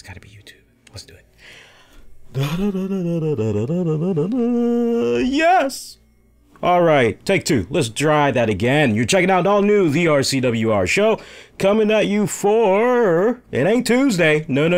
It's gotta be YouTube. Let's do it. Yes! Alright, take two. Let's try that again. You're checking out all new The RCWR Show. Coming at you for... It ain't Tuesday. No,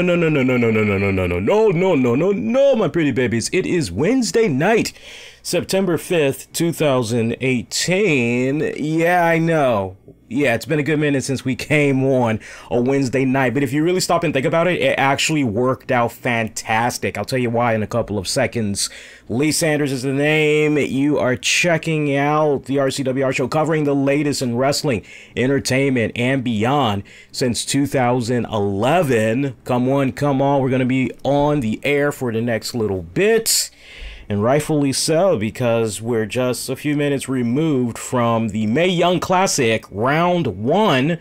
my pretty babies. It is Wednesday night, September 5th, 2018. Yeah, I know. Yeah, it's been a good minute since we came on a Wednesday night, but if you really stop and think about it, it actually worked out fantastic. I'll tell you why in a couple of seconds. Lee Sanders is the name. You are checking out the RCWR Show, covering the latest in wrestling, entertainment, and beyond since 2011. Come on. We're going to be on the air for the next little bit. And rightfully so, because we're just a few minutes removed from the Mae Young Classic Round 1.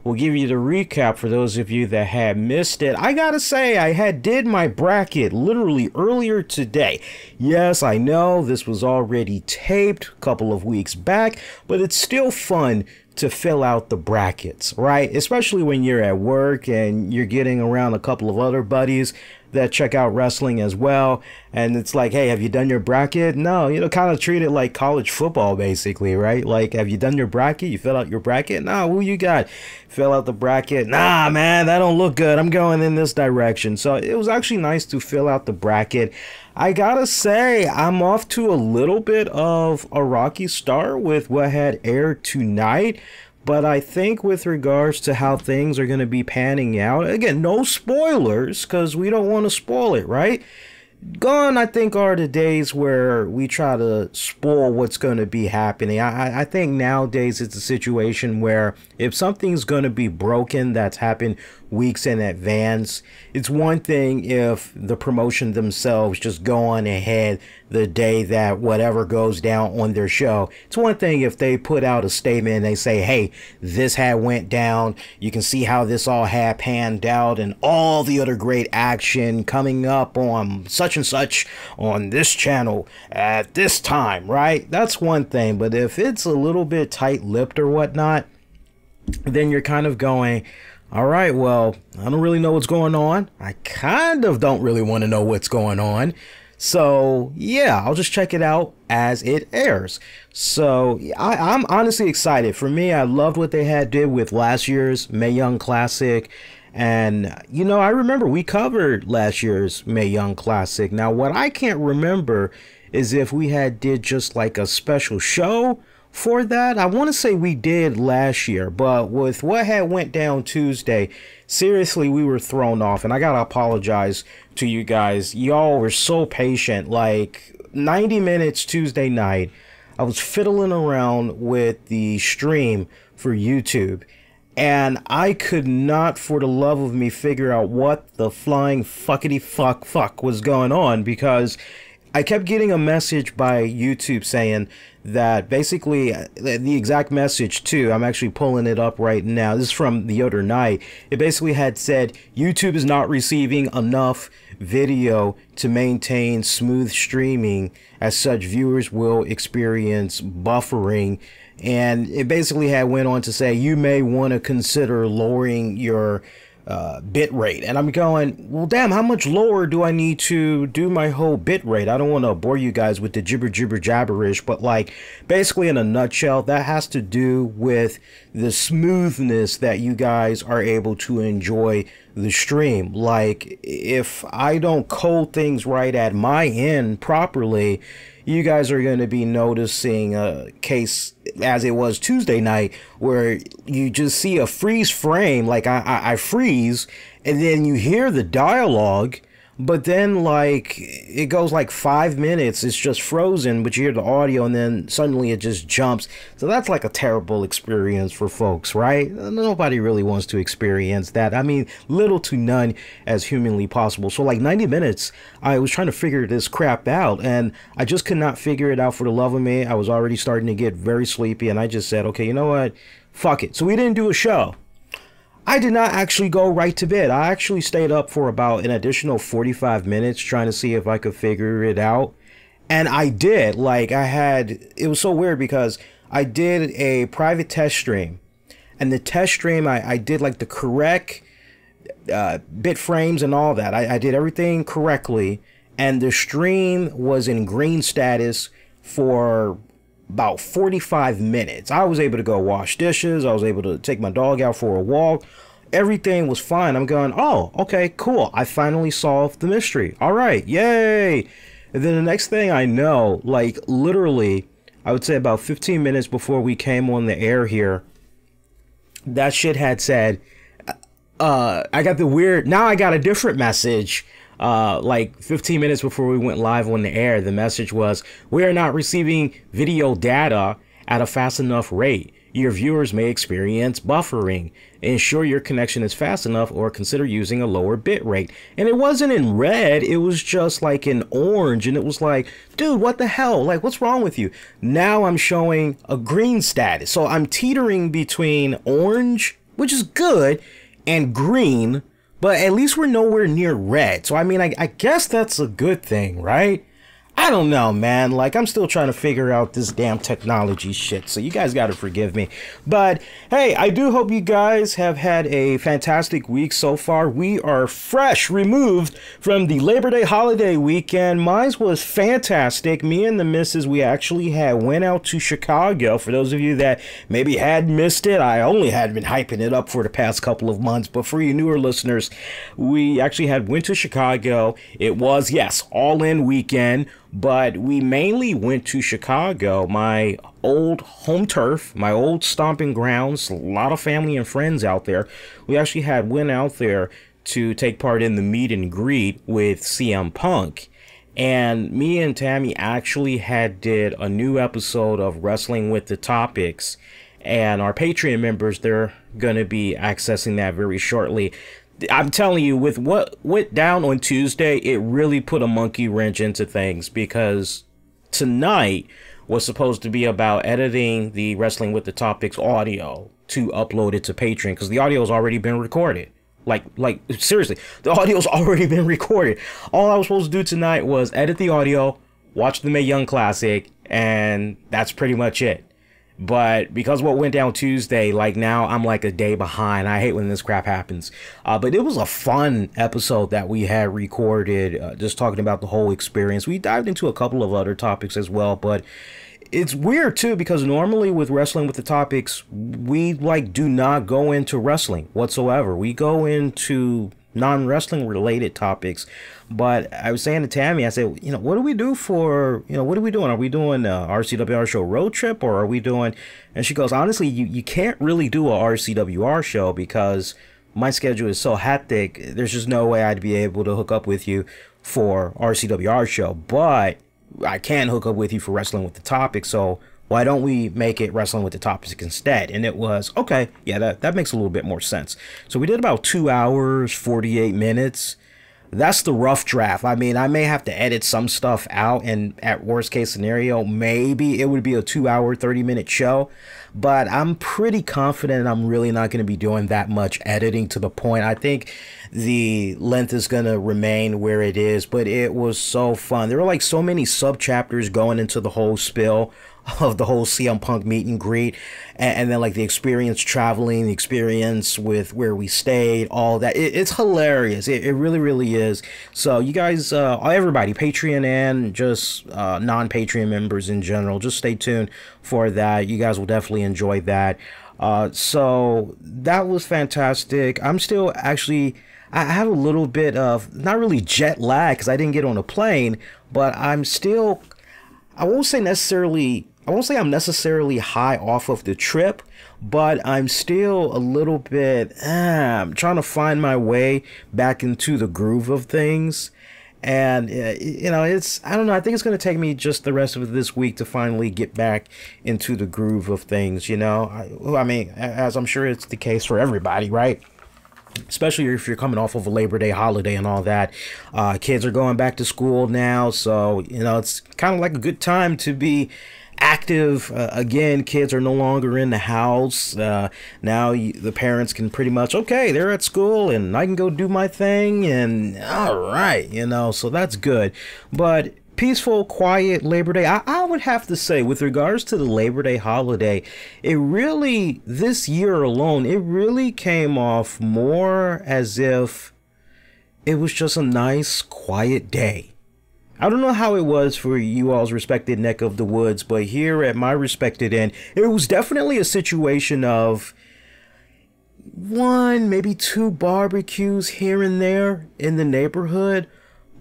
We'll give you the recap for those of you that had missed it. I gotta say, I did my bracket literally earlier today. Yes, I know this was already taped a couple of weeks back, but it's still fun to fill out the brackets, right? Especially when you're at work and you're getting around a couple of other buddies that check out wrestling as well, and it's like, hey, have you done your bracket? No, you know, kind of treat it like college football basically, right? Like, have you done your bracket? You fill out your bracket? Nah, who you got? Fill out the bracket. Nah, man, that don't look good. I'm going in this direction. So it was actually nice to fill out the bracket. I gotta say, I'm off to a little bit of a rocky start with what had aired tonight. But I think with regards to how things are going to be panning out, again, no spoilers, because we don't want to spoil it, right? Gone, I think, are the days where we try to spoil what's going to be happening. I think nowadays it's a situation where if something's going to be broken that's happened weeks in advance, it's one thing if the promotion themselves just go on ahead the day that whatever goes down on their show. It's one thing if they put out a statement and they say, hey, this had went down, you can see how this all had panned out and all the other great action coming up on such and such on this channel at this time, right? That's one thing. But if it's a little bit tight-lipped or whatnot, then you're kind of going, all right, well, I don't really know what's going on. I kind of don't really want to know what's going on. So, yeah, I'll just check it out as it airs. So, I'm honestly excited. For me, I loved what they did with last year's Mae Young Classic. And, you know, I remember we covered last year's Mae Young Classic. Now, what I can't remember is if we did just like a special show for that. I want to say we did last year, but with what had went down Tuesday, seriously, we were thrown off, and I gotta apologize to you guys. Y'all were so patient. Like 90 minutes Tuesday night, I was fiddling around with the stream for YouTube, and I could not for the love of me figure out what the flying fuckity fuck was going on, because I kept getting a message by YouTube saying that basically the exact message too, I'm actually pulling it up right now. This is from the other night. It basically had said YouTube is not receiving enough video to maintain smooth streaming. As such, viewers will experience buffering. And it basically had went on to say you may want to consider lowering your bit rate. And I'm going, well, damn, how much lower do I need to do my whole bit rate? I don't want to bore you guys with the jabberish, but like basically in a nutshell, that has to do with the smoothness that you guys are able to enjoy the stream. Like if I don't code things right at my end properly, you guys are going to be noticing a case as it was Tuesday night where you just see a freeze frame, like I freeze, and then you hear the dialogue, but then like it goes like 5 minutes, it's just frozen, but you hear the audio and then suddenly it just jumps. So that's like a terrible experience for folks, right? Nobody really wants to experience that. I mean, little to none as humanly possible. So like 90 minutes, I was trying to figure this crap out and I just could not figure it out for the love of me. I was already starting to get very sleepy and I just said, okay, you know what? Fuck it. So we didn't do a show. I did not actually go right to bed. I actually stayed up for about an additional 45 minutes trying to see if I could figure it out. And I did. Like it was so weird because I did a private test stream. And the test stream, I did like the correct bit frames and all that. I did everything correctly, and the stream was in green status for about 45 minutes. I was able to go wash dishes. I was able to take my dog out for a walk. Everything was fine. I'm going, oh, okay, cool. I finally solved the mystery. All right, yay. And then the next thing I know, like literally, I would say about 15 minutes before we came on the air here, that shit had said, I got the weird, now I got a different message. Like 15 minutes before we went live on the air, the message was, we are not receiving video data at a fast enough rate. Your viewers may experience buffering. Ensure your connection is fast enough or consider using a lower bit rate. And it wasn't in red, it was just like in orange, and it was like, dude, what the hell? Like, what's wrong with you? Now I'm showing a green status. So I'm teetering between orange, which is good, and green, but at least we're nowhere near red. So I mean, I guess that's a good thing, right? I don't know, man. Like, I'm still trying to figure out this damn technology shit, so you guys gotta forgive me. But hey, I do hope you guys have had a fantastic week so far. We are fresh removed from the Labor Day holiday weekend. Mine was fantastic. Me and the missus, we actually went out to Chicago. For those of you that maybe had missed it, I only had been hyping it up for the past couple of months, but for you newer listeners, we actually went to Chicago. It was, yes, all-in weekend. But we mainly went to Chicago, my old home turf, my old stomping grounds, a lot of family and friends out there. We actually went out there to take part in the meet and greet with CM Punk. And me and Tammy actually did a new episode of Wrestling with the Topics. And our Patreon members, they're going to be accessing that very shortly. I'm telling you, with what went down on Tuesday, it really put a monkey wrench into things, because tonight was supposed to be about editing the Wrestling with the Topics audio to upload it to Patreon, because the audio has already been recorded. Like seriously, the audio's already been recorded. All I was supposed to do tonight was edit the audio, watch the Mae Young Classic, and that's pretty much it. But because what went down Tuesday, like now I'm like a day behind. I hate when this crap happens. But it was a fun episode that we had recorded, just talking about the whole experience. We dived into a couple of other topics as well, but it's weird too, because normally with Wrestling with the Topics, we do not go into wrestling whatsoever. We go into non-wrestling related topics. But I was saying to Tammy, I said, what do we do for, what are we doing? Are we doing RCWR Show road trip, or are we doing, and she goes, honestly, you can't really do a RCWR show because my schedule is so hectic. There's just no way I'd be able to hook up with you for RCWR Show, but I can hook up with you for Wrestling with the Topics. So why don't we make it Wrestling with the Topics instead? And it was, okay, yeah, that makes a little bit more sense. So we did about 2 hours, 48 minutes. That's the rough draft. I mean, I may have to edit some stuff out, and at worst case scenario, maybe it would be a 2 hour, 30-minute show. But I'm pretty confident I'm really not going to be doing that much editing to the point. I think the length is going to remain where it is, but it was so fun. There were like so many sub-chapters going into the whole spill of the whole CM Punk meet and greet, and then like the experience traveling, the experience with where we stayed, all that. It's hilarious. It really, really is. So you guys, everybody, Patreon and just non-Patreon members in general, just stay tuned for that. You guys will definitely enjoy that. So that was fantastic. I'm still actually, I have a little bit of, not really jet lag because I didn't get on a plane, but I'm still, I won't say I'm necessarily high off of the trip, but I'm still a little bit, I'm trying to find my way back into the groove of things. And, I don't know, I think it's going to take me just the rest of this week to finally get back into the groove of things, I mean, as I'm sure it's the case for everybody, right? Especially if you're coming off of a Labor Day holiday and all that. Kids are going back to school now, so, it's kind of like a good time to be active. Again, kids are no longer in the house. Now the parents can pretty much, okay, they're at school and I can go do my thing, and all right, so that's good. But peaceful, quiet Labor Day. I would have to say, with regards to the Labor Day holiday, it really, this year alone, it really came off more as if it was just a nice, quiet day. I don't know how it was for you all's respected neck of the woods, but here at my respected end, it was definitely a situation of one, maybe two barbecues here and there in the neighborhood,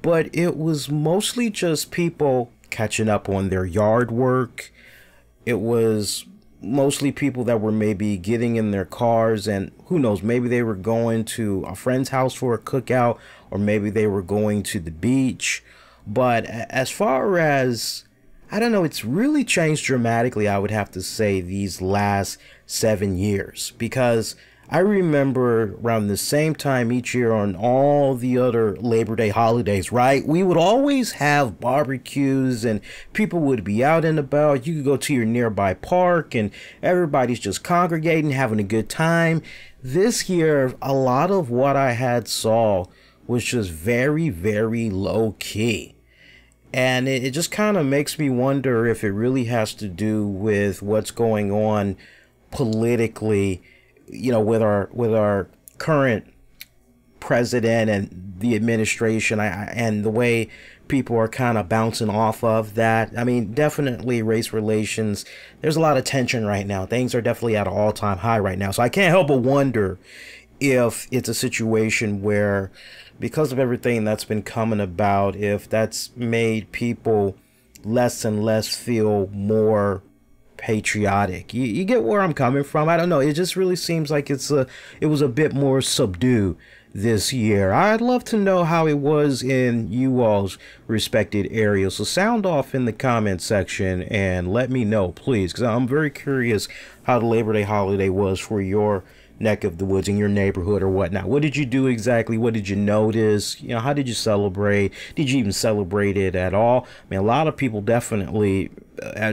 but it was mostly just people catching up on their yard work. It was mostly people that were maybe getting in their cars, and who knows, maybe they were going to a friend's house for a cookout, or maybe they were going to the beach. But as far as, I don't know, it's really changed dramatically, I would have to say, these last 7 years. Because I remember around the same time each year on all the other Labor Day holidays, right? We would always have barbecues and people would be out and about. You could go to your nearby park and everybody's just congregating, having a good time. This year, a lot of what I had saw was just very, very low key. And it just kind of makes me wonder if it really has to do with what's going on politically, you know, with our current president and the administration, and the way people are kind of bouncing off of that. I mean, definitely race relations. There's a lot of tension right now. Things are definitely at an all-time high right now. So I can't help but wonder if it's a situation where, because of everything that's been coming about, if that's made people less and less feel more patriotic. You get where I'm coming from? I don't know. It just really seems like it was a bit more subdued this year. I'd love to know how it was in you all's respected areas. So sound off in the comment section and let me know, please, because I'm very curious how the Labor Day holiday was for your neck of the woods in your neighborhood or whatnot. What did you do exactly? What did you notice? You know, how did you celebrate? Did you even celebrate it at all? I mean, a lot of people definitely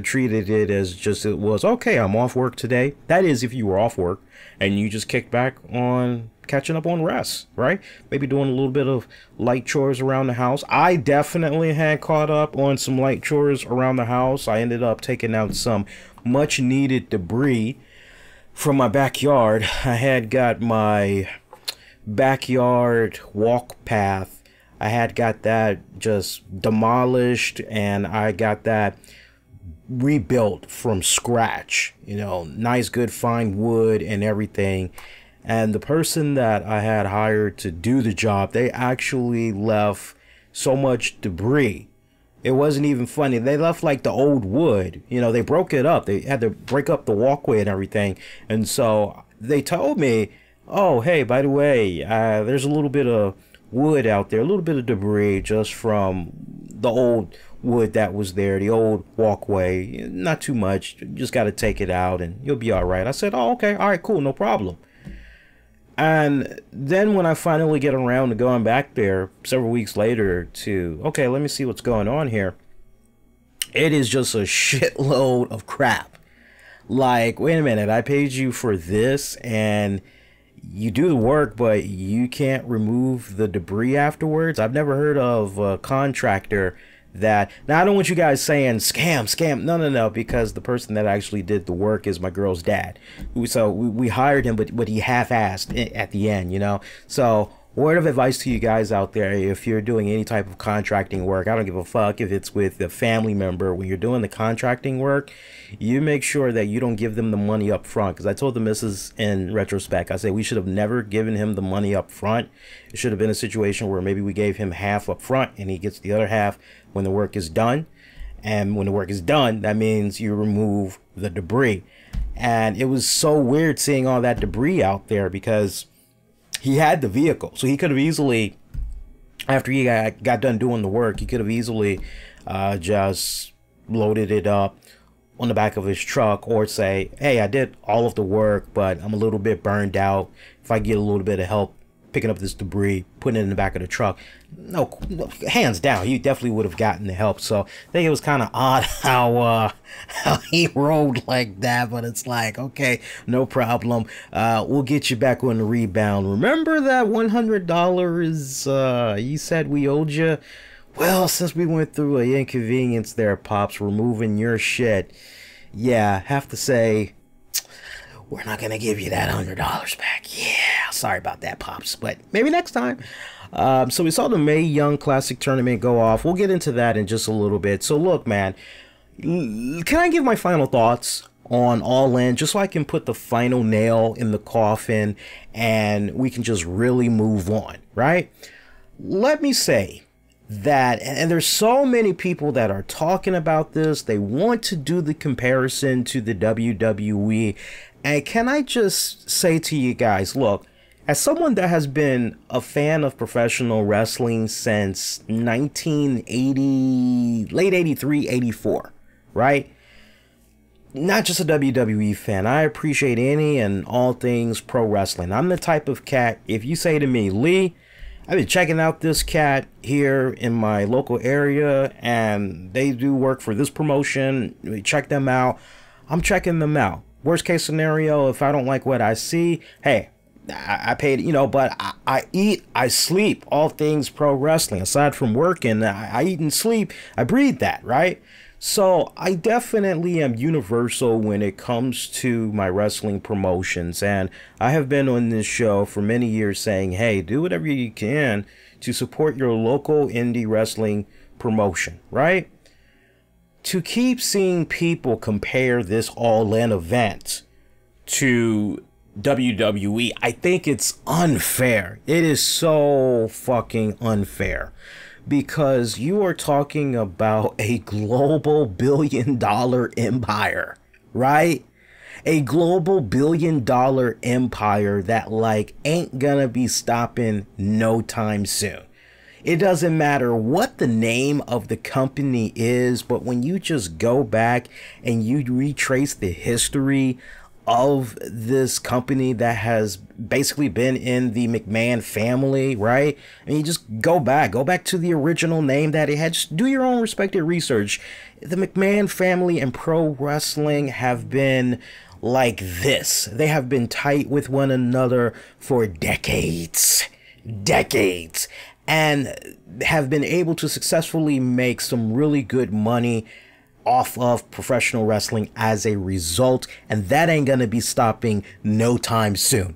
treated it as just, it was, okay, I'm off work today. That is, if you were off work and you just kicked back on catching up on rest, right? Maybe doing a little bit of light chores around the house. I definitely had caught up on some light chores around the house. I ended up taking out some much needed debris from my backyard. I had got my backyard walk path. I had got that just demolished, and I got that rebuilt from scratch. You know, nice, good, fine wood and everything. And the person that I had hired to do the job, they actually left so much debris. It wasn't even funny. They left like the old wood. You know, they broke it up. They had to break up the walkway and everything. And so they told me, oh, hey, by the way, there's a little bit of wood out there, a little bit of debris just from the old wood that was there, the old walkway. Not too much. Just got to take it out and you'll be all right. I said, oh, okay. All right, cool. No problem. And then when I finally get around to going back there several weeks later to, okay, let me see what's going on here, it is just a shitload of crap. Like, wait a minute, I paid you for this and you do the work, but you can't remove the debris afterwards? I've never heard of a contractor that, now I don't want you guys saying scam, no, because the person that actually did the work is my girl's dad. So we hired him, but he half-assed at the end, you know. So word of advice to you guys out there, if you're doing any type of contracting work, I don't give a fuck if it's with a family member, when you're doing the contracting work, you make sure that you don't give them the money up front. Because I told the missus in retrospect, I said we should have never given him the money up front. It should have been a situation where maybe we gave him half up front and he gets the other half when the work is done. And when the work is done, that means you remove the debris. And it was so weird seeing all that debris out there, because he had the vehicle, so he could have easily, after he got done doing the work, he could have easily just loaded it up on the back of his truck, or say, hey, I did all of the work, but I'm a little bit burned out. If I get a little bit of help picking up this debris, putting it in the back of the truck, no, hands down, he definitely would have gotten the help. So I think it was kind of odd how he rolled like that, but it's like, okay, no problem. We'll get you back on the rebound. Remember that $100 you said we owed you? Well, since we went through an inconvenience there, Pops, removing your shit, yeah, have to say, we're not gonna give you that $100 back. Yeah, sorry about that, Pops, but maybe next time. So we saw the Mae Young Classic tournament go off. We'll get into that in just a little bit. So look, man, can I give my final thoughts on All In, just so I can put the final nail in the coffin and we can just really move on, right? Let me say that, and there's so many people that are talking about this, they want to do the comparison to the WWE, and can I just say to you guys, look, as someone that has been a fan of professional wrestling since 1980, late 83, 84, right? Not just a WWE fan. I appreciate any and all things pro wrestling. I'm the type of cat, if you say to me, Lee, I've been checking out this cat here in my local area and they do work for this promotion, we check them out, I'm checking them out. Worst case scenario, if I don't like what I see, hey, I paid, you know, but I eat, I sleep, all things pro wrestling. Aside from working, I eat and sleep, I breathe that, right? So I definitely am universal when it comes to my wrestling promotions. And I have been on this show for many years saying, hey, do whatever you can to support your local indie wrestling promotion, right? To keep seeing people compare this All In event to WWE, I think it's unfair. It is so fucking unfair. Because you are talking about a global billion-dollar empire, right? A global billion-dollar empire that, like, ain't gonna be stopping no time soon. It doesn't matter what the name of the company is, but when you just go back and you retrace the history of this company that has basically been in the McMahon family, right? And you just go back to the original name that it had. Just do your own respective research. The McMahon family and pro wrestling have been like this. They have been tight with one another for decades, and have been able to successfully make some really good money off of professional wrestling as a result, and that ain't gonna be stopping no time soon,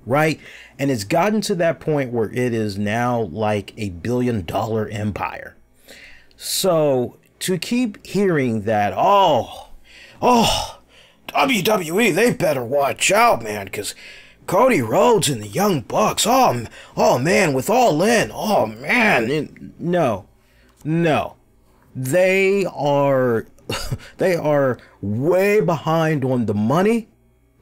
right? And it's gotten to that point where it is now like a billion-dollar empire. So to keep hearing that, oh, WWE, they better watch out, man, because Cody Rhodes and the Young Bucks, oh man, with All In, oh man, no. They are way behind on the money,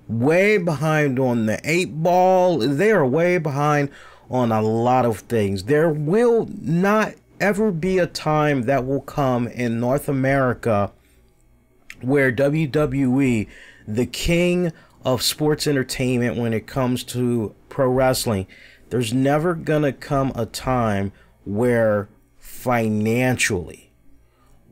way behind on the 8-ball. They are way behind on a lot of things. There will not ever be a time that will come in North America where WWE, the king of sports entertainment when it comes to pro wrestling, there's never gonna come a time where financially,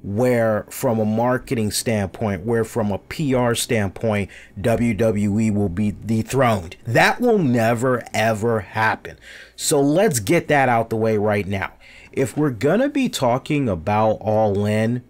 where from a marketing standpoint, where from a PR standpoint, WWE will be dethroned. That will never ever happen. So let's get that out the way right now. If we're gonna be talking about All In,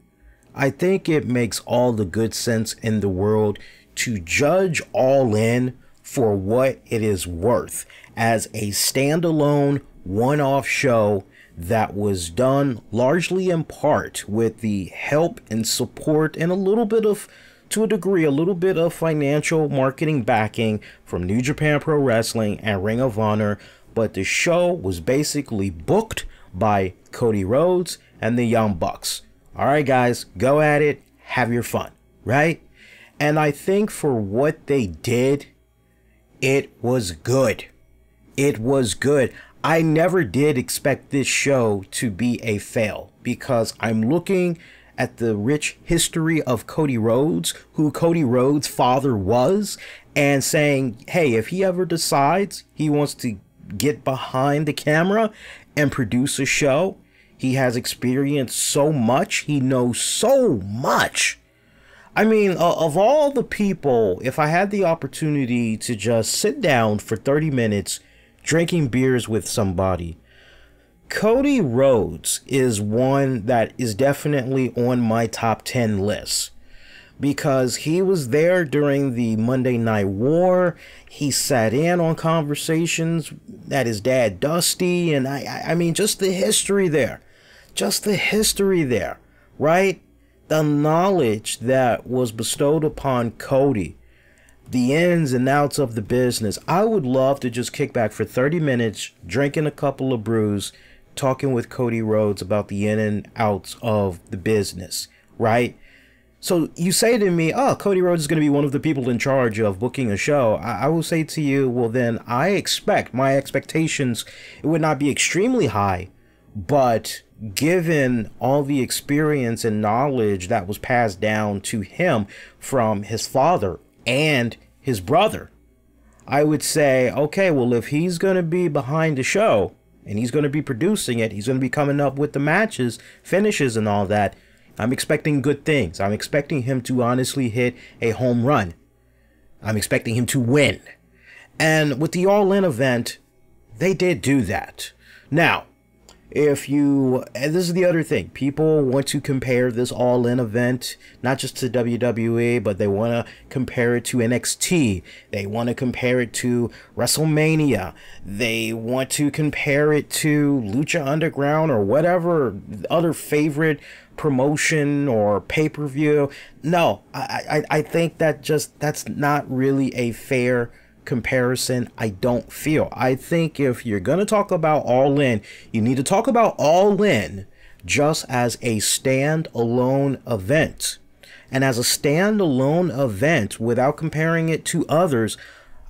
I think it makes all the good sense in the world to judge All In for what it is worth as a standalone one-off show that was done largely in part with the help and support and a little bit of, to a degree, a little bit of financial marketing backing from New Japan Pro Wrestling and Ring of Honor. But the show was basically booked by Cody Rhodes and the Young Bucks. All right, guys, go at it. Have your fun, right? And I think for what they did, it was good. It was good. I never did expect this show to be a fail because I'm looking at the rich history of Cody Rhodes, who Cody Rhodes' father was, and saying, hey, if he ever decides he wants to get behind the camera and produce a show, he has experienced so much, he knows so much. I mean, of all the people, if I had the opportunity to just sit down for 30 minutes drinking beers with somebody, Cody Rhodes is one that is definitely on my top 10 list because he was there during the Monday Night War. He sat in on conversations that his dad Dusty, and I mean, just the history there. Just the history there, right? The knowledge that was bestowed upon Cody, the ins and outs of the business. I would love to just kick back for 30 minutes, drinking a couple of brews, talking with Cody Rhodes about the in and outs of the business, right? So you say to me, oh, Cody Rhodes is going to be one of the people in charge of booking a show. I will say to you, well, then my expectations, it would not be extremely high, but given all the experience and knowledge that was passed down to him from his father and his brother, I would say, okay, well, if he's going to be behind the show and he's going to be producing it, he's going to be coming up with the matches, finishes and all that, I'm expecting good things. I'm expecting him to honestly hit a home run. I'm expecting him to win. And with the All In event, they did do that. Now, and this is the other thing, people want to compare this All In event not just to WWE, but they want to compare it to NXT. They want to compare it to WrestleMania. They want to compare it to Lucha Underground or whatever other favorite promotion or pay-per-view. No, I think that's not really a fair comparison. I don't feel. I think if you're gonna talk about All In, you need to talk about All In just as a standalone event. And as a standalone event, without comparing it to others,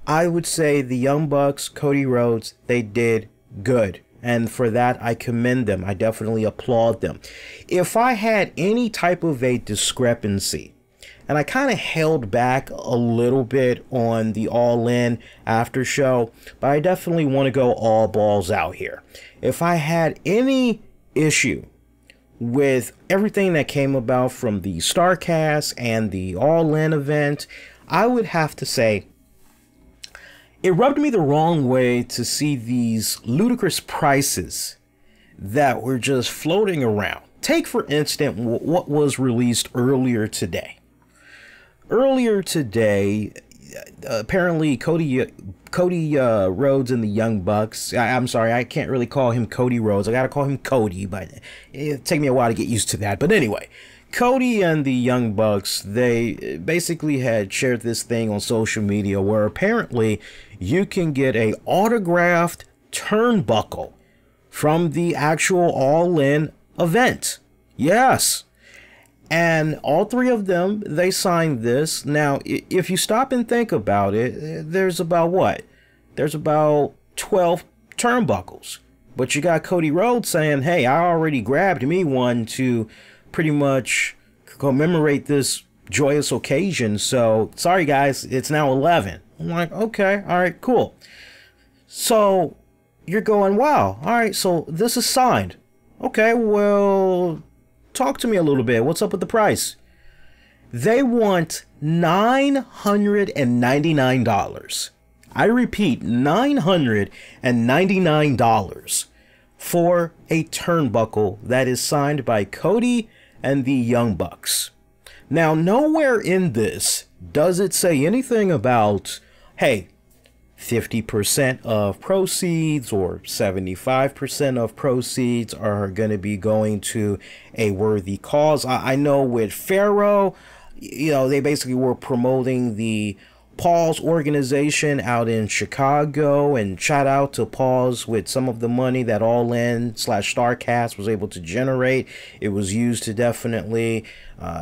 I would say the Young Bucks, Cody Rhodes, they did good. And for that, I commend them. I definitely applaud them. If I had any type of a discrepancy, and I kind of held back a little bit on the All In after show, but I definitely want to go all balls out here. If I had any issue with everything that came about from the StarCast and the All In event, I would have to say it rubbed me the wrong way to see these ludicrous prices that were just floating around. Take, for instance, what was released earlier today. Earlier today, apparently Cody Rhodes and the Young Bucks. I'm sorry, I can't really call him Cody Rhodes. I gotta call him Cody, but it'll take me a while to get used to that. But anyway, Cody and the Young Bucks, they basically had shared this thing on social media where apparently you can get a autographed turnbuckle from the actual All In event. Yes. And all three of them, they signed this. Now, if you stop and think about it, there's about what? There's about 12 turnbuckles. But you got Cody Rhodes saying, hey, I already grabbed me one to pretty much commemorate this joyous occasion. So, sorry guys, it's now 11. I'm like, okay, all right, cool. So, you're going, wow, all right, so this is signed. Okay, well, talk to me a little bit. What's up with the price? They want $999. I repeat, $999 for a turnbuckle that is signed by Cody and the Young Bucks. Now, nowhere in this does it say anything about, hey, 50% of proceeds or 75% of proceeds are going to be going to a worthy cause. I know with Pharaoh, you know, they basically were promoting the Paul's organization out in Chicago, and shout out to Paul's with some of the money that All In / StarCast was able to generate. It was used to definitely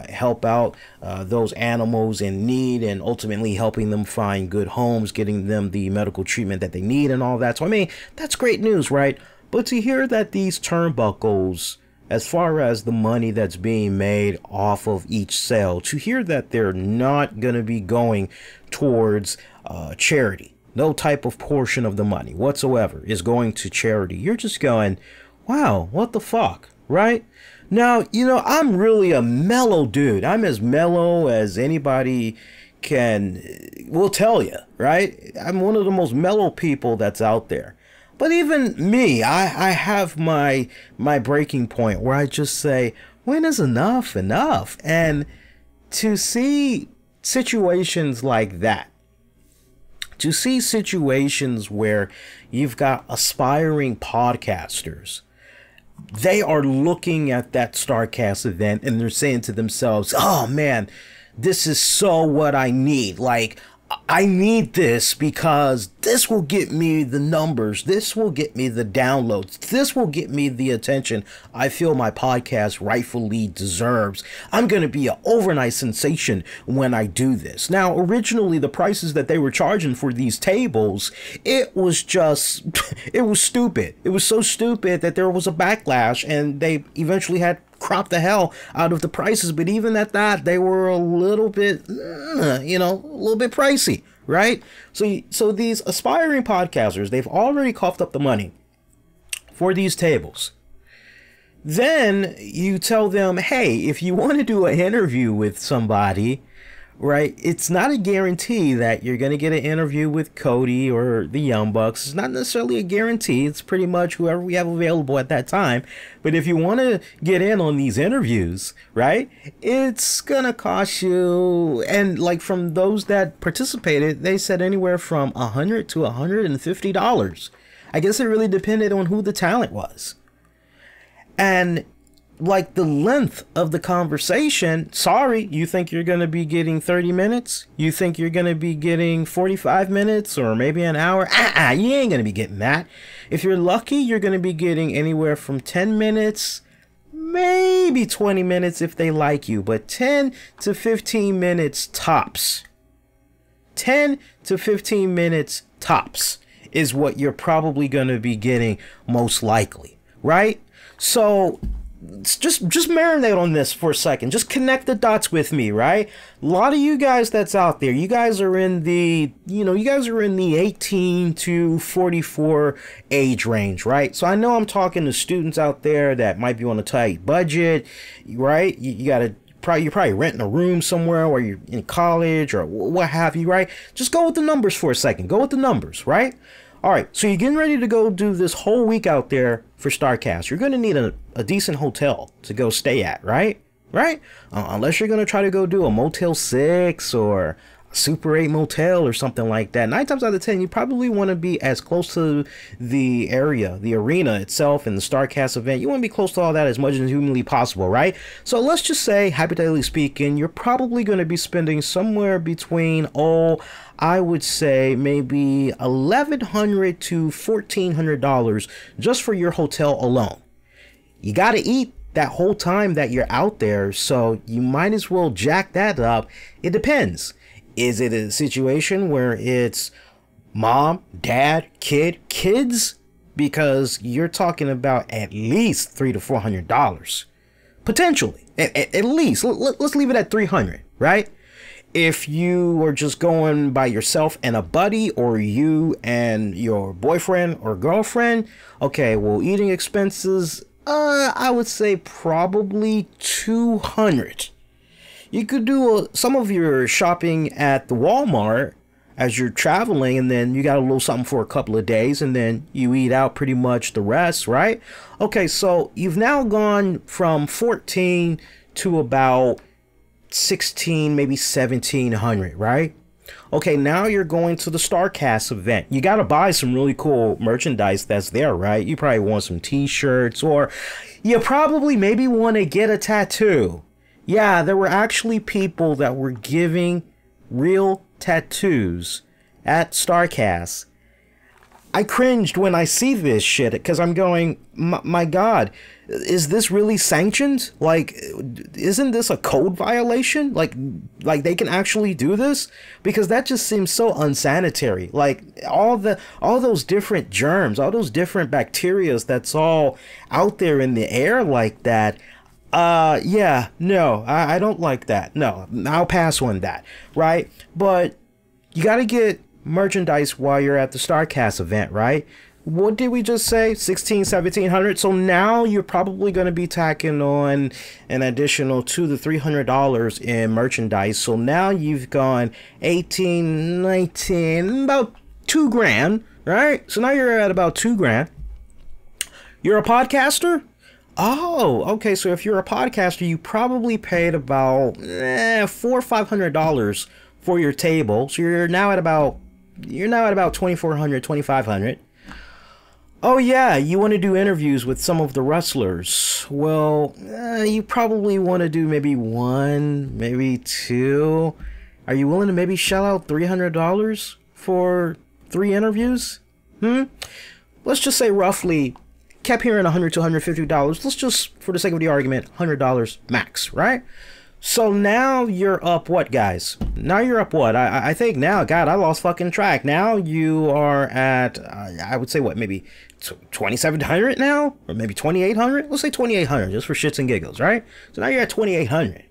help out those animals in need and ultimately helping them find good homes, getting them the medical treatment that they need and all that. So, I mean, that's great news, right? But to hear that these turnbuckles, as far as the money that's being made off of each sale, to hear that they're not going to be going towards charity, no type of portion of the money whatsoever is going to charity, you're just going, wow, what the fuck, right? Now, you know, I'm really a mellow dude. I'm as mellow as anybody will tell you, right? I'm one of the most mellow people that's out there. But even me, I have my breaking point where I just say, when is enough enough? And to see situations like that, to see situations where you've got aspiring podcasters, they are looking at that StarCast event and they're saying to themselves, oh man, this is so what I need. Like, I need this because this will get me the numbers. This will get me the downloads. This will get me the attention I feel my podcast rightfully deserves. I'm going to be an overnight sensation when I do this. Now, originally, the prices that they were charging for these tables, it was just, it was stupid. It was so stupid that there was a backlash, and they eventually had crop the hell out of the prices. But even at that, they were a little bit, a little bit pricey, right? So these aspiring podcasters, they've already coughed up the money for these tables. Then you tell them, hey, if you want to do an interview with somebody, right, it's not a guarantee that you're going to get an interview with Cody or the Young Bucks. It's not necessarily a guarantee. It's pretty much whoever we have available at that time. But if you want to get in on these interviews, right, it's going to cost you, and like from those that participated, they said anywhere from $100 to $150. I guess it really depended on who the talent was. And like the length of the conversation, sorry, you think you're going to be getting 30 minutes? You think you're going to be getting 45 minutes or maybe an hour? You ain't going to be getting that. If you're lucky, you're going to be getting anywhere from 10 minutes, maybe 20 minutes if they like you, but 10 to 15 minutes tops. 10 to 15 minutes tops is what you're probably going to be getting most likely, right? So just marinate on this for a second. Just connect the dots with me, right? A lot of you guys that's out there, you guys are in the, you guys are in the 18 to 44 age range, right? So I know I'm talking to students out there that might be on a tight budget, right? You're probably renting a room somewhere, or you're in college or what have you, right? Just go with the numbers for a second. Go with the numbers, right? All right, so you're getting ready to go do this whole week out there for StarCast. You're going to need a decent hotel to go stay at, right? Unless you're going to try to go do a Motel 6 or a Super 8 motel or something like that. 9 times out of 10, you probably want to be as close to the area, the arena itself, and the StarCast event. You want to be close to all that as much as humanly possible, right? So let's just say, hypothetically speaking, you're probably going to be spending somewhere between, I would say maybe $1,100 to $1,400 just for your hotel alone. You got to eat that whole time that you're out there, so you might as well jack that up. It depends. Is it a situation where it's mom, dad, kids? Because you're talking about at least $300 to $400. Potentially. At least. Let's leave it at $300, right? If you are just going by yourself and a buddy, or you and your boyfriend or girlfriend, okay, well, eating expenses, I would say probably $200. You could do some of your shopping at the Walmart as you're traveling, and then you got a little something for a couple of days, and then you eat out pretty much the rest, right? Okay, so you've now gone from 14 to about 16, maybe 1700, right? Okay, now you're going to the StarCast event. You got to buy some really cool merchandise that's there, right? You probably want some t-shirts, or you probably maybe want to get a tattoo. Yeah, there were actually people that were giving real tattoos at StarCast. I cringed when I see this shit, because I'm going, my God, is this really sanctioned? Like, isn't this a code violation? Like they can actually do this? Because that just seems so unsanitary. Like all those different germs, all those different bacterias that's all out there in the air like that. Yeah, no, I don't like that. No, I'll pass on that, right? But you got to get merchandise while you're at the StarCast event, right? What did we just say? 16, 1700. So now you're probably going to be tacking on an additional $200 to $300 in merchandise. So now you've gone 18, 19, about $2 grand. right? So now you're at about 2 grand. You're a podcaster? Oh, okay. So if you're a podcaster, you probably paid about $400 or $500 for your table. So you're now at about $2,400, $2,500. Oh yeah, you want to do interviews with some of the wrestlers. Well, you probably want to do maybe 1, maybe 2. Are you willing to maybe shell out $300 for 3 interviews? Let's just say roughly, kept hearing $100 to $150. Let's just, for the sake of the argument, $100 max, right? So now you're up what, guys? Now you're up what? I think now, God, I lost fucking track. Now you are at, I would say what, maybe 2,700 now? Or maybe 2,800? Let's say 2,800 just for shits and giggles, right? So now you're at 2,800.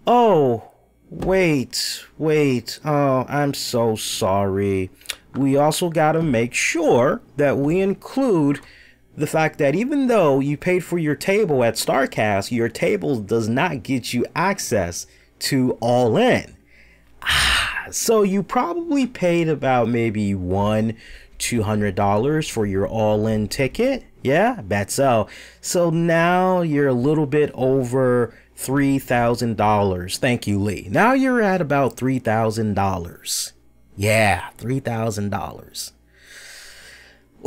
Oh, wait. Oh, I'm so sorry. We also got to make sure that we include the fact that even though you paid for your table at StarCast, your table does not get you access to All In. So you probably paid about maybe $200 for your All In ticket. Yeah, I bet so. So now you're a little bit over $3,000. Thank you, Lee. Now you're at about $3,000. Yeah, $3,000.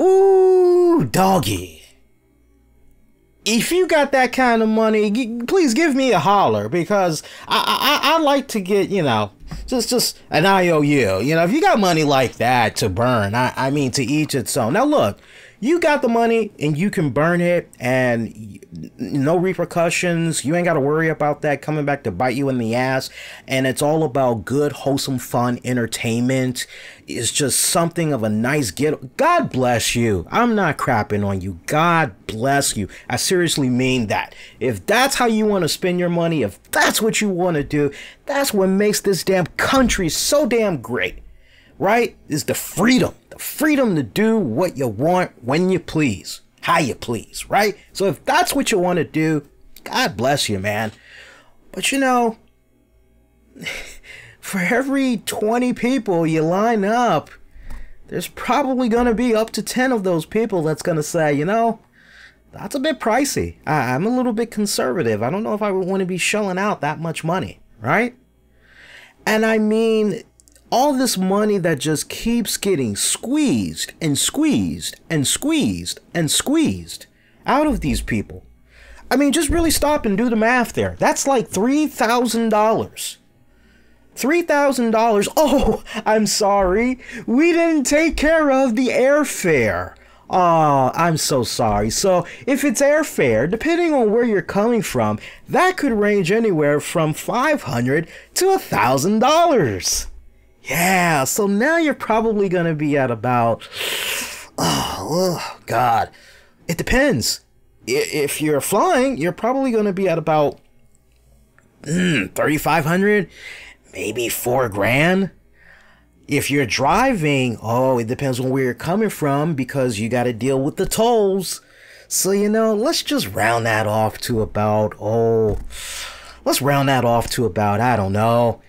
Ooh, doggy. If you got that kind of money, please give me a holler, because I'd like to get, you know, just an IOU. You know, if you got money like that to burn, I mean, to each its own. Now, look, you got the money and you can burn it and no repercussions. You ain't got to worry about that coming back to bite you in the ass. And it's all about good, wholesome, fun entertainment. It's just something of a nice get. God bless you. I'm not crapping on you. God bless you. I seriously mean that. If that's how you want to spend your money, if that's what you want to do, that's what makes this damn country so damn great. Right? Is the freedom. The freedom to do what you want, when you please, how you please, right? So if that's what you want to do, God bless you, man. But you know, for every 20 people you line up, there's probably going to be up to 10 of those people that's going to say, you know, that's a bit pricey. I'm a little bit conservative. I don't know if I would want to be shelling out that much money, right? And I mean, all this money that just keeps getting squeezed and squeezed and squeezed and squeezed out of these people. I mean, just really stop and do the math there. That's like $3,000. $3,000. Oh, I'm sorry. We didn't take care of the airfare. Oh, I'm so sorry. So if it's airfare, depending on where you're coming from, that could range anywhere from $500 to $1,000. Yeah, so now you're probably going to be at about, oh, God, it depends. If you're flying, you're probably going to be at about $3,500, maybe $4,000. If you're driving, oh, it depends on where you're coming from, because you got to deal with the tolls. So, you know, let's just round that off to about, I don't know.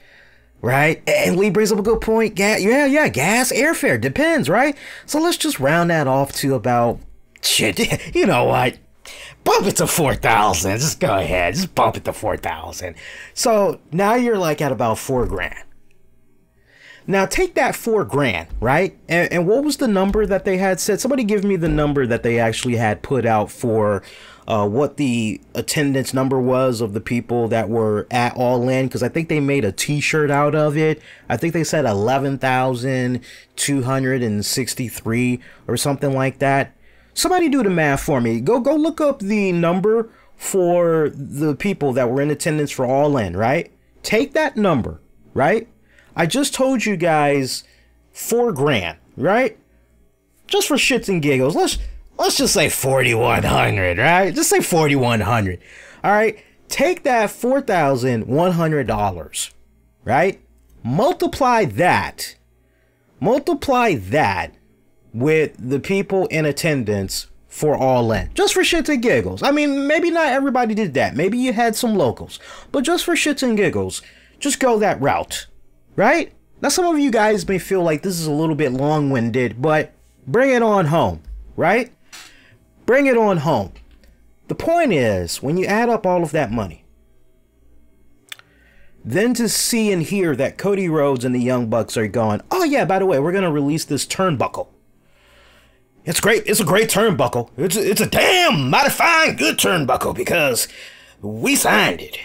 Right? And Lee brings up a good point. Gas, gas, airfare, depends, right? So let's just round that off to about, shit, you know what? Bump it to 4,000. Just go ahead. Just bump it to 4,000. So now you're like at about $4,000. Now take that $4,000, right? And what was the number that they had said? Somebody give me the number that they actually had put out for what the attendance number was of the people that were at All In, because I think they made a t-shirt out of it. I think they said 11,263 or something like that. Somebody do the math for me. Go look up the number for the people that were in attendance for All In, right? Take that number, right? I just told you guys $4,000, right? Just for shits and giggles. Let's just say 4,100, right? Just say 4,100. All right. Take that $4,100, right? Multiply that with the people in attendance for All In. Just for shits and giggles. I mean, maybe not everybody did that. Maybe you had some locals. But just for shits and giggles, just go that route. Right? Now, some of you guys may feel like this is a little bit long-winded, but bring it on home, right? Bring it on home. The point is, when you add up all of that money, then to see and hear that Cody Rhodes and the Young Bucks are going, oh yeah, by the way, we're going to release this turnbuckle. It's great. It's a great turnbuckle. It's a damn mighty fine good turnbuckle because we signed it.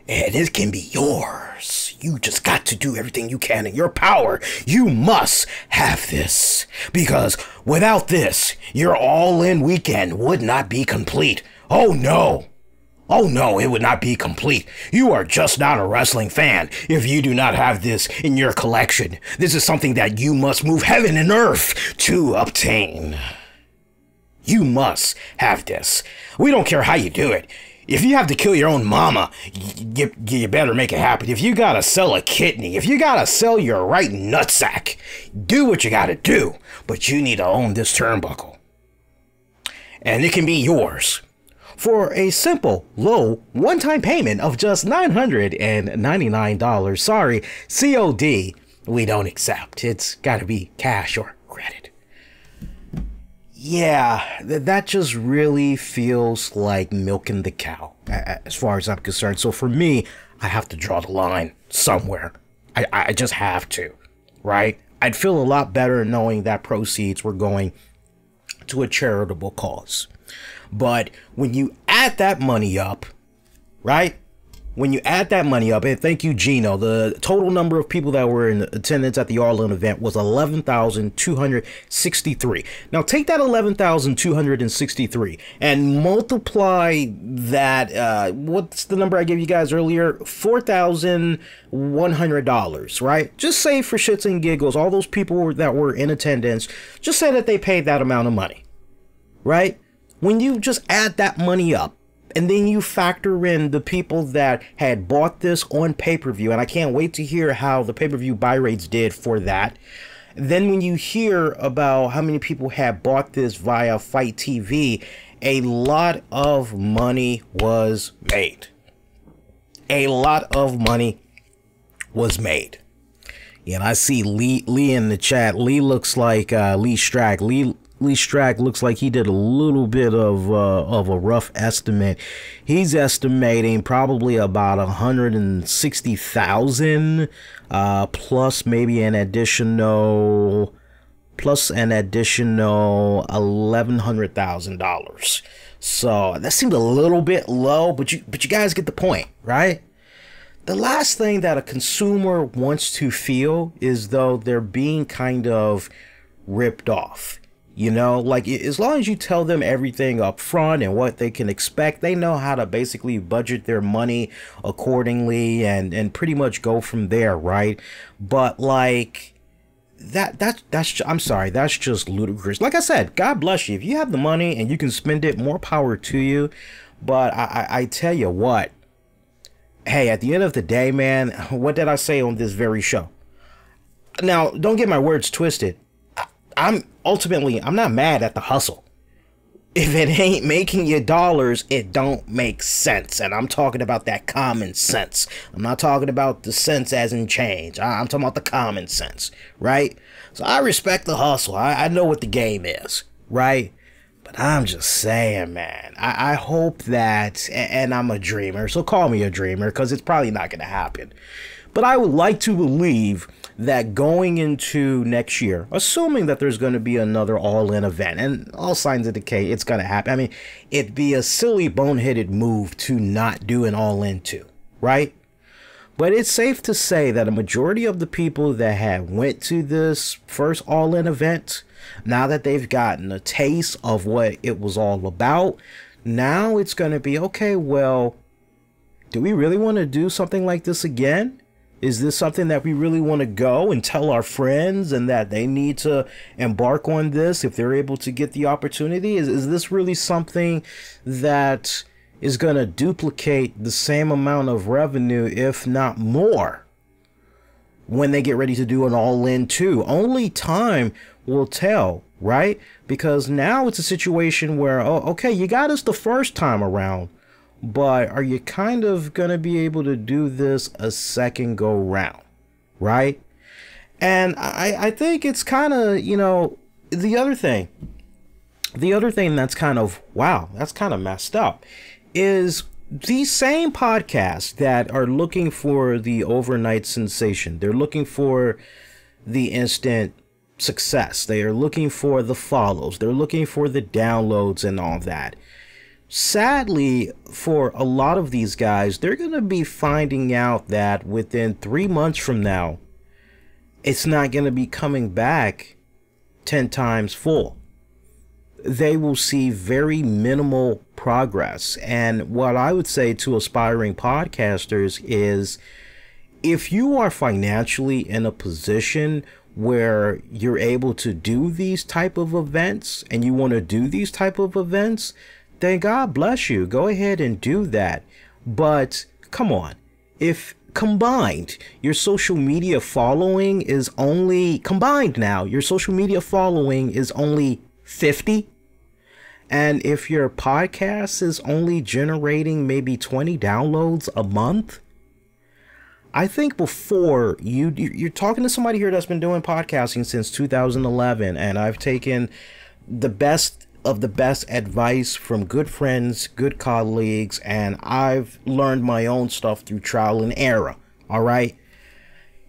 And it can be yours. You just got to do everything you can in your power. You must have this. Because without this, your all-in weekend would not be complete. Oh no. Oh no, it would not be complete. You are just not a wrestling fan if you do not have this in your collection. This is something that you must move heaven and earth to obtain. You must have this. We don't care how you do it. If you have to kill your own mama, you better make it happen. If you gotta sell a kidney, if you gotta sell your right nutsack, do what you gotta do. But you need to own this turnbuckle. And it can be yours for a simple, low, one-time payment of just $999. Sorry, COD, we don't accept. It's gotta be cash or credit. Yeah, that just really feels like milking the cow, as far as I'm concerned. So for me, I have to draw the line somewhere. I just have to, right? I'd feel a lot better knowing that proceeds were going to a charitable cause. But when you add that money up, right? When you add that money up, and thank you, Gino, the total number of people that were in attendance at the All-In event was 11,263. Now take that 11,263 and multiply that, what's the number I gave you guys earlier? $4,100, right? Just say for shits and giggles, all those people that were in attendance, just say that they paid that amount of money, right? When you just add that money up, and then you factor in the people that had bought this on pay-per-view, and I can't wait to hear how the pay-per-view buy rates did for that. Then when you hear about how many people had bought this via Fight TV, a lot of money was made. A lot of money was made. And I see Lee in the chat. Lee looks like Lee Strack. Lee Strack looks like he did a little bit of a rough estimate. He's estimating probably about 160,000 plus maybe an additional $1,100,000. So that seemed a little bit low, but you guys get the point, right? The last thing that a consumer wants to feel is though they're being kind of ripped off. You know, like as long as you tell them everything up front and what they can expect, they know how to basically budget their money accordingly and pretty much go from there, right? But like that's I'm sorry, that's just ludicrous. Like I said, God bless you. If you have the money and you can spend it, more power to you. But I tell you what, hey, at the end of the day, man, what did I say on this very show? Now, don't get my words twisted. I'm not mad at the hustle. If it ain't making you dollars, it don't make sense. And I'm talking about that common sense. I'm not talking about the sense as in change. I'm talking about the common sense, right? So I respect the hustle. I know what the game is, right? But I'm just saying, man, I hope that, and I'm a dreamer, so call me a dreamer because it's probably not going to happen. But I would like to believe that going into next year, assuming that there's going to be another All-In event, and all signs indicate it's going to happen. I mean, it'd be a silly, boneheaded move to not do an All-In 2, right? But it's safe to say that a majority of the people that had went to this first All-In event, now that they've gotten a taste of what it was all about, now it's going to be, okay, well, do we really want to do something like this again? Is this something that we really want to go and tell our friends and that they need to embark on this if they're able to get the opportunity? Is this really something that is going to duplicate the same amount of revenue, if not more, when they get ready to do an All-In 2? Only time will tell, right? Because now it's a situation where, oh, okay, you got us the first time around, but are you kind of going to be able to do this a second go round, right? And I think it's kind of, you know, the other thing that's kind of, wow, that's kind of messed up, is these same podcasts that are looking for the overnight sensation. They're looking for the instant success. They are looking for the follows. They're looking for the downloads and all that. Sadly, for a lot of these guys, they're going to be finding out that within 3 months from now, it's not going to be coming back 10 times full. They will see very minimal progress. And what I would say to aspiring podcasters is, if you are financially in a position where you're able to do these type of events and you want to do these type of events, then God bless you. Go ahead and do that. But come on, if combined your social media following is only your social media following is only 50, and if your podcast is only generating maybe 20 downloads a month, I think before you're talking to somebody here that's been doing podcasting since 2011, and I've taken the best of the best advice from good friends, good colleagues, and I've learned my own stuff through trial and error. All right,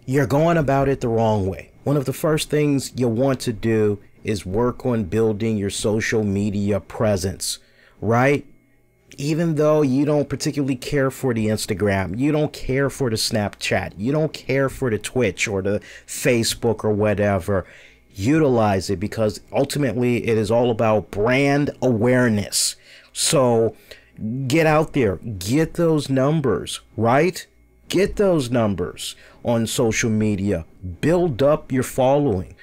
you're going about it the wrong way. One of the first things you want to do is work on building your social media presence, right? Even though you don't particularly care for the Instagram, you don't care for the Snapchat, you don't care for the Twitch or the Facebook or whatever, utilize it, because ultimately it is all about brand awareness. So get out there, get those numbers, right? Get those numbers on social media, build up your following.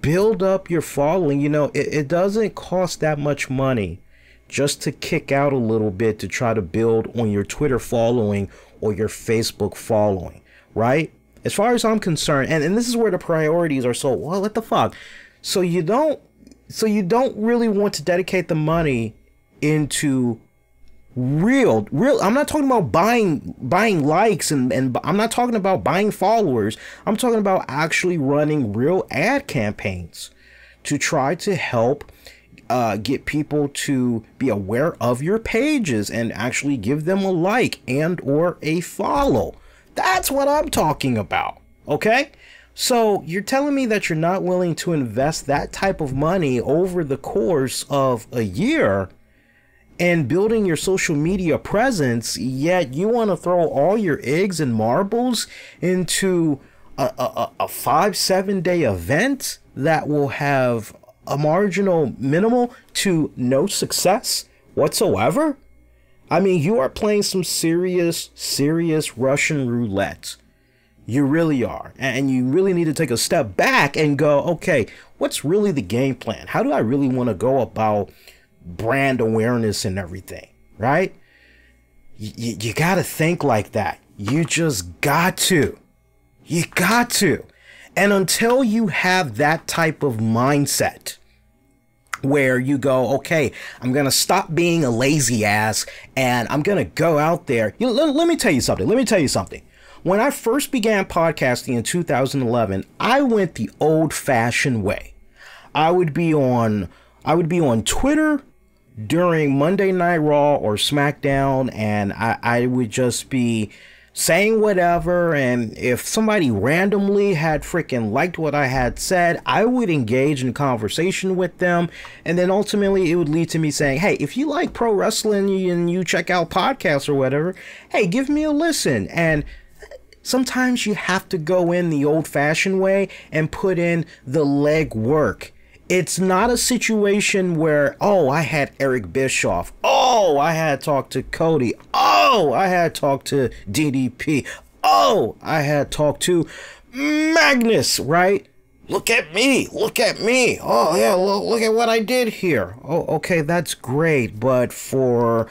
Build up your following. You know, it doesn't cost that much money just to kick out a little bit to try to build on your Twitter following or your Facebook following, right? As far as I'm concerned, and this is where the priorities are so, well, what the fuck? So you don't really want to dedicate the money into real, I'm not talking about buying likes and I'm not talking about buying followers. I'm talking about actually running real ad campaigns to try to help get people to be aware of your pages and actually give them a like and or a follow. That's what I'm talking about. Okay, so you're telling me that you're not willing to invest that type of money over the course of a year and building your social media presence, yet you want to throw all your eggs and marbles into a 5-7 day event that will have a marginal minimal to no success whatsoever? I mean, you are playing some serious Russian roulette. You really are. And you really need to take a step back and go, okay, what's really the game plan? How do I really want to go about brand awareness and everything, right? You got to think like that. You just got to. You got to. And until you have that type of mindset where you go, okay, I'm going to stop being a lazy ass and I'm going to go out there. You know, let me tell you something. When I first began podcasting in 2011, I went the old-fashioned way. I would be on Twitter during Monday Night Raw or Smackdown, and I would just be saying whatever, and if somebody randomly had freaking liked what I had said, I would engage in conversation with them, and then ultimately it would lead to me saying, hey, if you like pro wrestling and you check out podcasts or whatever, hey, give me a listen. And sometimes you have to go in the old-fashioned way and put in the leg work. It's not a situation where, oh, I had Eric Bischoff. Oh, I had talked to Cody. Oh, I had talked to DDP. Oh, I had talked to Magnus, right? Look at me. Look at me. Oh, yeah, look at what I did here. Oh, okay, that's great. But for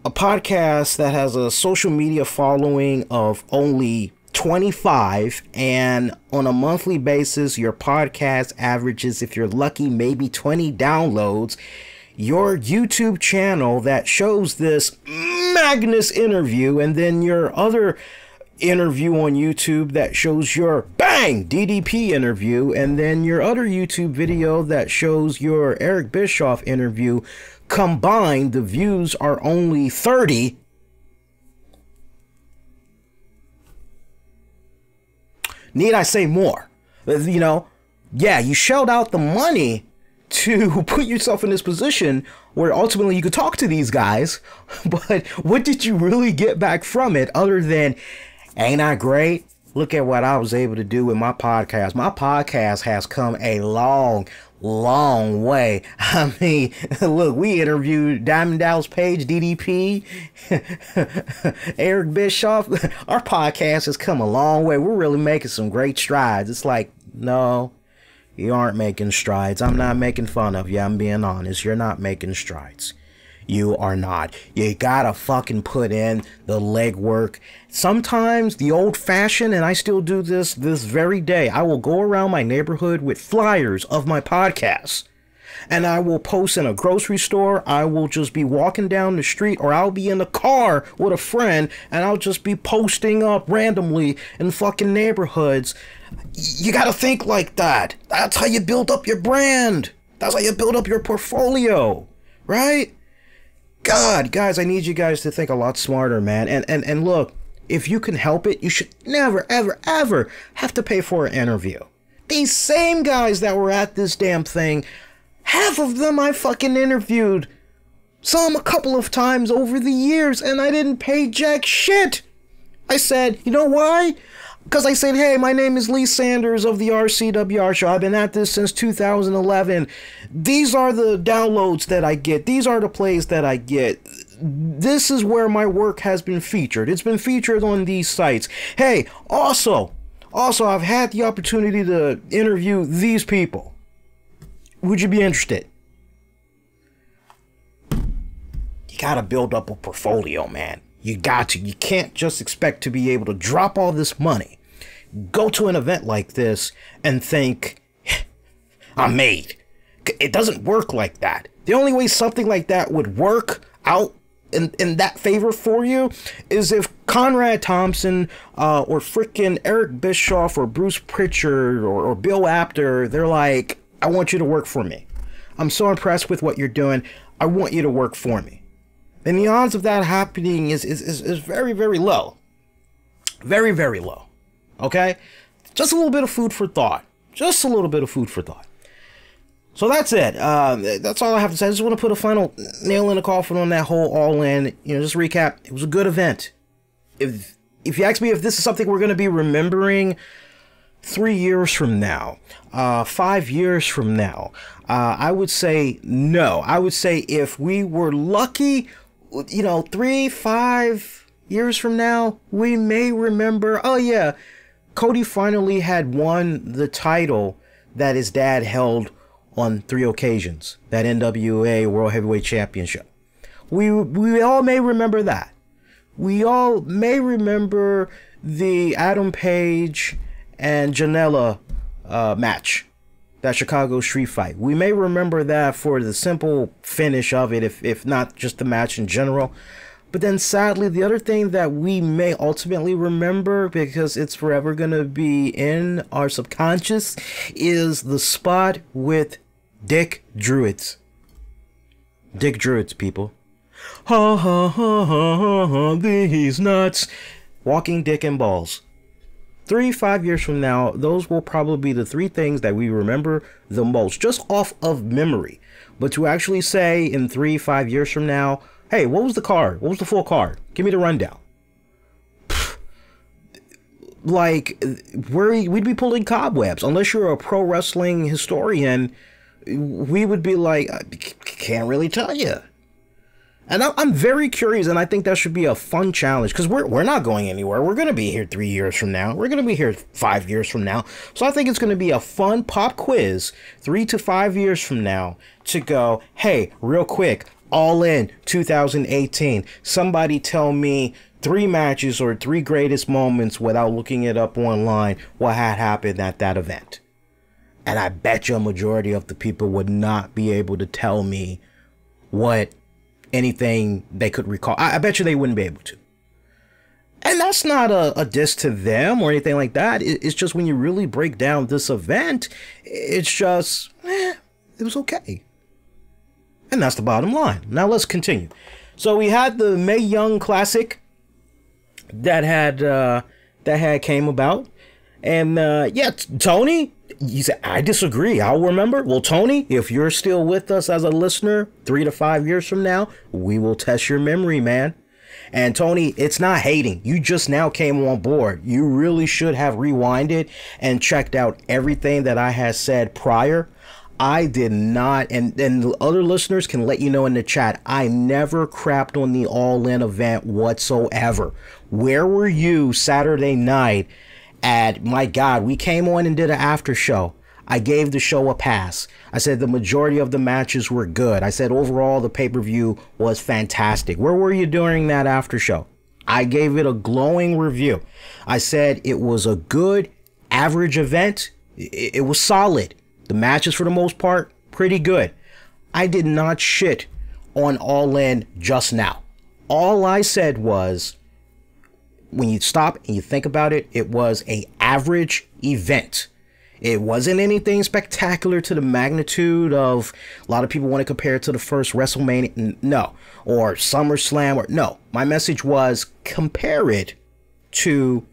a podcast that has a social media following of only 25, and on a monthly basis your podcast averages, if you're lucky, maybe 20 downloads, your YouTube channel that shows this Magnus interview, and then your other interview on YouTube that shows your bang DDP interview, and then your other YouTube video that shows your Eric Bischoff interview, combined the views are only 30. Need I say more? You know, yeah, you shelled out the money to put yourself in this position where ultimately you could talk to these guys, but what did you really get back from it other than, ain't I great? Look at what I was able to do with my podcast. My podcast has come a long way. I mean, look, we interviewed Diamond Dallas Page, DDP, Eric Bischoff. Our podcast has come a long way. We're really making some great strides. It's like, no, you aren't making strides. I'm not making fun of you. I'm being honest. You're not making strides. You are not. You gotta fucking put in the legwork. Sometimes the old-fashioned, and I still do this very day, I will go around my neighborhood with flyers of my podcasts. And I will post in a grocery store. I will just be walking down the street, or I'll be in the car with a friend, and I'll just be posting up randomly in fucking neighborhoods. You gotta think like that. That's how you build up your brand. That's how you build up your portfolio, right? God, guys, I need you guys to think a lot smarter, man. And look, if you can help it, you should never, ever, ever have to pay for an interview. These same guys that were at this damn thing, half of them I fucking interviewed. Some a couple of times over the years, and I didn't pay jack shit. I said, you know why? Because I said, hey, my name is Lee Sanders of the RCWR Show. I've been at this since 2011. These are the downloads that I get. These are the plays that I get. This is where my work has been featured. It's been featured on these sites. Hey, also, I've had the opportunity to interview these people. Would you be interested? You gotta build up a portfolio, man. You got to. You can't just expect to be able to drop all this money, go to an event like this, and think, I'm made. It doesn't work like that. The only way something like that would work out in that favor for you is if Conrad Thompson or freaking Eric Bischoff or Bruce Pritchard or Bill Apter, they're like, I want you to work for me. I'm so impressed with what you're doing. I want you to work for me. And the odds of that happening is very, very low. Very, very low. Okay? Just a little bit of food for thought. Just a little bit of food for thought. So that's it. That's all I have to say. I just want to put a final nail in the coffin on that whole all-in. You know, just recap. It was a good event. If you ask me if this is something we're going to be remembering 3 years from now, 5 years from now, I would say no. I would say if we were lucky, you know, 3-5 years from now, we may remember, oh yeah, Cody finally had won the title that his dad held on 3 occasions, that NWA World Heavyweight Championship. We all may remember that. We all may remember the Adam Page and Janela match, that Chicago street fight. We may remember that for the simple finish of it, if not just the match in general. But then sadly, the other thing that we may ultimately remember, because it's forever going to be in our subconscious, is the spot with Dick Druids. Dick Druids, people. Ha ha ha ha ha ha, these nuts. Walking dick and balls. 3-5 years from now, those will probably be the 3 things that we remember the most, just off of memory. But to actually say in 3-5 years from now, hey, what was the card? What was the full card? Give me the rundown. Like, we'd be pulling cobwebs. Unless you're a pro wrestling historian, we would be like, I can't really tell you. And I'm very curious, and I think that should be a fun challenge, because we're not going anywhere. We're going to be here 3 years from now. We're going to be here 5 years from now. So I think it's going to be a fun pop quiz 3 to 5 years from now to go, hey, real quick, All In 2018. Somebody tell me 3 matches or 3 greatest moments without looking it up online, what had happened at that event. And I bet you a majority of the people would not be able to tell me what anything they could recall. I bet you they wouldn't be able to. And that's not a diss to them or anything like that. It's just when you really break down this event, it's just, it was okay. And that's the bottom line. Now let's continue. So we had the Mae Young Classic that had came about. And yeah, Tony, you said, I disagree. I'll remember. Well, Tony, if you're still with us as a listener 3 to 5 years from now, we will test your memory, man. And Tony, it's not hating. You just now came on board. You really should have rewinded and checked out everything that I had said prior. I did not, and the other listeners can let you know in the chat, I never crapped on the All In event whatsoever. Where were you Saturday night at, my God, we came on and did an after show. I gave the show a pass. I said the majority of the matches were good. I said overall the pay-per-view was fantastic. Where were you during that after show? I gave it a glowing review. I said it was a good average event. It was solid. The matches for the most part, pretty good. I did not shit on All In just now. All I said was, when you stop and you think about it, it was an average event. It wasn't anything spectacular to the magnitude of, a lot of people want to compare it to the first WrestleMania, no, or SummerSlam, or no. My message was, compare it to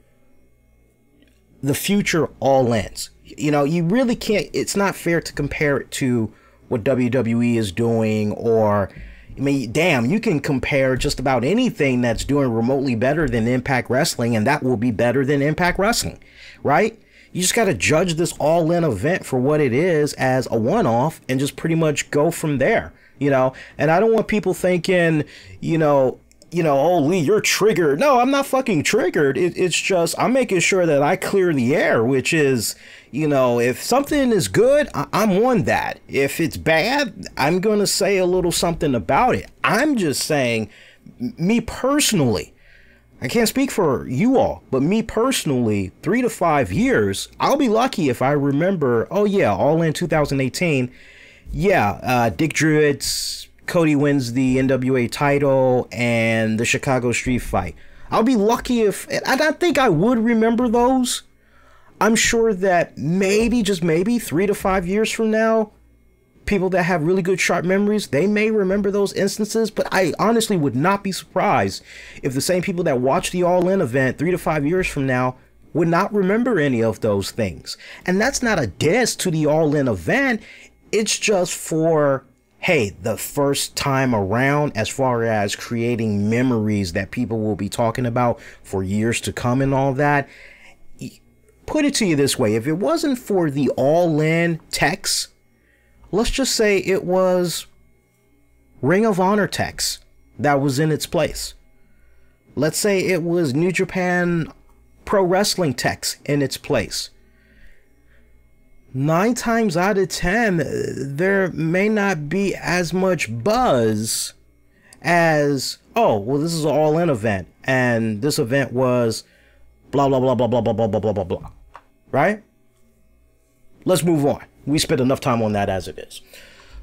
the future All Ins. You know, you really can't, it's not fair to compare it to what WWE is doing, or, I mean, damn, you can compare just about anything that's doing remotely better than Impact Wrestling, and that will be better than Impact Wrestling, right? You just got to judge this All-In event for what it is as a one-off and just pretty much go from there, you know? And I don't want people thinking, you know, oh, Lee, you're triggered. No, I'm not fucking triggered. It's just, I'm making sure that I clear the air, which is, you know, if something is good, I'm on that. If it's bad, I'm going to say a little something about it. I'm just saying, me personally, I can't speak for you all, but me personally, 3 to 5 years, I'll be lucky if I remember, oh yeah, All In 2018, yeah, Dick Druids, Cody wins the NWA title, and the Chicago Street Fight. I'll be lucky if, and I think I would remember those. I'm sure that maybe, just maybe, 3 to 5 years from now, people that have really good sharp memories, they may remember those instances, but I honestly would not be surprised if the same people that watched the All In event 3 to 5 years from now would not remember any of those things. And that's not a diss to the All In event. It's just for, hey, the first time around, as far as creating memories that people will be talking about for years to come and all that. Put it to you this way, if it wasn't for the All In text, let's just say it was Ring of Honor text that was in its place. Let's say it was New Japan Pro Wrestling text in its place. 9 times out of 10, there may not be as much buzz as, oh, well, this is an All In event, and this event was blah, blah, blah, blah, blah, blah, blah, blah, blah, blah. Right? Let's move on. We spent enough time on that as it is.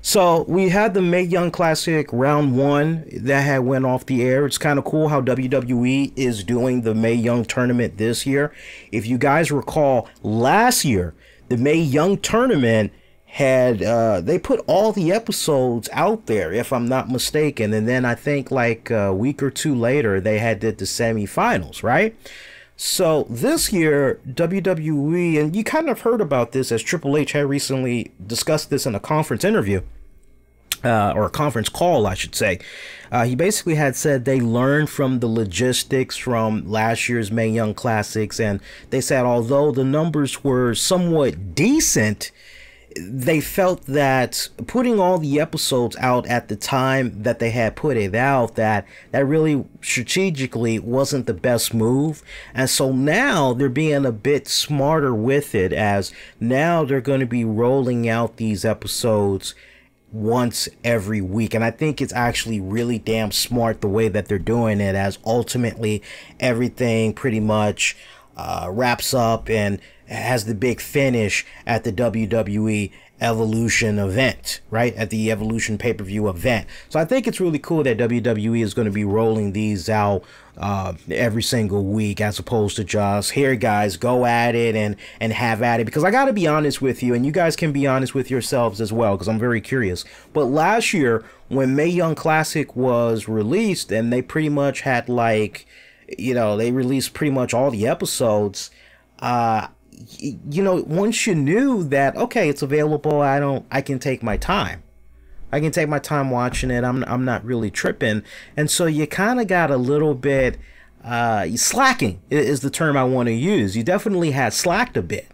So we had the Mae Young Classic round 1 that had went off the air. It's kind of cool how WWE is doing the Mae Young tournament this year. If you guys recall, last year, the Mae Young tournament had, they put all the episodes out there, if I'm not mistaken. And then I think like a week or 2 later, they had did the semifinals, right? So this year, WWE, and you kind of heard about this as Triple H had recently discussed this in a conference interview, or a conference call, I should say. He basically had said they learned from the logistics from last year's Mae Young Classics, and they said although the numbers were somewhat decent, they felt that putting all the episodes out at the time that they had put it out, that really strategically wasn't the best move. And so now they're being a bit smarter with it, as now they're going to be rolling out these episodes once every week. And I think it's actually really damn smart the way that they're doing it, as ultimately everything pretty much wraps up and has the big finish at the WWE Evolution event, right? At the Evolution pay-per-view event. So I think it's really cool that WWE is going to be rolling these out every single week, as opposed to just, here guys, go at it and have at it. Because I got to be honest with you, and you guys can be honest with yourselves as well, because I'm very curious. But last year, when Mae Young Classic was released, and they pretty much had, like, you know, they released pretty much all the episodes, you know, once you knew that, okay, it's available, I can take my time. I can take my time watching it. I'm not really tripping. And so you kind of got a little bit, slacking is the term I want to use. You definitely had slacked a bit.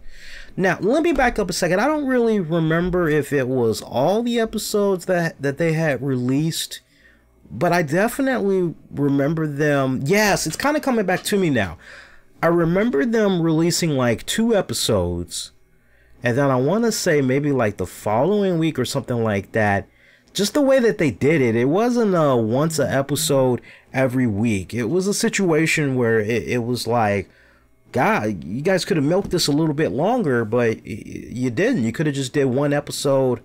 Now, let me back up a second. I don't really remember if it was all the episodes that they had released, but I definitely remember them. Yes, it's kind of coming back to me now. I remember them releasing like 2 episodes, and then I want to say maybe like the following week or something like that. Just the way that they did it, it wasn't a once an episode every week. It was a situation where it was like, God, you guys could have milked this a little bit longer, but you didn't. You could have just did 1 episode,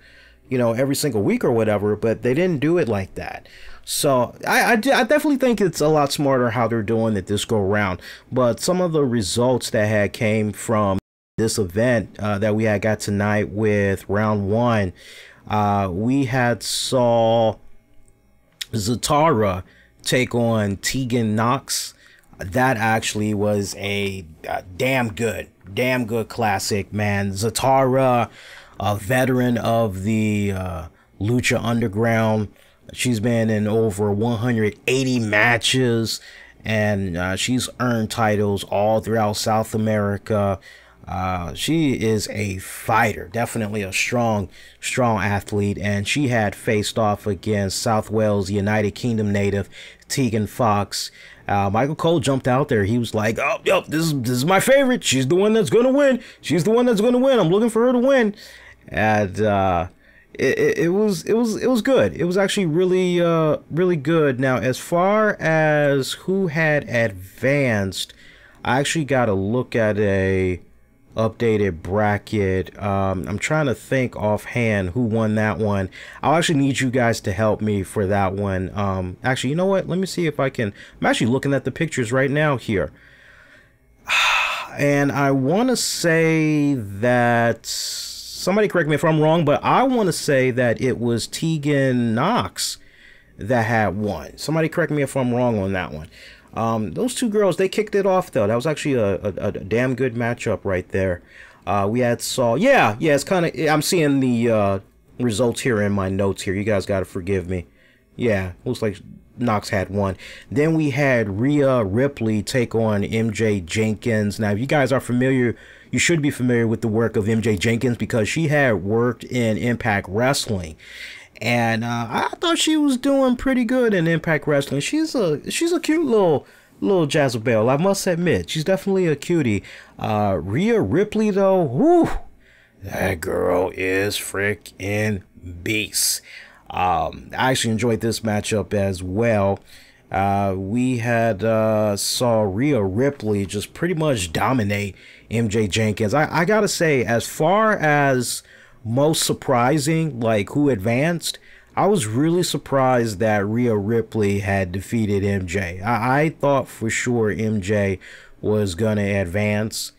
you know, every single week or whatever, but they didn't do it like that. So I definitely think it's a lot smarter how they're doing it this go around. But some of the results that had came from this event that we had got tonight with round 1, we had saw Zatara take on Tegan Knox. That actually was a damn good classic, man. Zatara, a veteran of the Lucha Underground. She's been in over 180 matches, and she's earned titles all throughout South America. She is a fighter, definitely a strong athlete, and she had faced off against South Wales United Kingdom native Tegan Fox. Michael Cole jumped out there. He was like, "Oh, yo, this is my favorite. She's the one that's gonna win. She's the one that's gonna win. I'm looking for her to win." And it was good. It was actually really good. Now, as far as who had advanced, I actually got to look at a updated bracket. I'm trying to think offhand who won that one. I'll actually need you guys to help me for that one. Actually, you know what? Let me see if I can. I'm actually looking at the pictures right now here. And I want to say that, somebody correct me if I'm wrong, but I want to say that it was Tegan Knox that had won. Somebody correct me if I'm wrong on that one. Those 2 girls, they kicked it off, though. That was actually a damn good matchup right there. We had yeah, it's kind of, I'm seeing the results here in my notes here. You guys got to forgive me. Yeah, looks like Knox had won. Then we had Rhea Ripley take on MJ Jenkins. Now, if you guys are familiar, you should be familiar with the work of MJ Jenkins, because she had worked in Impact Wrestling. And I thought she was doing pretty good in Impact Wrestling. She's a cute little Jezebel, I must admit. She's definitely a cutie. Rhea Ripley, though, whoo, that girl is freaking beast. I actually enjoyed this matchup as well. We had saw Rhea Ripley just pretty much dominate MJ Jenkins. I gotta say, as far as most surprising, like who advanced, I was really surprised that Rhea Ripley had defeated MJ. I thought for sure MJ was gonna advance.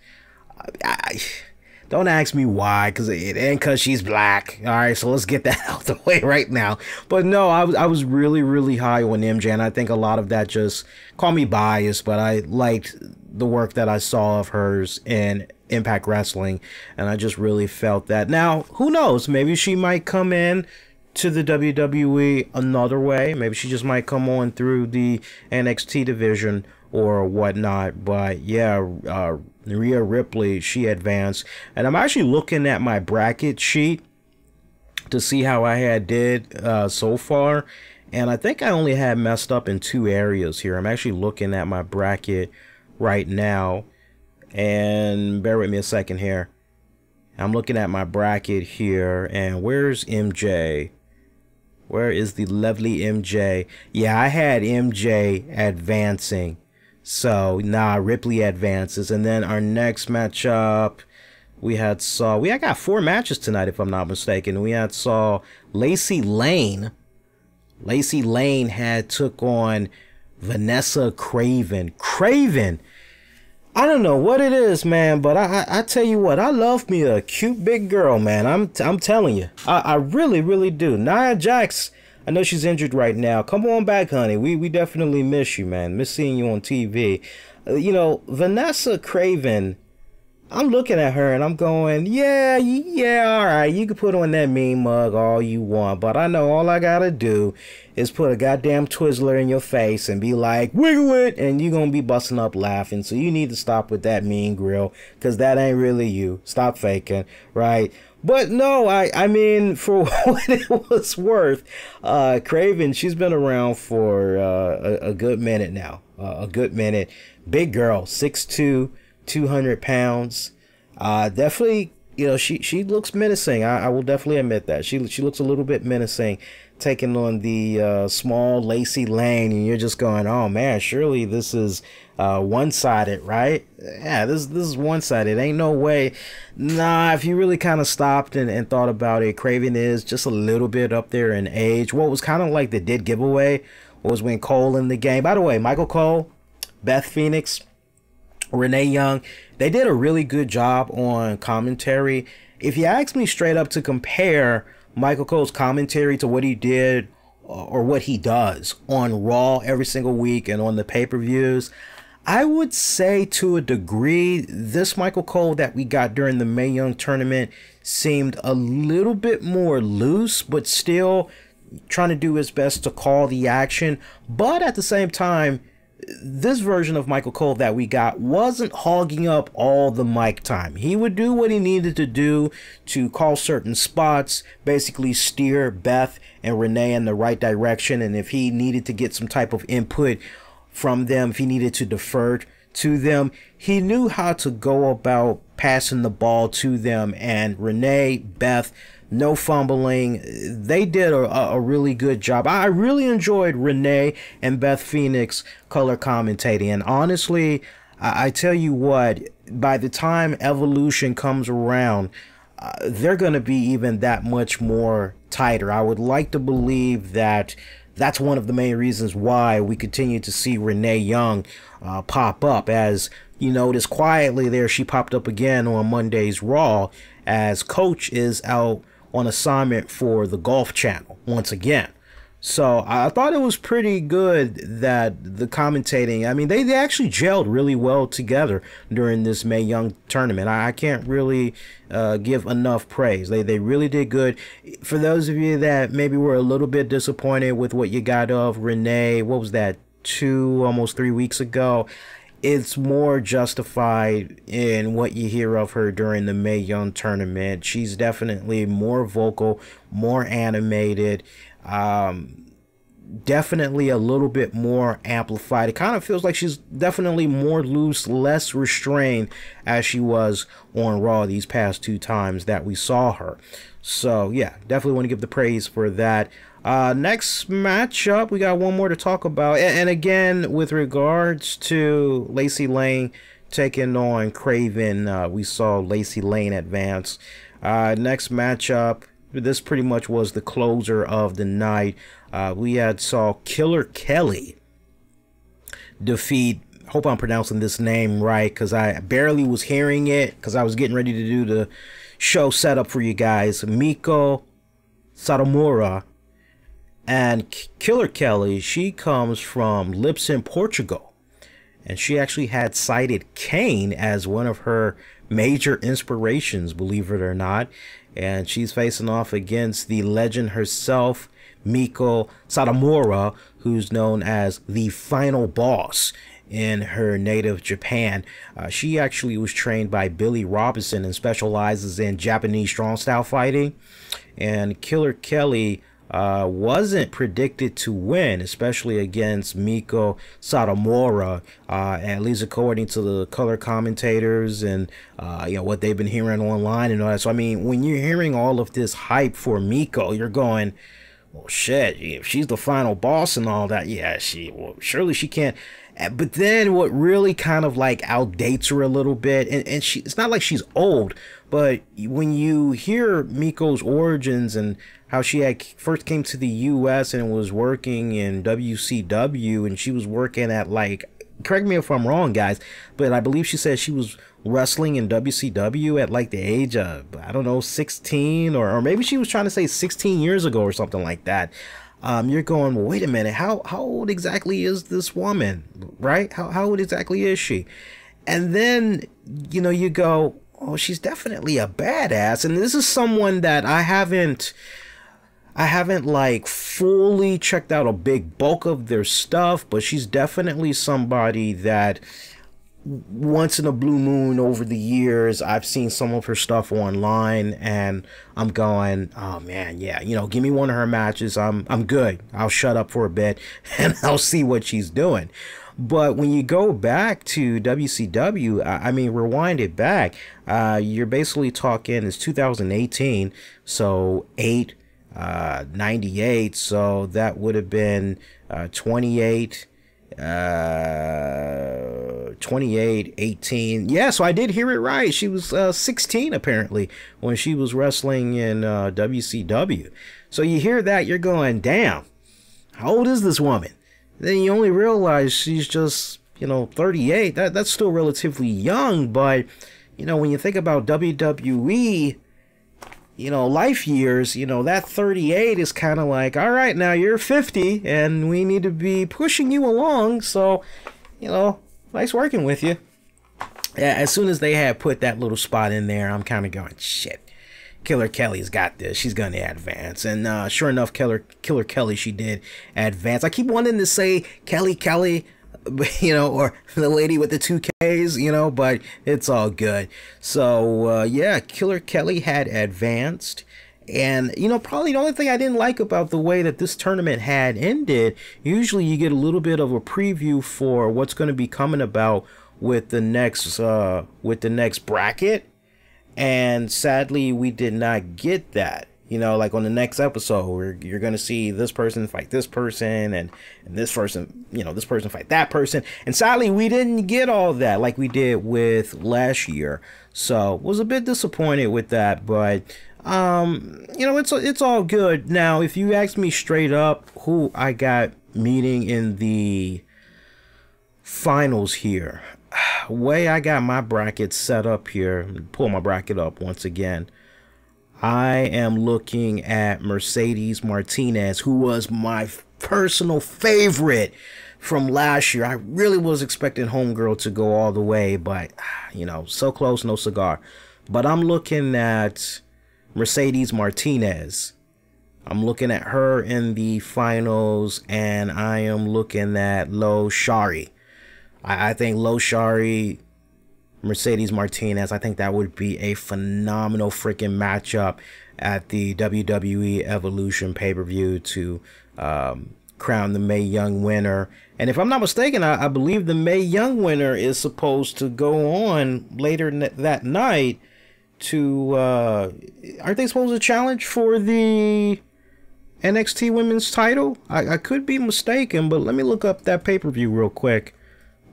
Don't ask me why, because it ain't because she's black. All right, so let's get that out the way right now. But no, I was really high on MJ, and I think a lot of that, just call me biased, but I liked the work that I saw of hers in Impact Wrestling, and I just really felt that. Now, who knows? Maybe she might come in to the WWE another way. Maybe she just might come on through the NXT division or whatnot. But yeah, Rhea Ripley, she advanced. And I'm actually looking at my bracket sheet to see how I had did so far, and I think I only had messed up in 2 areas here. I'm actually looking at my bracket right now, and bear with me a second here. I'm looking at my bracket here, and where's MJ? Where is the lovely MJ? Yeah, I had MJ advancing. So, nah, Ripley advances. And then our next matchup, We got 4 matches tonight, if I'm not mistaken. We saw Lacey Lane. Lacey Lane had took on Vanessa Craven. Craven, I don't know what it is, man, but I tell you what, I love me a cute big girl, man. I'm telling you, I really, really do. Nia Jax, I know she's injured right now. Come on back, honey. We definitely miss you, man. Miss seeing you on TV. You know, Vanessa Craven, I'm looking at her and I'm going, yeah, all right. You can put on that mean mug all you want, but I know all I gotta do is put a goddamn Twizzler in your face and be like, wiggle it, and you're gonna be busting up laughing. So you need to stop with that mean grill, because that ain't really you. Stop faking, right? But no, I mean, for what it was worth, Craven, she's been around for a good minute now. A good minute. Big girl, 6'2", 200 pounds. Definitely, you know, she looks menacing. I will definitely admit that. She looks a little bit menacing, taking on the small Lacey Lane, and you're just going, oh man, surely this is one-sided, right? Yeah, this is one-sided. Ain't no way. Nah, if you really kind of stopped and thought about it, Craven is just a little bit up there in age. What was kind of like the dead giveaway was when Cole in the game. By the way, Michael Cole, Beth Phoenix, Renee Young, they did a really good job on commentary. If you ask me straight up to compare Michael Cole's commentary to what he did or what he does on Raw every single week and on the pay-per-views, I would say to a degree, this Michael Cole that we got during the Mae Young tournament seemed a little bit more loose, but still trying to do his best to call the action. But at the same time, this version of Michael Cole that we got wasn't hogging up all the mic time. He would do what he needed to do to call certain spots, basically steer Beth and Renee in the right direction. And if he needed to get some type of input from them, if he needed to defer to them, he knew how to go about passing the ball to them. And Renee, Beth, no fumbling. They did a really good job. I really enjoyed Renee and Beth Phoenix color commentating. And honestly, I tell you what, by the time Evolution comes around, they're going to be even that much more tighter. I would like to believe that that's one of the main reasons why we continue to see Renee Young pop up. As you notice quietly there, she popped up again on Monday's Raw as Coach is out on assignment for the Golf Channel once again. So I thought it was pretty good that the commentating, I mean, they actually gelled really well together during this Mae Young tournament. I can't really give enough praise. They really did good. For those of you that maybe were a little bit disappointed with what you got of Renee, what was that, almost 3 weeks ago? It's more justified in what you hear of her during the Mae Young tournament. She's definitely more vocal, more animated, definitely a little bit more amplified. It kind of feels like she's definitely more loose, less restrained as she was on Raw these past 2 times that we saw her. So yeah, definitely want to give the praise for that. Next matchup, we got one more to talk about, and again, with regards to Lacey Lane taking on Craven, we saw Lacey Lane advance. Next matchup, this pretty much was the closer of the night. We saw Killer Kelly defeat, hope I'm pronouncing this name right, because I barely was hearing it because I was getting ready to do the show setup for you guys, Miko Satomura. And Killer Kelly, she comes from Lisbon, Portugal, and she actually had cited Kane as one of her major inspirations, believe it or not. And she's facing off against the legend herself, Miko Satomura, who's known as the final boss in her native Japan. She actually was trained by Billy Robinson and specializes in Japanese strong style fighting. And Killer Kelly wasn't predicted to win, especially against Miko Satomura, at least according to the color commentators and you know, what they've been hearing online and all that. So I mean, when you're hearing all of this hype for Miko, you're going, well, shit, if she's the final boss and all that, yeah, well, surely she can't. But then what really kind of like outdates her a little bit, and it's not like she's old, but when you hear Miko's origins and how she had first came to the US and was working in WCW, and she was working at, like, correct me if I'm wrong, guys, but I believe she said she was wrestling in WCW at like the age of, I don't know, 16, or maybe she was trying to say 16 years ago or something like that. You're going, well, wait a minute, how old exactly is this woman, right? How old exactly is she? And then, you know, you go, oh, she's definitely a badass. And this is someone that I haven't like fully checked out a big bulk of their stuff, but she's definitely somebody that once in a blue moon over the years, I've seen some of her stuff online, and I'm going, oh man, yeah, you know, give me one of her matches. I'm good. I'll shut up for a bit and I'll see what she's doing. But when you go back to WCW, I mean, rewind it back, you're basically talking, it's 2018, so 98, so that would have been 28, 18. Yeah, so I did hear it right. She was 16 apparently when she was wrestling in WCW. So you hear that, you're going, damn, how old is this woman? Then you only realize she's just, you know, 38. That's still relatively young, but you know, when you think about WWE, you know, life years, you know, that 38 is kind of like, all right, now you're 50 and we need to be pushing you along. So, you know, nice working with you. As soon as they had put that little spot in there, I'm kind of going, shit, Killer Kelly's got this. She's going to advance. And sure enough, Killer Kelly, she did advance. I keep wanting to say Kelly, you know, or the lady with the 2 Ks, you know, but it's all good. So, yeah, Killer Kelly had advanced. And, you know, probably the only thing I didn't like about the way that this tournament had ended, usually you get a little bit of a preview for what's going to be coming about with the next bracket. And sadly, we did not get that. You know, like on the next episode, where you're going to see this person fight this person, and this person, you know, this person fight that person. And sadly, we didn't get all that like we did with last year. So was a bit disappointed with that. But, you know, it's all good. Now, if you ask me straight up who I got meeting in the finals here, way I got my bracket set up here, pull my bracket up once again. I am looking at Mercedes Martinez, who was my personal favorite from last year. I really was expecting Homegirl to go all the way, but, you know, so close, no cigar. But I'm looking at Mercedes Martinez. I'm looking at her in the finals, and I am looking at Lo Shari. I think Lo Shari, Mercedes Martinez, I think that would be a phenomenal freaking matchup at the WWE Evolution pay-per-view to crown the Mae Young winner. And if I'm not mistaken, I believe the Mae Young winner is supposed to go on later that night to, aren't they supposed to challenge for the NXT Women's title? I could be mistaken, but let me look up that pay-per-view real quick.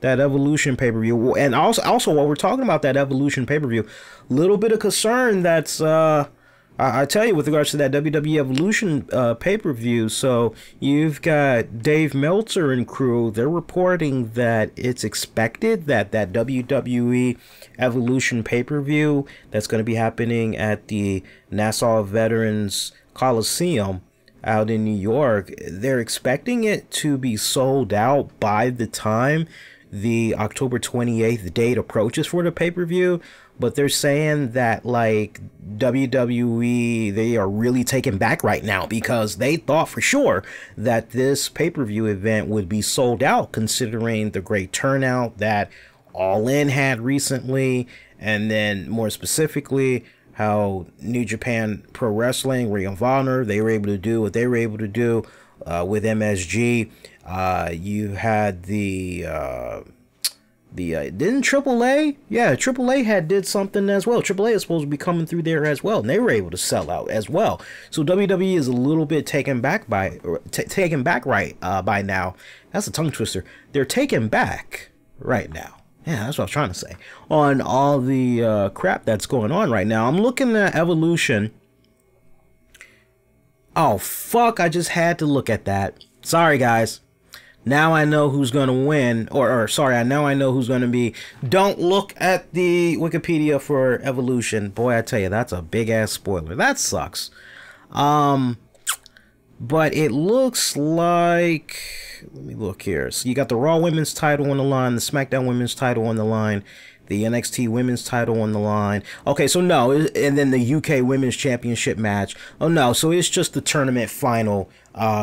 That Evolution pay-per-view. And also while we're talking about that Evolution pay-per-view, little bit of concern that's I tell you, with regards to that WWE Evolution pay-per-view. So you've got Dave Meltzer and crew. They're reporting that it's expected that that WWE Evolution pay-per-view that's going to be happening at the Nassau Veterans Coliseum out in New York, they're expecting it to be sold out by the time the October 28th date approaches for the pay-per-view. But they're saying that, like, WWE, they are really taken back right now because they thought for sure that this pay-per-view event would be sold out, considering the great turnout that All In had recently, and then more specifically how New Japan Pro Wrestling, Ring of Honor, they were able to do what they were able to do with MSG. You had the didn't AAA? Yeah, AAA had did something as well. AAA is supposed to be coming through there as well, and they were able to sell out as well. So WWE is a little bit taken back by by now. That's a tongue twister. They're taken back right now. Yeah, that's what I was trying to say. On all the crap that's going on right now. I'm looking at Evolution. Oh, fuck, I just had to look at that. Sorry, guys. Now I know who's going to win. Or sorry, now I know who's going to be. Don't look at the Wikipedia for Evolution. Boy, I tell you, that's a big-ass spoiler. That sucks. But it looks like... Let me look here. So you got the Raw Women's title on the line, the SmackDown Women's title on the line, the NXT Women's title on the line. Okay, so no, and then the UK Women's Championship match. Oh no, so it's just the tournament final,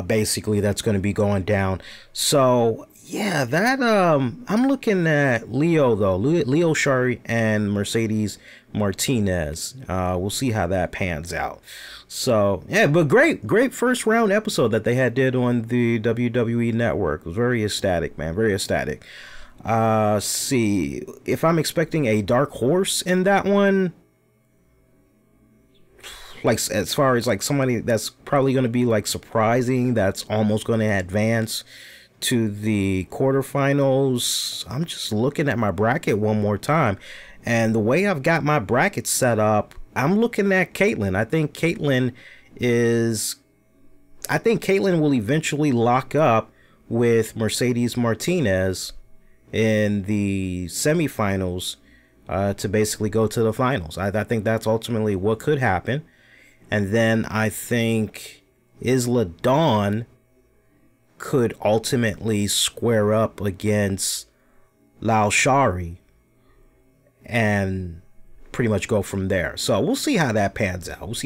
basically, that's going to be going down. So yeah, that I'm looking at Leo though, Leo Shari and Mercedes Martinez. We'll see how that pans out. So yeah, but great first round episode that they did on the WWE Network. It was very ecstatic, man, very ecstatic. See if I'm expecting a dark horse in that one, like as far as like somebody that's probably going to be like surprising, that's almost going to advance to the quarterfinals. I'm just looking at my bracket one more time, and the way I've got my bracket set up, I'm looking at Caitlyn. I think Caitlyn will eventually lock up with Mercedes Martinez in the semifinals to basically go to the finals. I think that's ultimately what could happen. And then I think Isla Dawn could ultimately square up against Lao Shari and pretty much go from there. So we'll see how that pans out.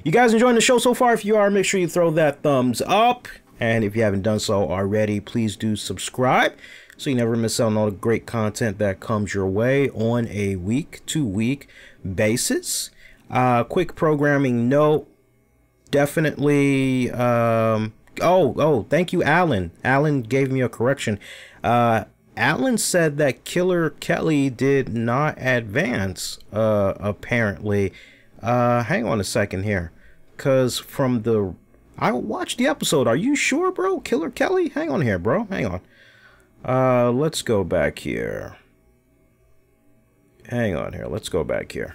You guys enjoying the show so far? If you are, make sure you throw that thumbs up. And if you haven't done so already, please do subscribe so you never miss out on all the great content that comes your way on a week-to-week basis. Quick programming note, definitely, thank you, Alan. Alan gave me a correction. Alan said that Killer Kelly did not advance, apparently. Hang on a second here, because I watched the episode. Are you sure, bro? Killer Kelly? Hang on here, bro. Hang on. Let's go back here. Hang on here. Let's go back here.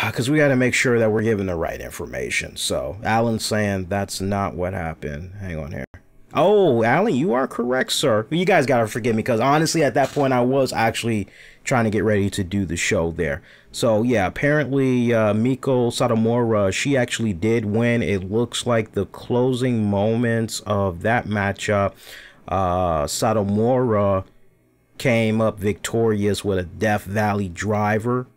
Because we got to make sure that we're giving the right information. So, Alan's saying that's not what happened. Hang on here. Oh, Alan, you are correct, sir. You guys got to forgive me, because honestly, at that point, I was actually trying to get ready to do the show there. So, yeah, apparently, Miko Satomura, she actually did win. It looks like the closing moments of that matchup, Satomura came up victorious with a Death Valley driver.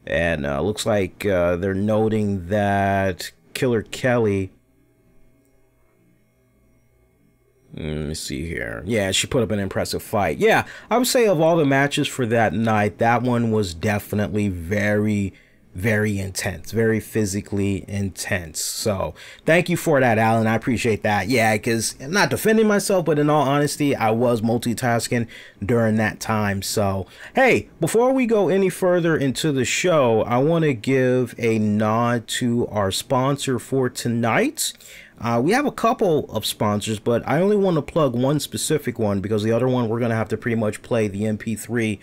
And looks like they're noting that Killer Kelly... Let me see here. Yeah, she put up an impressive fight. Yeah, I would say of all the matches for that night, that one was definitely very, very intense. Very physically intense. So, thank you for that, Alan. I appreciate that. Yeah, because I'm not defending myself, but in all honesty, I was multitasking during that time. So, hey, before we go any further into the show, I want to give a nod to our sponsor for tonight. We have a couple of sponsors, but I only want to plug one specific one, because the other one we're going to have to pretty much play the MP3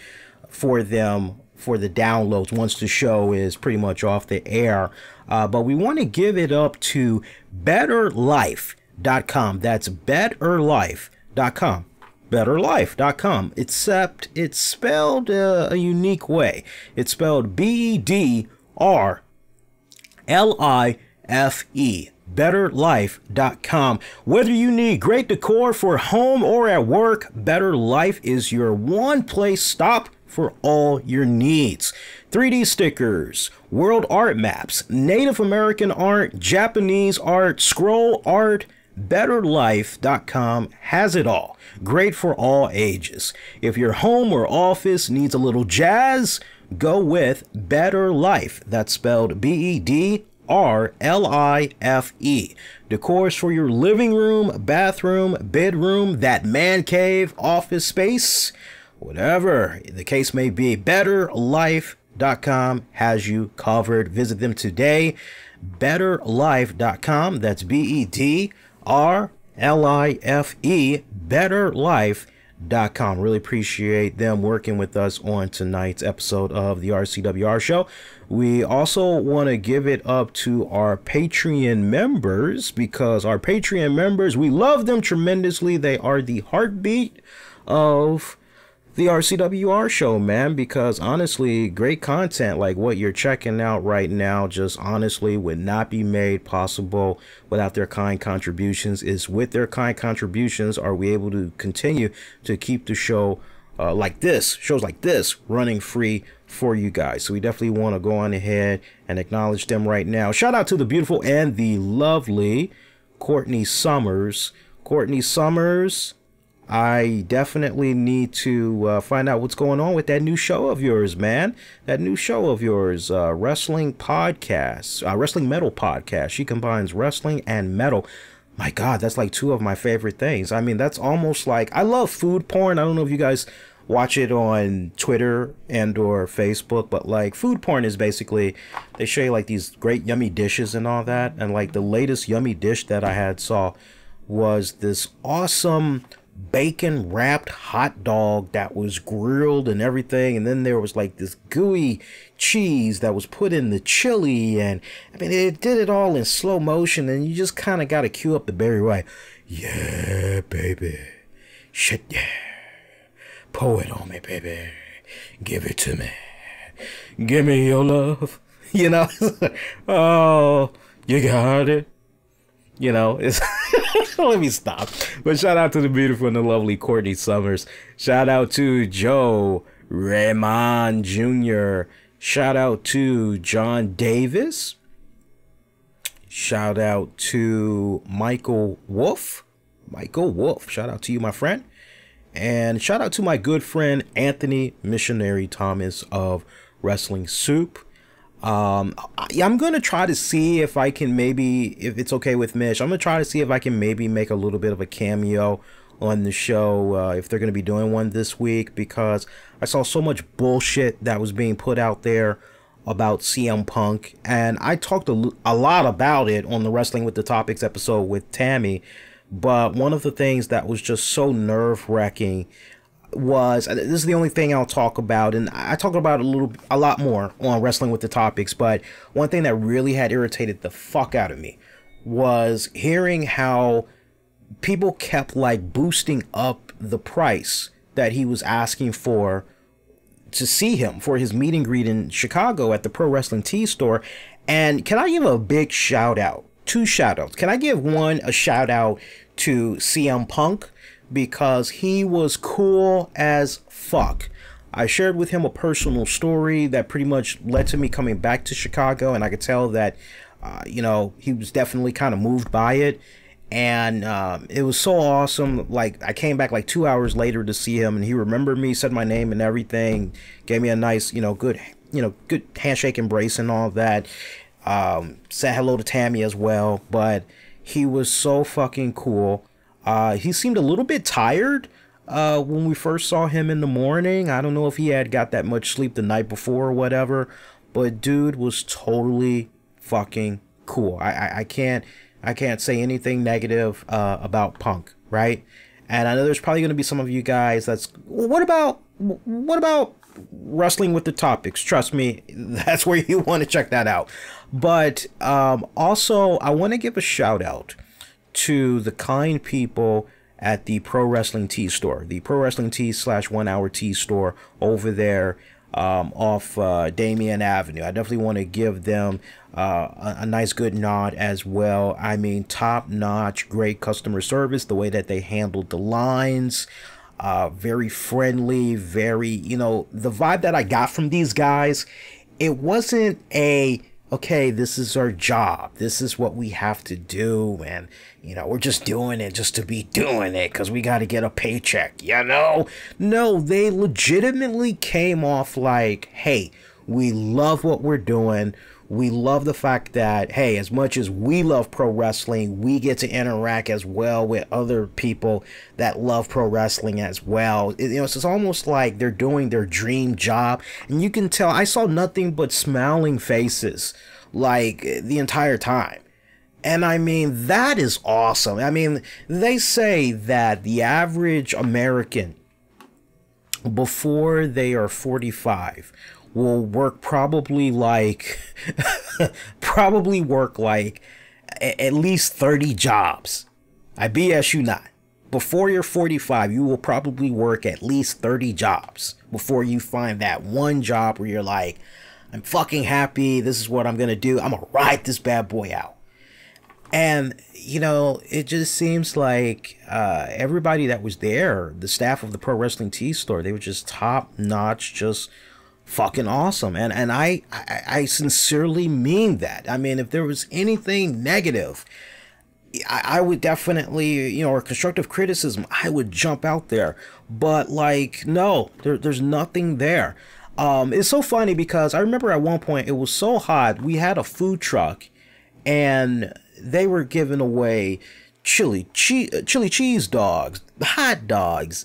for them for the downloads once the show is pretty much off the air. But we want to give it up to betterlife.com. That's betterlife.com. betterlife.com, except it's spelled a unique way. It's spelled BEDRLIFE. betterlife.com. Whether you need great decor for home or at work, Better Life is your one place stop for all your needs. 3D stickers, world art maps, Native American art, Japanese art, scroll art. betterlife.com has it all. Great for all ages. If your home or office needs a little jazz, go with Better Life. That's spelled BEDRLIFE. Decors for your living room, bathroom, bedroom, that man cave, office space, whatever the case may be. BetterLife.com has you covered. Visit them today. BetterLife.com. That's BEDRLIFE. BetterLife.com. Really appreciate them working with us on tonight's episode of the RCWR Show. We also want to give it up to our Patreon members, because our Patreon members, we love them tremendously. They are the heartbeat of the RCWR Show, man, because honestly, great content like what you're checking out right now just honestly would not be made possible without their kind contributions. Is with their kind contributions are we able to continue to keep the show shows like this running free for you guys. So we definitely want to go on ahead and acknowledge them right now. Shout out to the beautiful and the lovely Courtney Summers. Courtney Summers, I definitely need to find out what's going on with that new show of yours, man. That new show of yours, wrestling podcast, wrestling metal podcast. She combines wrestling and metal. My God, that's like two of my favorite things. I mean, that's almost like, I love food porn. I don't know if you guys watch it on Twitter and or Facebook, but like food porn is basically, they show you like these great yummy dishes and all that. And like the latest yummy dish that I saw was this awesome bacon wrapped hot dog that was grilled and everything, and then there was like this gooey cheese that was put in the chili, and I mean it did it all in slow motion, and you just kind of got to cue up the Barry White, yeah baby, shit yeah, pour it on me baby, give it to me, give me your love, you know. Oh, you got it. You know, it's let me stop. But shout out to the beautiful and the lovely Courtney Summers. Shout out to Joe Raymond Jr. Shout out to John Davis. Shout out to Michael Wolf. Michael Wolf. Shout out to you, my friend. And shout out to my good friend Anthony Missionary Thomas of Wrestling Soup. I'm gonna try to see if I can maybe, if it's okay with Mish, I'm gonna try to see if I can maybe make a little bit of a cameo on the show, if they're gonna be doing one this week, because I saw so much bullshit that was being put out there about CM Punk, and I talked a lot about it on the Wrestling with the Topics episode with Tammy. But one of the things that was just so nerve-wracking was, this is the only thing I'll talk about, and I talk about a lot more on Wrestling with the Topics, but one thing that really had irritated the fuck out of me was hearing how people kept like boosting up the price that he was asking for to see him for his meet and greet in Chicago at the Pro Wrestling Tees store. And can I give a big shout out, two shout outs? Can I give one, a shout out to CM Punk, because he was cool as fuck. I shared with him a personal story that pretty much led to me coming back to Chicago, and I could tell that, you know, he was definitely kind of moved by it. And it was so awesome. Like, I came back like 2 hours later to see him, and he remembered me, said my name and everything, gave me a nice, good handshake, embrace and all that. Said hello to Tammy as well, but he was so fucking cool. He seemed a little bit tired when we first saw him in the morning. I don't know if he had got that much sleep the night before or whatever, but dude was totally fucking cool. I can't say anything negative about Punk, right? And I know there's probably going to be some of you guys that's, well, what about Wrestling with the Topics? Trust me, that's where you want to check that out. But also, I want to give a shout out to the kind people at the Pro Wrestling Tees store, the Pro Wrestling Tees / 1 Hour Tees store over there off Damien Avenue. I definitely want to give them a nice good nod as well. I mean, top notch, great customer service, the way that they handled the lines, very friendly, very, the vibe that I got from these guys, it wasn't a, okay, this is our job, this is what we have to do, and we're just doing it just to be doing it because we got to get a paycheck, No, they legitimately came off like, hey, we love what we're doing, We love the fact that, hey, as much as we love pro wrestling, we get to interact as well with other people that love pro wrestling as well. It's almost like they're doing their dream job. And you can tell, I saw nothing but smiling faces like the entire time. And I mean, that is awesome. I mean, they say that the average American, before they are 45, will work probably like at least 30 jobs. I BS you not. Before you're 45, you will probably work at least 30 jobs before you find that one job where you're like, I'm fucking happy, this is what I'm gonna do, I'm gonna ride this bad boy out. And it just seems like everybody that was there, the staff of the Pro Wrestling Tees store, they were just top notch, just fucking awesome. And I sincerely mean that. I mean, if there was anything negative, I would definitely, or constructive criticism, I would jump out there. But like, no, there's nothing there. It's so funny because I remember at one point it was so hot, we had a food truck and they were giving away chili cheese dogs, hot dogs,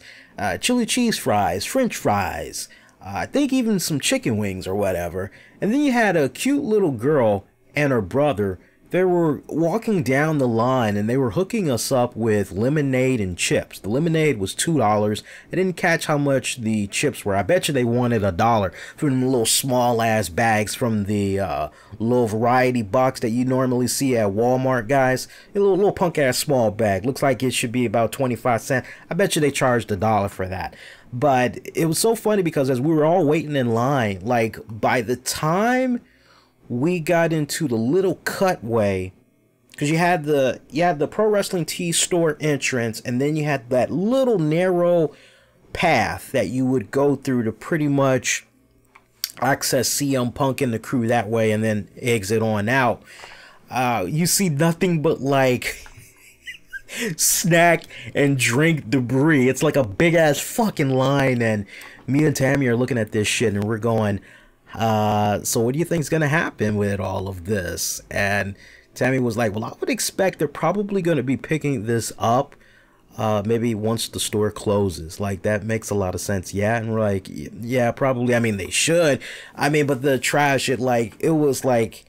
chili cheese fries, French fries, I think even some chicken wings or whatever. And then you had a cute little girl and her brother. They were walking down the line and they were hooking us up with lemonade and chips. The lemonade was $2. I didn't catch how much the chips were. I bet you they wanted $1 for them little small ass bags from the little variety box that you normally see at Walmart, guys. A little punk ass small bag. Looks like it should be about 25 cents. I bet you they charged $1 for that. But it was so funny because as we were all waiting in line, like by the time we got into the little cutway, because you had the Pro Wrestling Tees store entrance, and then you had that little narrow path that you would go through to pretty much access CM Punk and the crew that way and then exit on out. You see nothing but like snack and drink debris. It's like a big ass fucking line, and me and Tammy are looking at this shit and we're going, so what do you think is gonna happen with all of this? And Tammy was like, well, I would expect they're probably going to be picking this up maybe once the store closes. Like, that makes a lot of sense. Yeah. And we're like, yeah, probably. I mean, they should. I mean, but the trash, it was like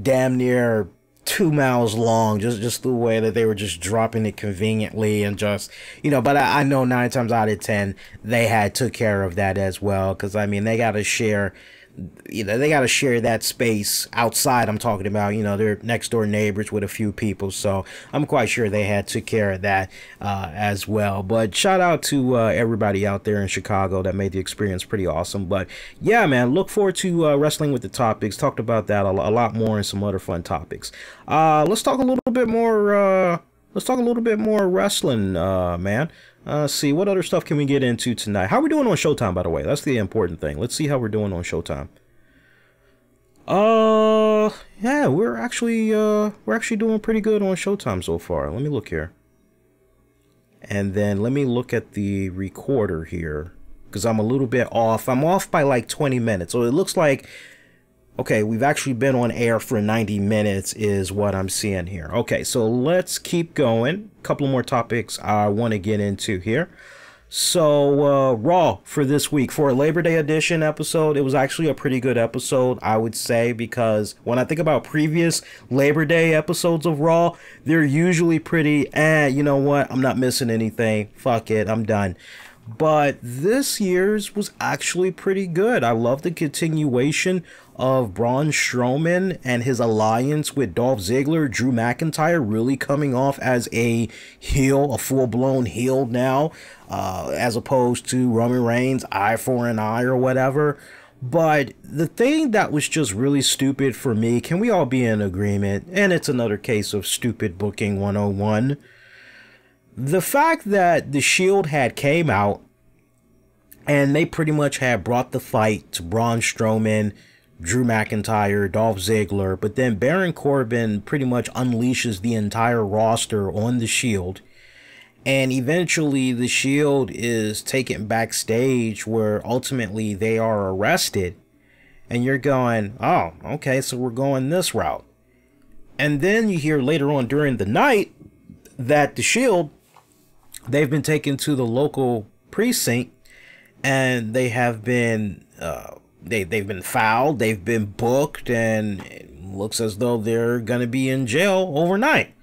damn near 2 miles long, just the way that they were just dropping it conveniently and just, but I know 9 times out of 10 they took care of that as well, because I mean, they got to share that space outside. I'm talking about, their next door neighbors with a few people, so I'm quite sure they took care of that as well. But shout out to everybody out there in Chicago that made the experience pretty awesome. But yeah, man, look forward to wrestling with the topics. Talked about that a lot more and some other fun topics. Let's talk a little bit more wrestling, man. See, what other stuff can we get into tonight? How are we doing on Showtime, by the way? That's the important thing. Let's see how we're doing on Showtime. Yeah, we're actually doing pretty good on Showtime so far. Let me look here. And then let me look at the recorder here, because I'm a little bit off. I'm off by like 20 minutes. So it looks like, okay, we've actually been on air for 90 minutes is what I'm seeing here. Okay, so let's keep going. A couple more topics I want to get into here. So, Raw for this week, for a Labor Day edition episode, it was actually a pretty good episode, I would say, because when I think about previous Labor Day episodes of Raw, they're usually pretty, you know what, I'm not missing anything, fuck it, I'm done. But this year's was actually pretty good. I love the continuation of Braun Strowman and his alliance with Dolph Ziggler. Drew McIntyre really coming off as a heel, a full-blown heel now, as opposed to Roman Reigns, eye for an eye or whatever. But the thing that was just really stupid for me, can we all be in agreement? And it's another case of stupid booking 101. The fact that the Shield had came out and they pretty much had brought the fight to Braun Strowman, Drew McIntyre, Dolph Ziggler, but then Baron Corbin pretty much unleashes the entire roster on the Shield, and eventually the Shield is taken backstage where ultimately they are arrested, And you're going, oh, okay, so we're going this route. And then you hear later on during the night that the Shield, they've been taken to the local precinct, and they have been they've been fouled, they've been booked, and it looks as though they're gonna be in jail overnight.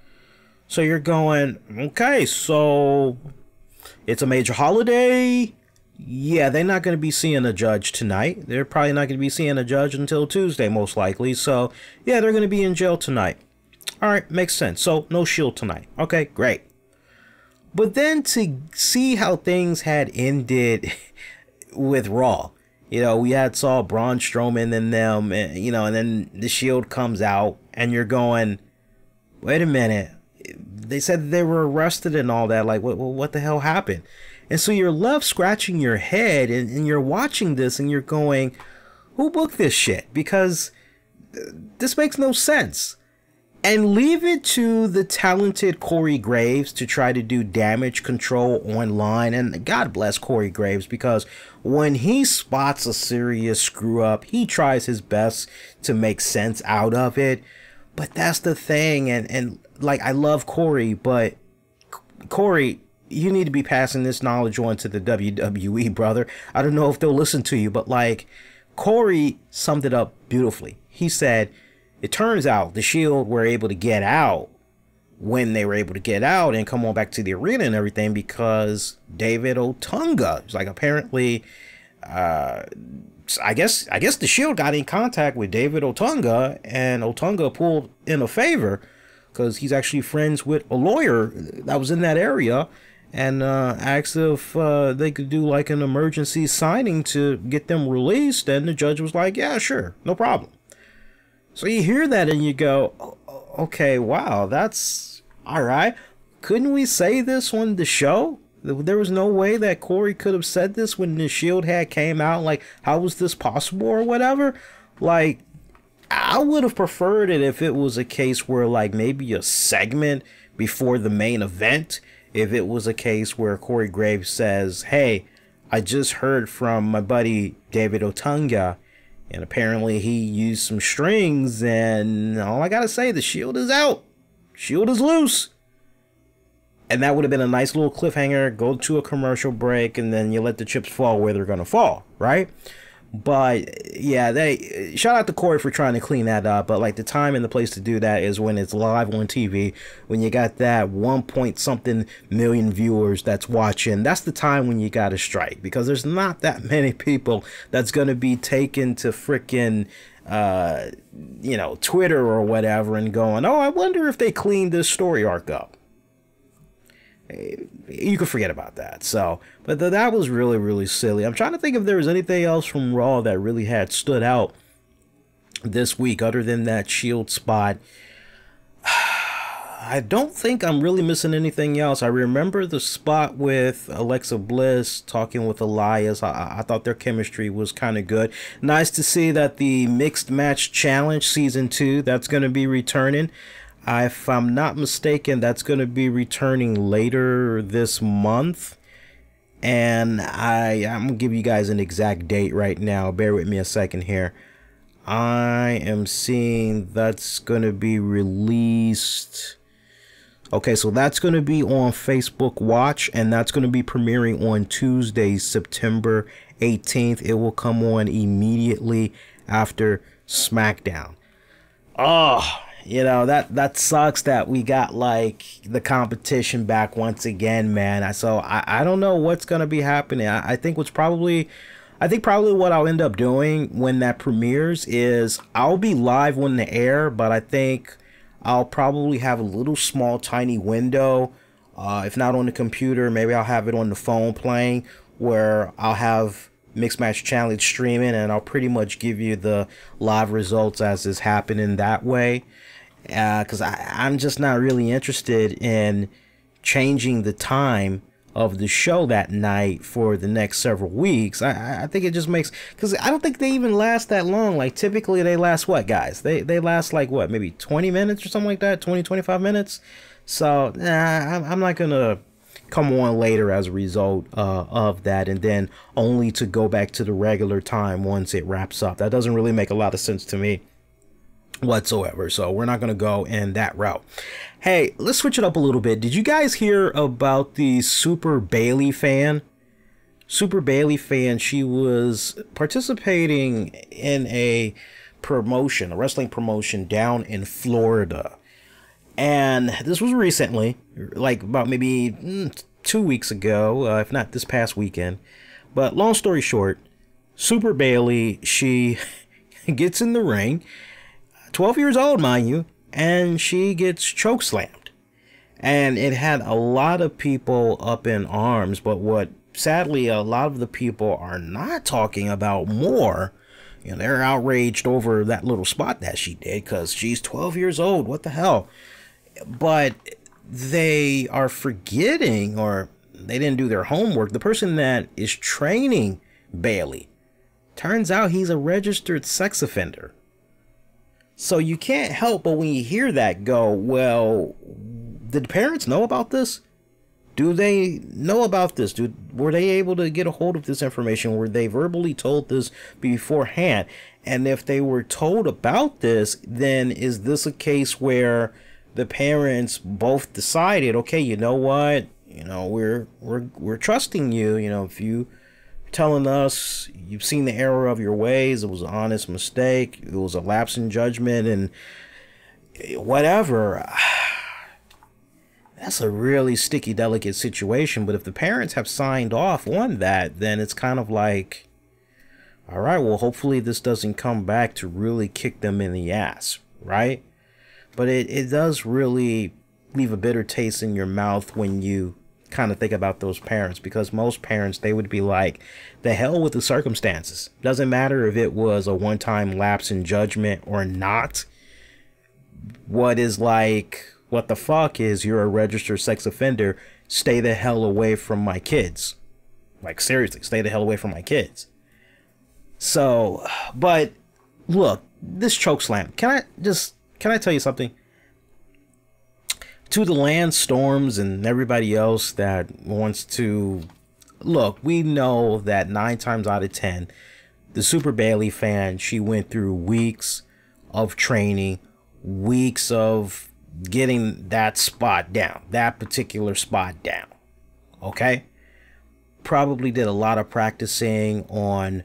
So you're going, okay, so it's a major holiday. Yeah, they're not going to be seeing a judge tonight. They're probably not going to be seeing a judge until Tuesday, most likely. So, yeah, they're going to be in jail tonight. All right, makes sense. So, no Shield tonight. Okay, great. But then to see how things had ended with Raw, you know, we had saw Braun Strowman and them, and, you know, and then the Shield comes out, and you're going, wait a minute. They said they were arrested and all that. Like, what the hell happened? And so you're left scratching your head, and you're watching this and you're going, who booked this shit? Because this makes no sense. And leave it to the talented Corey Graves to try to do damage control online. And God bless Corey Graves, because when he spots a serious screw up, he tries his best to make sense out of it. But that's the thing. And like, I love Corey, but Corey, you need to be passing this knowledge on to the WWE, brother. I don't know if they'll listen to you, but like, Corey summed it up beautifully. He said, it turns out the Shield were able to get out when they were able to get out and come on back to the arena and everything because David Otunga, like, apparently, I guess the Shield got in contact with David Otunga, and Otunga pulled in a favor because he's actually friends with a lawyer that was in that area, and asked if they could do like an emergency signing to get them released. And the judge was like, yeah, sure, no problem. So you hear that and you go, okay, wow, that's all right. Couldn't we say this on the show? There was no way that Corey could have said this when the Shield had came out. Like, how was this possible or whatever? Like, I would have preferred it if it was a case where, like, maybe a segment before the main event, if it was a case where Corey Graves says, hey, I just heard from my buddy David Otunga, and apparently he used some strings, and all I gotta say, the Shield is out. Shield is loose. And that would have been a nice little cliffhanger. Go to a commercial break, and then you let the chips fall where they're gonna fall, right? But yeah, they shout out to Corey for trying to clean that up. But like, the time and the place to do that is when it's live on TV, when you got that 1 point something million viewers that's watching. That's the time when you got to strike, because there's not that many people that's going to be taken to freaking you know, Twitter or whatever and going, oh, I wonder if they cleaned this story arc up. You can forget about that. So, but that was really, really silly. I'm trying to think if there was anything else from Raw that really had stood out this week other than that Shield spot. I don't think I'm really missing anything else. I remember the spot with Alexa Bliss talking with Elias. I thought their chemistry was kind of good. Nice to see that the Mixed Match Challenge Season 2, that's going to be returning. If I'm not mistaken, that's going to be returning later this month. And I'm going to give you guys an exact date right now. Bear with me a second here. I am seeing that's going to be released. Okay, so that's going to be on Facebook Watch, and that's going to be premiering on Tuesday, September 18th. It will come on immediately after Smackdown. Oh, you know, that sucks that we got like the competition back once again, man. So I don't know what's gonna be happening. I think probably what I'll end up doing when that premieres is I'll be live on the air, but I think I'll probably have a little small tiny window, if not on the computer, maybe I'll have it on the phone playing, where I'll have Mixed Match Challenge streaming, and I'll pretty much give you the live results as is happening that way. Because I'm just not really interested in changing the time of the show that night for the next several weeks. I think it just makes, because I don't think they even last that long. Like, typically they last what, guys? They last like what, maybe 20 minutes or something like that, 20-25 minutes. So I'm not gonna come on later as a result of that, and then only to go back to the regular time once it wraps up. That doesn't really make a lot of sense to me whatsoever, so we're not going to go in that route. Hey, let's switch it up a little bit. Did you guys hear about the Super Bayley fan? Super Bayley fan, she was participating in a promotion, a wrestling promotion down in Florida. And this was recently, like about maybe 2 weeks ago, if not this past weekend. But long story short, Super Bayley, she gets in the ring, 12 years old, mind you, and she gets chokeslammed. And it had a lot of people up in arms, but what sadly a lot of the people are not talking about more, you know, they're outraged over that little spot that she did because she's 12 years old. What the hell? But they are forgetting, or they didn't do their homework. The person that is training Bayley, turns out he's a registered sex offender. So you can't help but when you hear that go, well, did the parents know about this? Do they know about this? Were they able to get a hold of this information? Were they verbally told this beforehand? And if they were told about this, then is this a case where the parents both decided, okay, you know what? You know, we're trusting you. You know, if you telling us you've seen the error of your ways, it was an honest mistake, it was a lapse in judgment, and whatever. That's a really sticky, delicate situation. But if the parents have signed off on that, then it's kind of like, all right, well, hopefully this doesn't come back to really kick them in the ass, right? But it does really leave a bitter taste in your mouth when you kind of think about those parents, because most parents, they would be like, the hell with the circumstances. Doesn't matter if it was a one-time lapse in judgment or not. What is like, what the fuck is, you're a registered sex offender, stay the hell away from my kids. Like, seriously, stay the hell away from my kids. So, but look, this chokeslam, can I tell you something? To the Land Storms and everybody else that wants to, look, we know that 9 times out of 10, the Super Bayley fan, she went through weeks of training, weeks of getting that spot down, that particular spot down. Okay? Probably did a lot of practicing on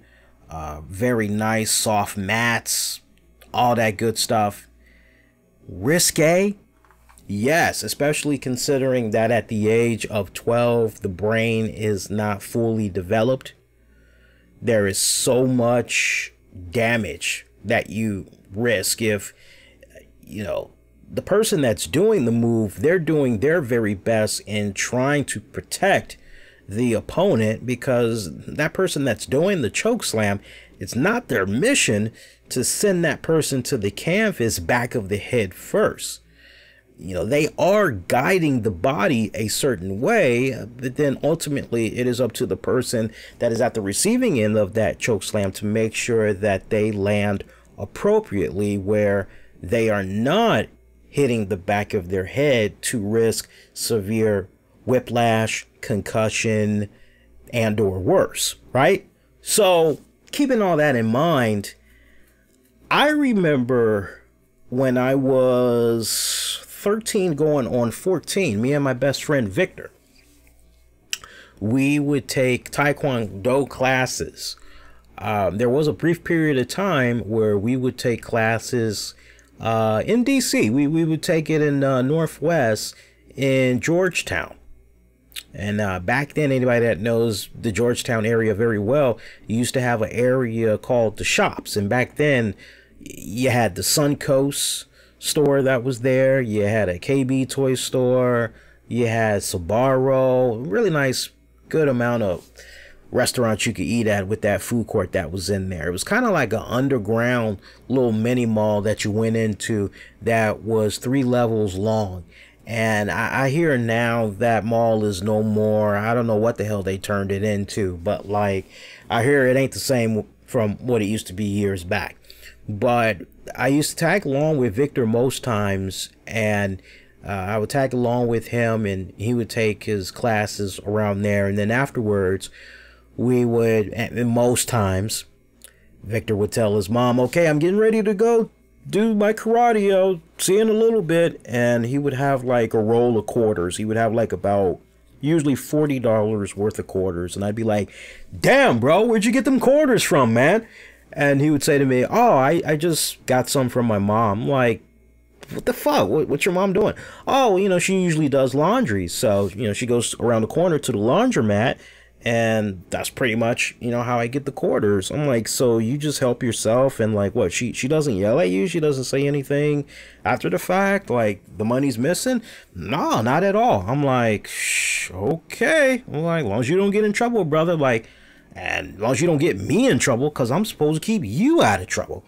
very nice soft mats, all that good stuff. Risque? Yes, especially considering that at the age of 12, the brain is not fully developed. There is so much damage that you risk if, you know, the person that's doing the move, they're doing their very best in trying to protect the opponent, because that person that's doing the chokeslam, it's not their mission to send that person to the canvas back of the head first. You know, they are guiding the body a certain way, but then ultimately it is up to the person that is at the receiving end of that chokeslam to make sure that they land appropriately, where they are not hitting the back of their head to risk severe whiplash, concussion, and or worse, right? So keeping all that in mind, I remember when I was 13 going on 14, me and my best friend Victor, we would take Taekwondo classes. There was a brief period of time where we would take classes in DC. We would take it in Northwest in Georgetown. And back then, anybody that knows the Georgetown area very well, you used to have an area called the Shops. And back then, you had the Suncoast store that was there. You had a KB toy store. You had Sbarro. Really nice, good amount of restaurants you could eat at with that food court that was in there. It was kind of like an underground little mini mall that you went into that was 3 levels long. And I hear now that mall is no more. I don't know what the hell they turned it into, but like, I hear it ain't the same from what it used to be years back. But I used to tag along with Victor most times, and I would tag along with him, and he would take his classes around there. And then afterwards, we would, and most times, Victor would tell his mom, okay, I'm getting ready to go do my karate. I'll see you in a little bit. And he would have like a roll of quarters. He would have like about usually $40 worth of quarters. And I'd be like, damn, bro, where'd you get them quarters from, man? And he would say to me, oh, I just got some from my mom. I'm like, what the fuck? What's your mom doing? Oh, you know, she usually does laundry. So, you know, she goes around the corner to the laundromat, and that's pretty much, you know, how I get the quarters. I'm like, so you just help yourself, and like, what? She doesn't yell at you? She doesn't say anything after the fact? Like, the money's missing? No, not at all. I'm like, shh, okay. I'm like, as long as you don't get in trouble, brother. Like, and as long as you don't get me in trouble, because I'm supposed to keep you out of trouble.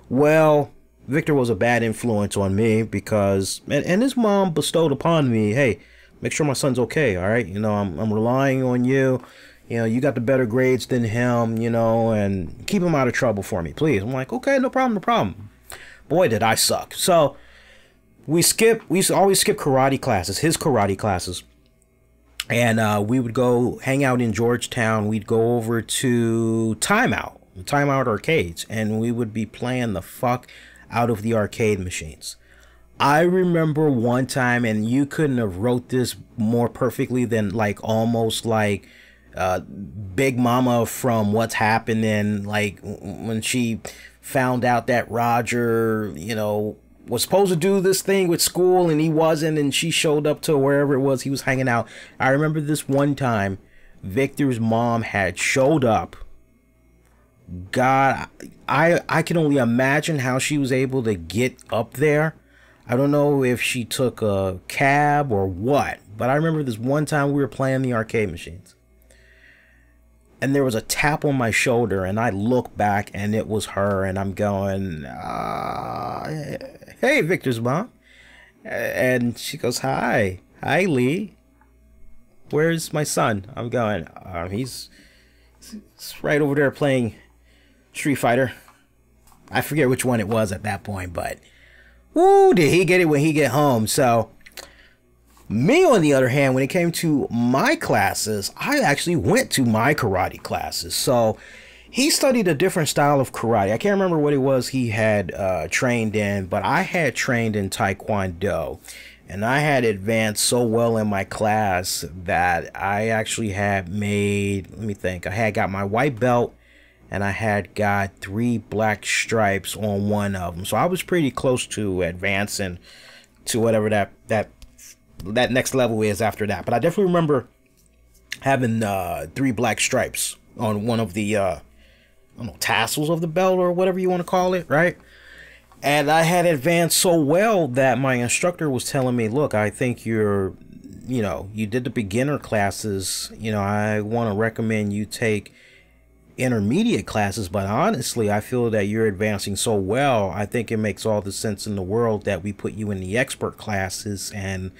Well, Victor was a bad influence on me because, and his mom bestowed upon me, hey, make sure my son's okay, all right? You know, I'm relying on you. You know, you got the better grades than him, you know, and keep him out of trouble for me, please. I'm like, okay, no problem, no problem. Boy, did I suck. So we used to always skip karate classes, his karate classes. And we would go hang out in Georgetown. We'd go over to Timeout arcades, and we would be playing the fuck out of the arcade machines. I remember one time, and you couldn't have wrote this more perfectly than like almost like Big Mama from What's Happening, like when she found out that Roger, you know, was supposed to do this thing with school and he wasn't, and she showed up to wherever it was he was hanging out. I remember this one time Victor's mom had showed up. God, I can only imagine how she was able to get up there. I don't know if she took a cab or what, but I remember this one time we were playing the arcade machines, and there was a tap on my shoulder, and I look back, and it was her, and I'm going, hey, Victor's mom. And she goes, hi Lee, where's my son? I'm going, he's right over there playing Street Fighter. I forget which one it was at that point, but woo, did he get it when he get home. So me, on the other hand, when it came to my classes, I actually went to my karate classes. So he studied a different style of karate. I can't remember what it was he had trained in, but I had trained in Taekwondo. And I had advanced so well in my class that I actually had made, let me think, I had got my white belt, and I had got 3 black stripes on one of them. So I was pretty close to advancing to whatever that next level is after that. But I definitely remember having 3 black stripes on one of the I don't know, tassels of the belt or whatever you want to call it, right? And I had advanced so well that my instructor was telling me, look, I think you did the beginner classes. You know, I want to recommend you take intermediate classes, but honestly, I feel that you're advancing so well. I think it makes all the sense in the world that we put you in the expert classes, and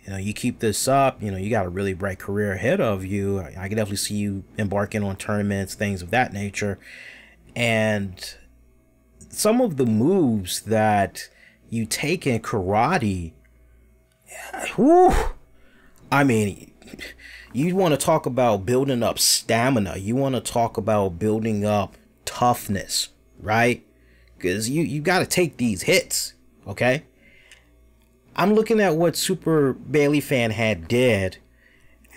you know, you keep this up, you know, you got a really bright career ahead of you. I can definitely see you embarking on tournaments, things of that nature. And some of the moves that you take in karate, whew, I mean, you want to talk about building up stamina. You want to talk about building up toughness, right? Because you got to take these hits, okay? I'm looking at what Super Bayley fan had did,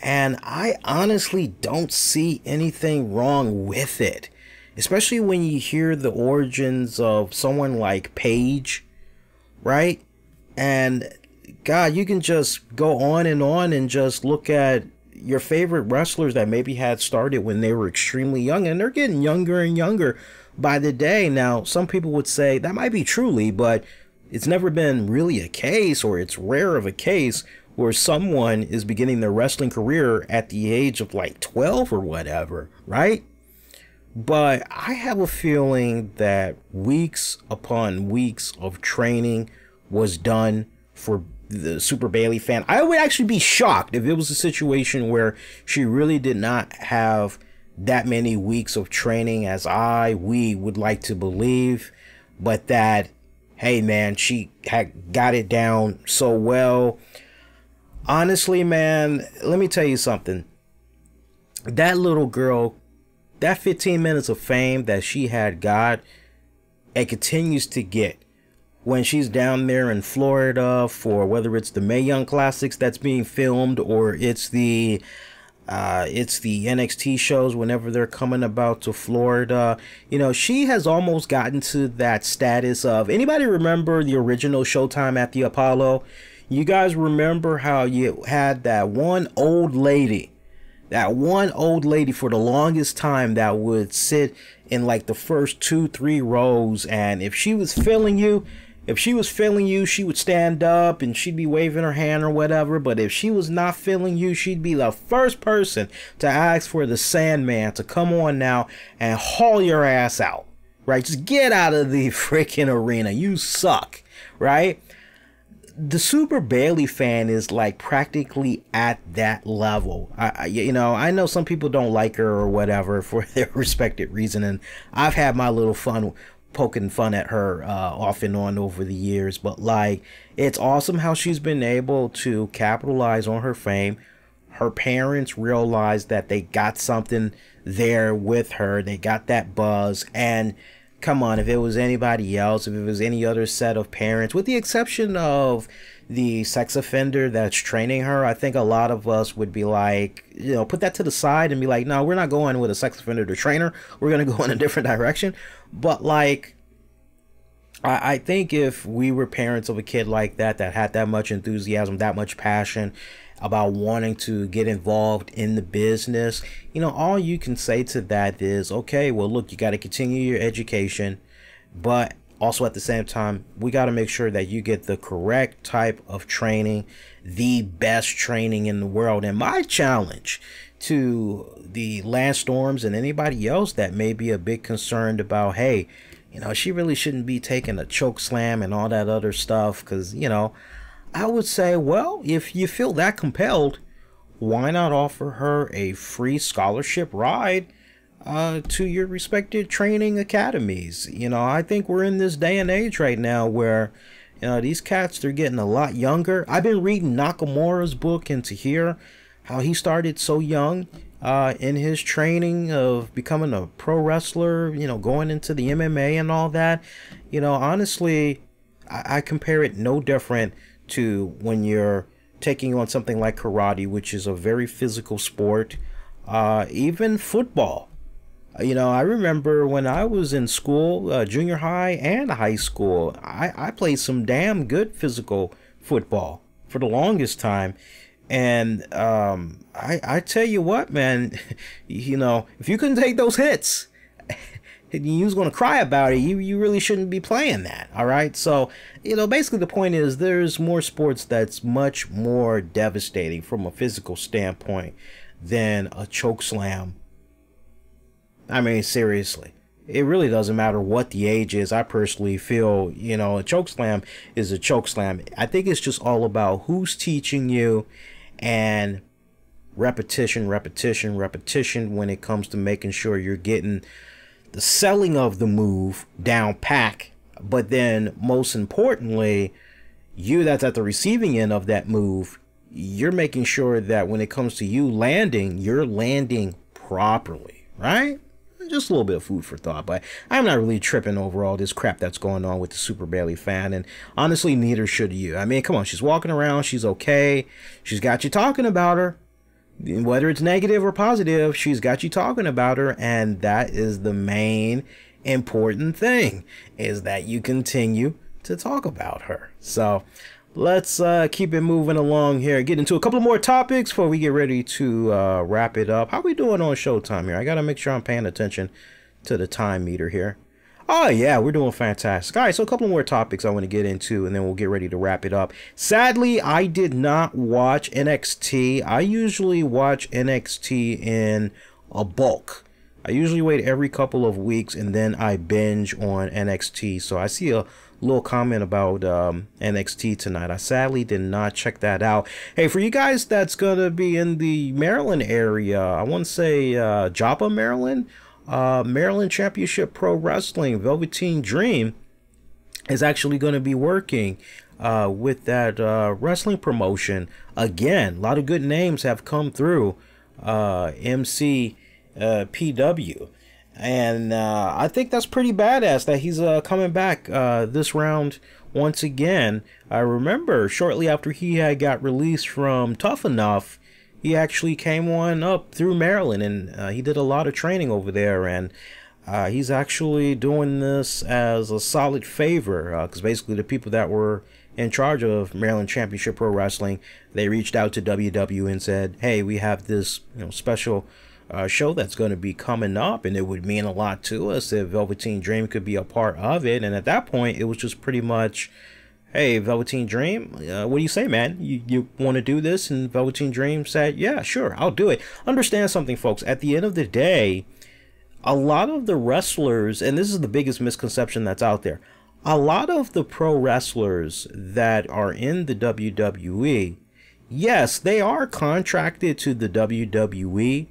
and I honestly don't see anything wrong with it. Especially when you hear the origins of someone like Paige, right? And God, you can just go on and just look at your favorite wrestlers that maybe had started when they were extremely young, and they're getting younger and younger by the day. Now, some people would say that might be truly, but it's never been really a case, or it's rare of a case where someone is beginning their wrestling career at the age of like 12 or whatever, right? But I have a feeling that weeks upon weeks of training was done for the Super Bayley fan. I would actually be shocked if it was a situation where she really did not have that many weeks of training as we would like to believe, but that, hey man, she had got it down so well. Honestly, man, let me tell you something. That little girl, that 15 minutes of fame that she had got and continues to get when she's down there in Florida for whether it's the Mae Young Classics that's being filmed or it's the NXT shows whenever they're coming about to Florida. You know, she has almost gotten to that status of, anybody remember the original Showtime at the Apollo? You guys remember how you had that one old lady for the longest time that would sit in like the first 2-3 rows, and if she was feeling you, she would stand up and she'd be waving her hand or whatever. But if she was not feeling you, she'd be the first person to ask for the Sandman to come on now and haul your ass out, right? Just get out of the freaking arena. You suck, right? The Super Bayley fan is like practically at that level. You know, I know some people don't like her or whatever for their respected reason, and I've had my little fun poking fun at her off and on over the years, but like, it's awesome how she's been able to capitalize on her fame. Her parents realized that they got something there with her. They got that buzz, and come on, if it was anybody else, if it was any other set of parents, with the exception of the sex offender that's training her, I think a lot of us would be like, you know, put that to the side and be like, no, we're not going with a sex offender to train her. We're going to go in a different direction. But like, I think if we were parents of a kid like that, that had that much enthusiasm, that much passion about wanting to get involved in the business, you know, all you can say to that is, okay, well, look, you got to continue your education, but also at the same time, we got to make sure that you get the correct type of training, the best training in the world. And my challenge to the Lance Storms and anybody else that may be a bit concerned about, hey, you know, she really shouldn't be taking a choke slam and all that other stuff, because, you know, I would say, well, if you feel that compelled, why not offer her a free scholarship ride to your respected training academies? You know, I think we're in this day and age right now where, you know, these cats, they're getting a lot younger. I've been reading Nakamura's book, and to hear how he started so young in his training of becoming a pro wrestler, you know, going into the MMA and all that, you know, honestly, I compare it no different to when you're taking on something like karate, which is a very physical sport, even football. You know, I remember when I was in school, junior high and high school, I played some damn good physical football for the longest time. And I tell you what, man, you know, if you couldn't take those hits, you was going to cry about it, you really shouldn't be playing that. All right. So, you know, basically the point is there's more sports that's much more devastating from a physical standpoint than a choke slam. I mean, seriously, it really doesn't matter what the age is. I personally feel, you know, a choke slam is a choke slam. I think it's just all about who's teaching you and repetition when it comes to making sure you're getting the selling of the move down pack, but then most importantly, you that's at the receiving end of that move, you're making sure that when it comes to you landing, you're landing properly, right? Just a little bit of food for thought, but I'm not really tripping over all this crap that's going on with the Super Bayley fan, and honestly, neither should you. I mean, come on, she's walking around, she's okay, she's got you talking about her. Whether it's negative or positive, she's got you talking about her, and that is the main important thing, is that you continue to talk about her. So let's keep it moving along here, get into a couple more topics before we get ready to wrap it up. How we doing on Showtime here? I gotta make sure I'm paying attention to the time meter here. Oh yeah, we're doing fantastic. All right, so a couple more topics I want to get into, and then we'll get ready to wrap it up. Sadly, I did not watch NXT. I usually watch NXT in a bulk. I usually wait every couple of weeks, and then I binge on NXT. So I see a little comment about NXT tonight. I sadly did not check that out. Hey, for you guys that's going to be in the Maryland area, I want to say Joppa, Maryland. Maryland Championship Pro Wrestling, Velveteen Dream is actually going to be working with that wrestling promotion. Again, a lot of good names have come through MCPW. And I think that's pretty badass that he's coming back this round once again. I remember shortly after he had got released from Tough Enough, he actually came on up through Maryland, and he did a lot of training over there. And he's actually doing this as a solid favor, because basically the people that were in charge of Maryland Championship Pro Wrestling, they reached out to WW and said, hey, we have this special show that's going to be coming up, and it would mean a lot to us if Velveteen Dream could be a part of it. And at that point, it was just pretty much, hey, Velveteen Dream, what do you say, man? You want to do this? And Velveteen Dream said, yeah, sure, I'll do it. Understand something, folks. At the end of the day, a lot of the wrestlers, and this is the biggest misconception that's out there, a lot of the pro wrestlers that are in the WWE, yes, they are contracted to the WWE,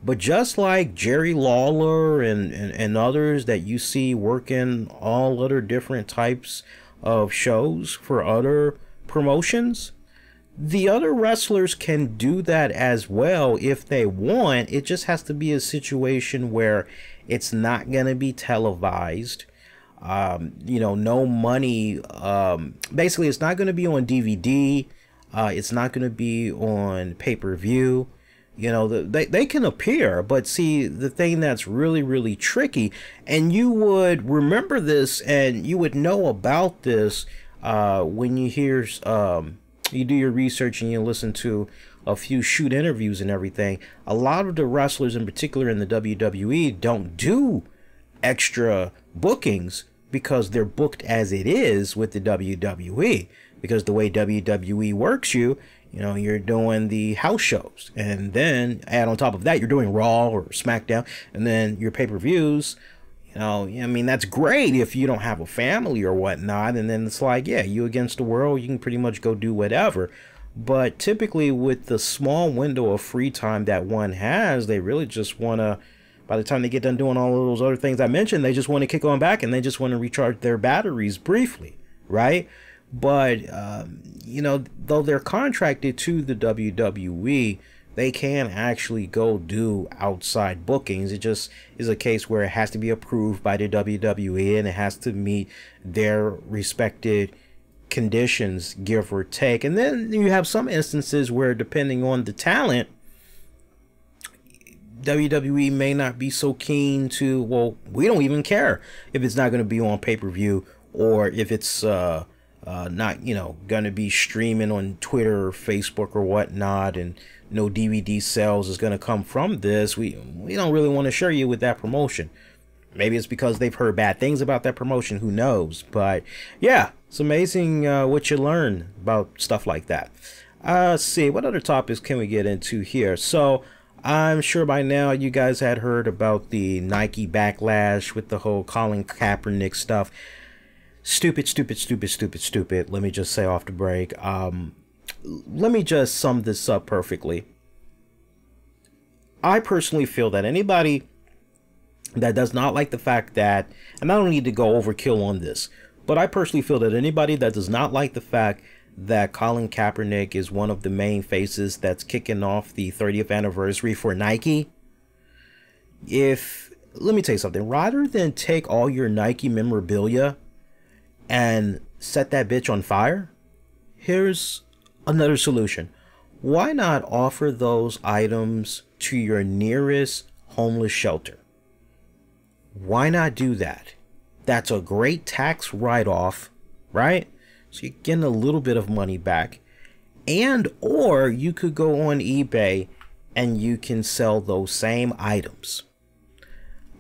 but just like Jerry Lawler and others that you see working all other different types of shows for other promotions, the other wrestlers can do that as well if they want. It just has to be a situation where it's not going to be televised. No money. Basically, it's not going to be on DVD. It's not going to be on pay-per-view. They can appear, but see, the thing that's really, really tricky, and you would remember this and you would know about this when you hear you do your research and you listen to a few shoot interviews and everything. A lot of the wrestlers, in particular in the WWE, don't do extra bookings because they're booked as it is with the WWE. Because the way WWE works you're doing the house shows, and then add on top of that, you're doing Raw or Smackdown, and then your pay-per-views. That's great if you don't have a family or whatnot, and then it's like, yeah, you against the world, you can pretty much go do whatever. But typically with the small window of free time that one has, they really just want to, by the time they get done doing all of those other things I mentioned, they just want to kick on back and they just want to recharge their batteries briefly, right? But, though they're contracted to the WWE, they can actually go do outside bookings. It just is a case where it has to be approved by the WWE and it has to meet their respected conditions, give or take. And then you have some instances where, depending on the talent, WWE may not be so keen to, well, we don't even care if it's not going to be on pay-per-view, or if it's not, going to be streaming on Twitter or Facebook or whatnot, and no DVD sales is going to come from this. We don't really want to share you with that promotion. Maybe it's because they've heard bad things about that promotion. Who knows? But yeah, it's amazing what you learn about stuff like that. Let's see, what other topics can we get into here? So I'm sure by now you guys had heard about the Nike backlash with the whole Colin Kaepernick stuff. Stupid. Let me just say off the break. Let me just sum this up perfectly. I personally feel that anybody that does not like the fact that, and I don't need to go overkill on this, but I personally feel that anybody that does not like the fact that Colin Kaepernick is one of the main faces that's kicking off the 30th anniversary for Nike, let me tell you something, rather than take all your Nike memorabilia and set that bitch on fire, here's another solution. Why not offer those items to your nearest homeless shelter? Why not do that? That's a great tax write-off, right? So you're getting a little bit of money back. And or you could go on eBay and you can sell those same items.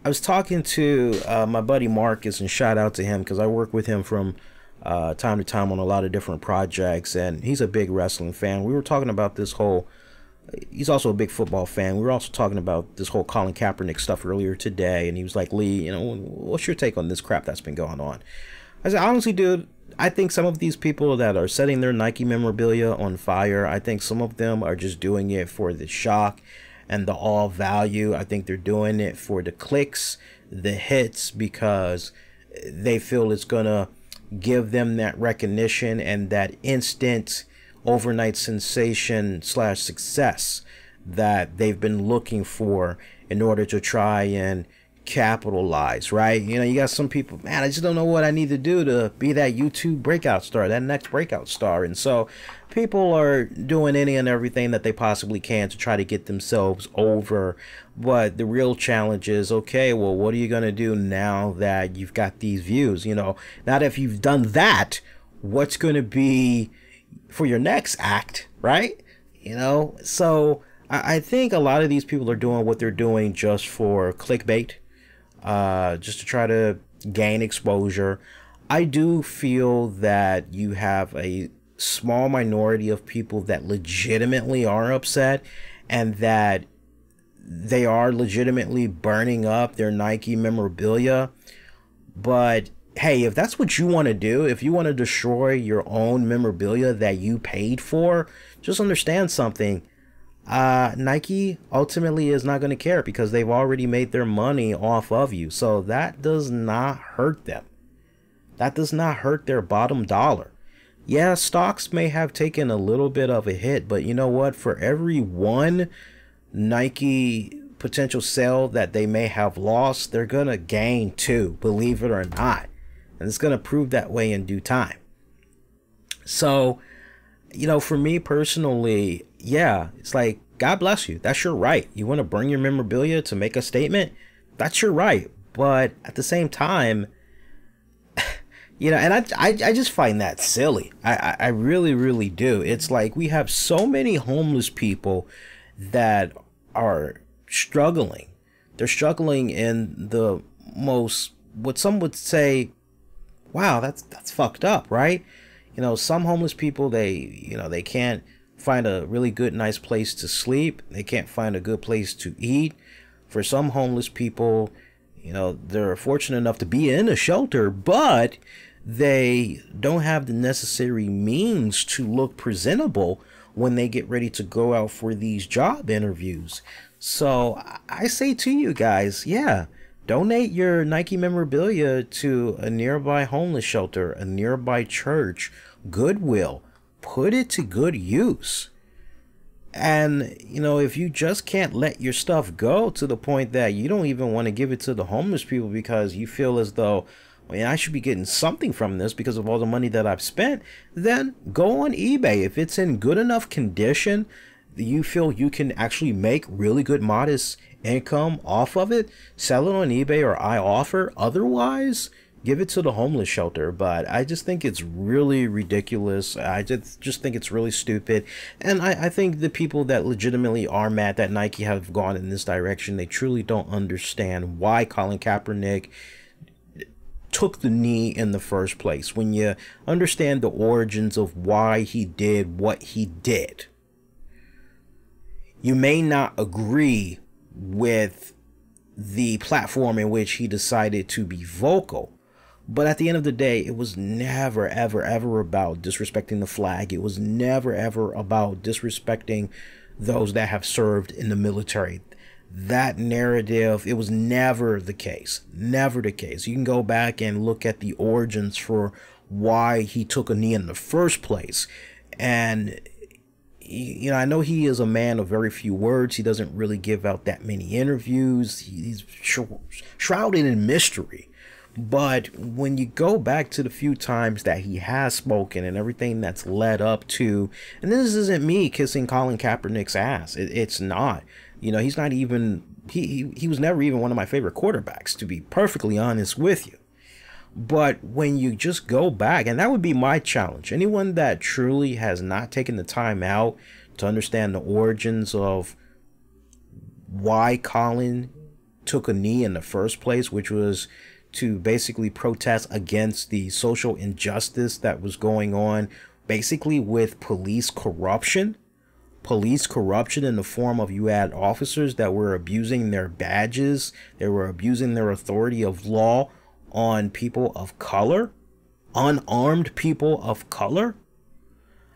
I was talking to my buddy Marcus, and shout out to him because I work with him from time to time on a lot of different projects, and he's a big wrestling fan. We were talking about this whole, he's also a big football fan. We were also talking about this whole Colin Kaepernick stuff earlier today, and he was like, Lee, what's your take on this crap that's been going on? I said, honestly, dude, I think some of these people that are setting their Nike memorabilia on fire, I think some of them are just doing it for the shock and the all value. I think they're doing it for the clicks, the hits, because they feel it's gonna give them that recognition and that instant overnight sensation slash success that they've been looking for in order to try and capitalize, right? You know, you got some people, man, I just don't know what I need to do to be that YouTube breakout star, that next breakout star. And so people are doing any and everything that they possibly can to try to get themselves over. But the real challenge is, okay, well, what are you going to do now that you've got these views? You know, now that if you've done that, what's going to be for your next act, right? You know, so I think a lot of these people are doing what they're doing just for clickbait, just to try to gain exposure. I do feel that you have a small minority of people that legitimately are upset and that they are legitimately burning up their Nike memorabilia. But hey, if that's what you want to do, if you want to destroy your own memorabilia that you paid for, just understand something. Nike ultimately is not going to care because they've already made their money off of you. So that does not hurt them. That does not hurt their bottom dollar. Yeah, stocks may have taken a little bit of a hit, but you know what? For every one Nike potential sale that they may have lost, they're going to gain two, believe it or not. And it's going to prove that way in due time. So, you know, for me personally, yeah, it's like, God bless you. That's your right. You want to burn your memorabilia to make a statement? That's your right. But at the same time, you know, and I just find that silly. I really, really do. It's like we have so many homeless people that are struggling. They're struggling in the most, what some would say, wow, that's fucked up, right? You know, some homeless people, they can't find a really good, nice place to sleep. They can't find a good place to eat. For some homeless people, you know, they're fortunate enough to be in a shelter, but they don't have the necessary means to look presentable when they get ready to go out for these job interviews. So I say to you guys, yeah, donate your Nike memorabilia to a nearby homeless shelter, a nearby church, Goodwill. Put it to good use. And, you know, if you just can't let your stuff go to the point that you don't even want to give it to the homeless people because you feel as though, well, I should be getting something from this because of all the money that I've spent, then go on eBay. If it's in good enough condition, you feel you can actually make really good, modest income off of it, sell it on eBay or iOffer. Otherwise, give it to the homeless shelter. But I just think it's really ridiculous. I just think it's really stupid. And I think the people that legitimately are mad that Nike have gone in this direction, they truly don't understand why Colin Kaepernick took the knee in the first place. When you understand the origins of why he did what he did, you may not agree with the platform in which he decided to be vocal. But at the end of the day, it was never, ever, ever about disrespecting the flag. It was never, ever about disrespecting those that have served in the military. That narrative, it was never the case. Never the case. You can go back and look at the origins for why he took a knee in the first place. And, you know, I know he is a man of very few words. He doesn't really give out that many interviews. He's shrouded in mystery. But when you go back to the few times that he has spoken and everything that's led up to, and this isn't me kissing Colin Kaepernick's ass. It's not. You know, he's not even, he was never even one of my favorite quarterbacks, to be perfectly honest with you. But when you just go back, and that would be my challenge, anyone that truly has not taken the time out to understand the origins of why Colin took a knee in the first place, which was to basically protest against the social injustice that was going on, basically with police corruption in the form of, you had officers that were abusing their badges, they were abusing their authority of law on people of color, unarmed people of color.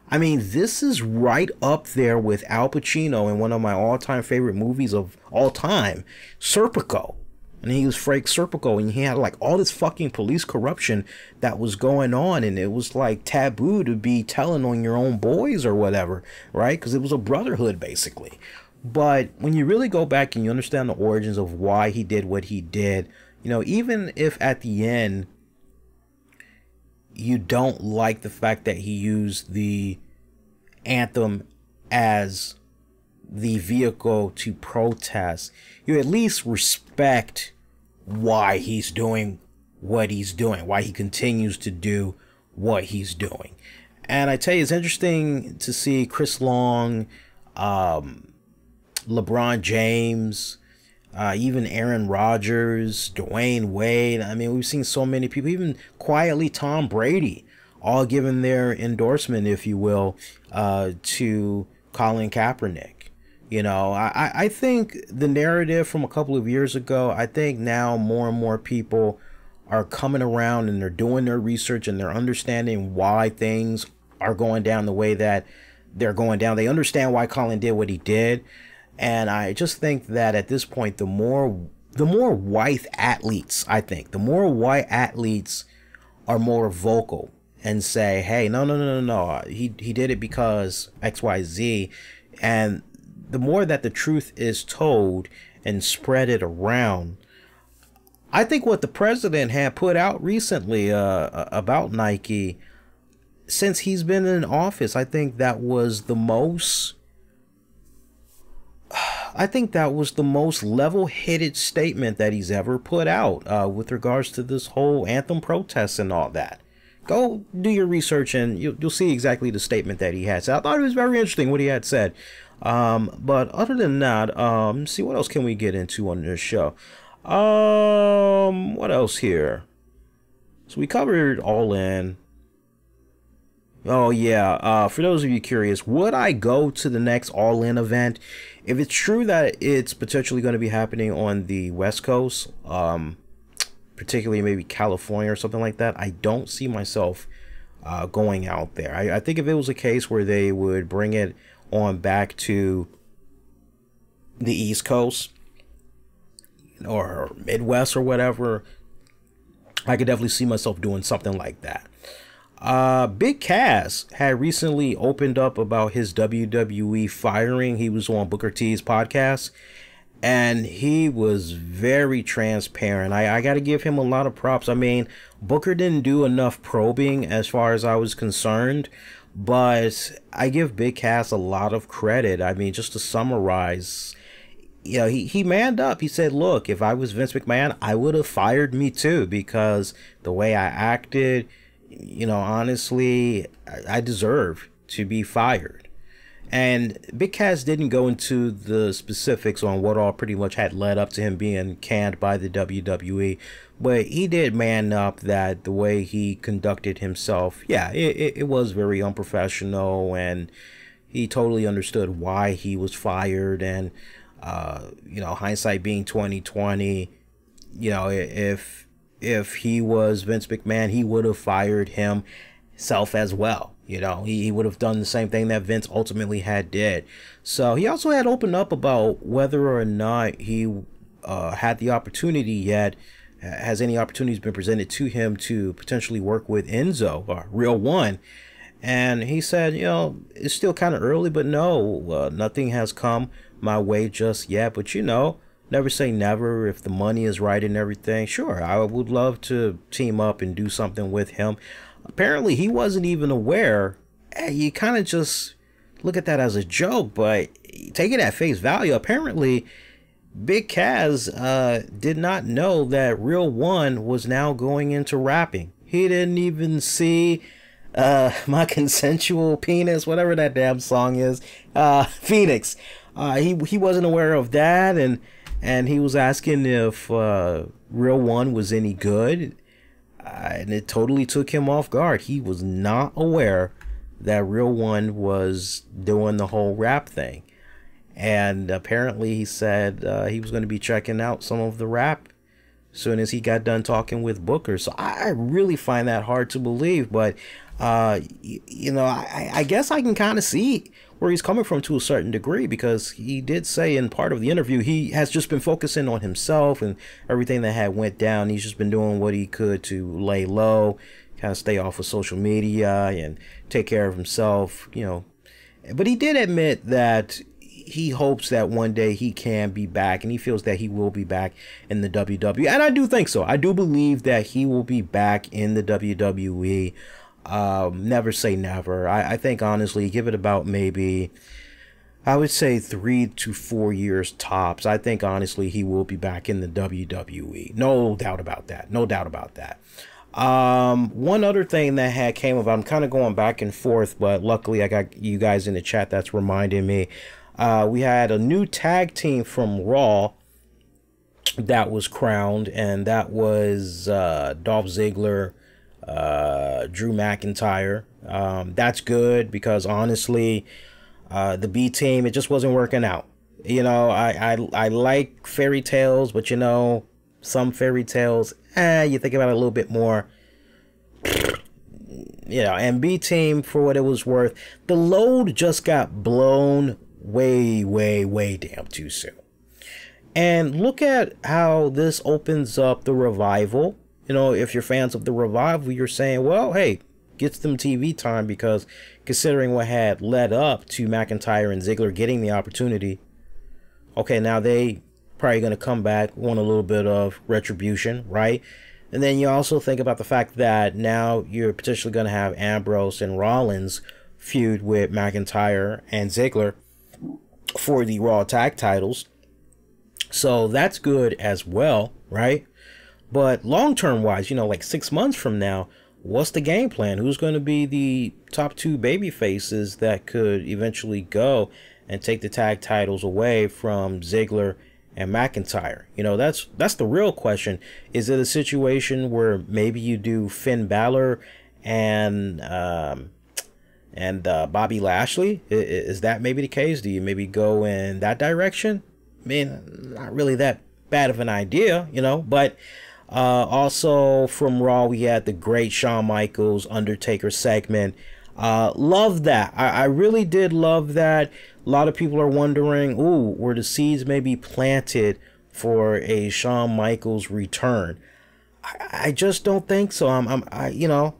I mean, this is right up there with Al Pacino in one of my all-time favorite movies of all time, Serpico. and he was Frank Serpico, and he had like all this fucking police corruption that was going on, and it was like taboo to be telling on your own boys or whatever, right? Because it was a brotherhood basically. But when you really go back and you understand the origins of why he did what he did, you know, even if at the end you don't like the fact that he used the anthem as the vehicle to protest, you at least respect why he's doing what he's doing, why he continues to do what he's doing. And I tell you, it's interesting to see Chris Long, LeBron James, even Aaron Rodgers, Dwayne Wade. I mean, we've seen so many people, even quietly Tom Brady, all giving their endorsement, if you will, to Colin Kaepernick. You know, I think the narrative from a couple of years ago, I think now more and more people are coming around and they're doing their research and they're understanding why things are going down the way that they're going down. They understand why Colin did what he did. And I just think that at this point, the more white athletes, I think, the more white athletes are more vocal and say, hey, no, he did it because XYZ. And the more that the truth is told and spread it around, I think what the president had put out recently about Nike, since he's been in office, I think that was the most level-headed statement that he's ever put out with regards to this whole anthem protests and all that. Go do your research and you'll see exactly the statement that he had. So I thought it was very interesting what he had said. But other than that, see what else can we get into on this show. What else here? So we covered All In. Oh yeah, for those of you curious, would I go to the next All In event? If it's true that it's potentially going to be happening on the West Coast, particularly maybe California or something like that, I don't see myself going out there. I think if it was a case where they would bring it on back to the East Coast or Midwest or whatever, I could definitely see myself doing something like that. Big Cass had recently opened up about his WWE firing. He was on Booker T's podcast and he was very transparent. I got to give him a lot of props. I mean, Booker didn't do enough probing as far as I was concerned, but I give Big Cass a lot of credit. I mean, just to summarize, you know, he manned up. He said, look, if I was Vince McMahon, I would have fired me too, because the way I acted, you know, honestly, I deserve to be fired. And Big Cass didn't go into the specifics on what all pretty much had led up to him being canned by the WWE, but he did man up that the way he conducted himself, yeah, it was very unprofessional, and he totally understood why he was fired. And you know, hindsight being 2020, you know, if he was Vince McMahon, he would have fired himself as well. You know, he would have done the same thing that Vince ultimately had did. So he also had opened up about whether or not he had the opportunity yet. Has any opportunities been presented to him to potentially work with Enzo or Real One? And he said, you know, it's still kind of early, but no, nothing has come my way just yet. But, you know, never say never. If the money is right and everything, sure, I would love to team up and do something with him. Apparently, he wasn't even aware. You kind of just look at that as a joke, but take it at face value. Apparently, Big Cass did not know that Real One was now going into rapping. He didn't even see My Consensual Penis, whatever that damn song is, Phoenix. He wasn't aware of that, and he was asking if Real One was any good. And it totally took him off guard. He was not aware that Real One was doing the whole rap thing. And apparently he said he was going to be checking out some of the rap as soon as he got done talking with Booker. So I really find that hard to believe. But, you know, I guess I can kind of see where he's coming from to a certain degree, because he did say in part of the interview he has just been focusing on himself and everything that had went down. He's just been doing what he could to lay low, kind of stay off of social media and take care of himself, you know. But he did admit that he hopes that one day he can be back, and he feels that he will be back in the WWE. And I do think so. I do believe that he will be back in the WWE. Never say never. I think, honestly, give it about maybe, I would say 3 to 4 years tops. I think, honestly, he will be back in the WWE. No doubt about that. No doubt about that. One other thing that had came about, I'm kind of going back and forth, but luckily I got you guys in the chat that's reminding me. We had a new tag team from Raw that was crowned, and that was Dolph Ziggler, Drew McIntyre. That's good, because honestly, the B team, it just wasn't working out. You know, I like fairy tales, but you know, some fairy tales, you think about it a little bit more. You know, and B team, for what it was worth, the load just got blown way damn too soon. And look at how this opens up the Revival. You know, if you're fans of the Revival, you're saying, well, hey, get them TV time, because considering what had led up to McIntyre and Ziggler getting the opportunity, okay, now they probably going to come back, want a little bit of retribution, right? And then you also think about the fact that now you're potentially going to have Ambrose and Rollins feud with McIntyre and Ziggler for the Raw tag titles. So that's good as well, right? But long-term wise, you know, like 6 months from now, what's the game plan? Who's going to be the top 2 baby faces that could eventually go and take the tag titles away from Ziggler and McIntyre? You know, that's the real question. Is it a situation where maybe you do Finn Balor and Bobby Lashley? Is that maybe the case? Do you maybe go in that direction? I mean, not really that bad of an idea, you know. But also from Raw, we had the great Shawn Michaels Undertaker segment. Love that. I really did love that. A lot of people are wondering, ooh, were the seeds maybe planted for a Shawn Michaels return? I just don't think so. You know,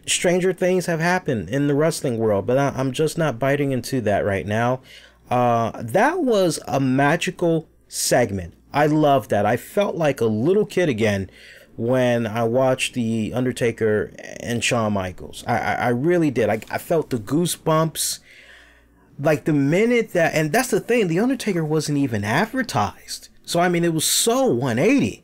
stranger things have happened in the wrestling world, but I'm just not biting into that right now. That was a magical segment. I love that. I felt like a little kid again when I watched the Undertaker and Shawn Michaels. I really did. I felt the goosebumps. Like the minute that, and that's the thing, the Undertaker wasn't even advertised. So, I mean, it was so 180.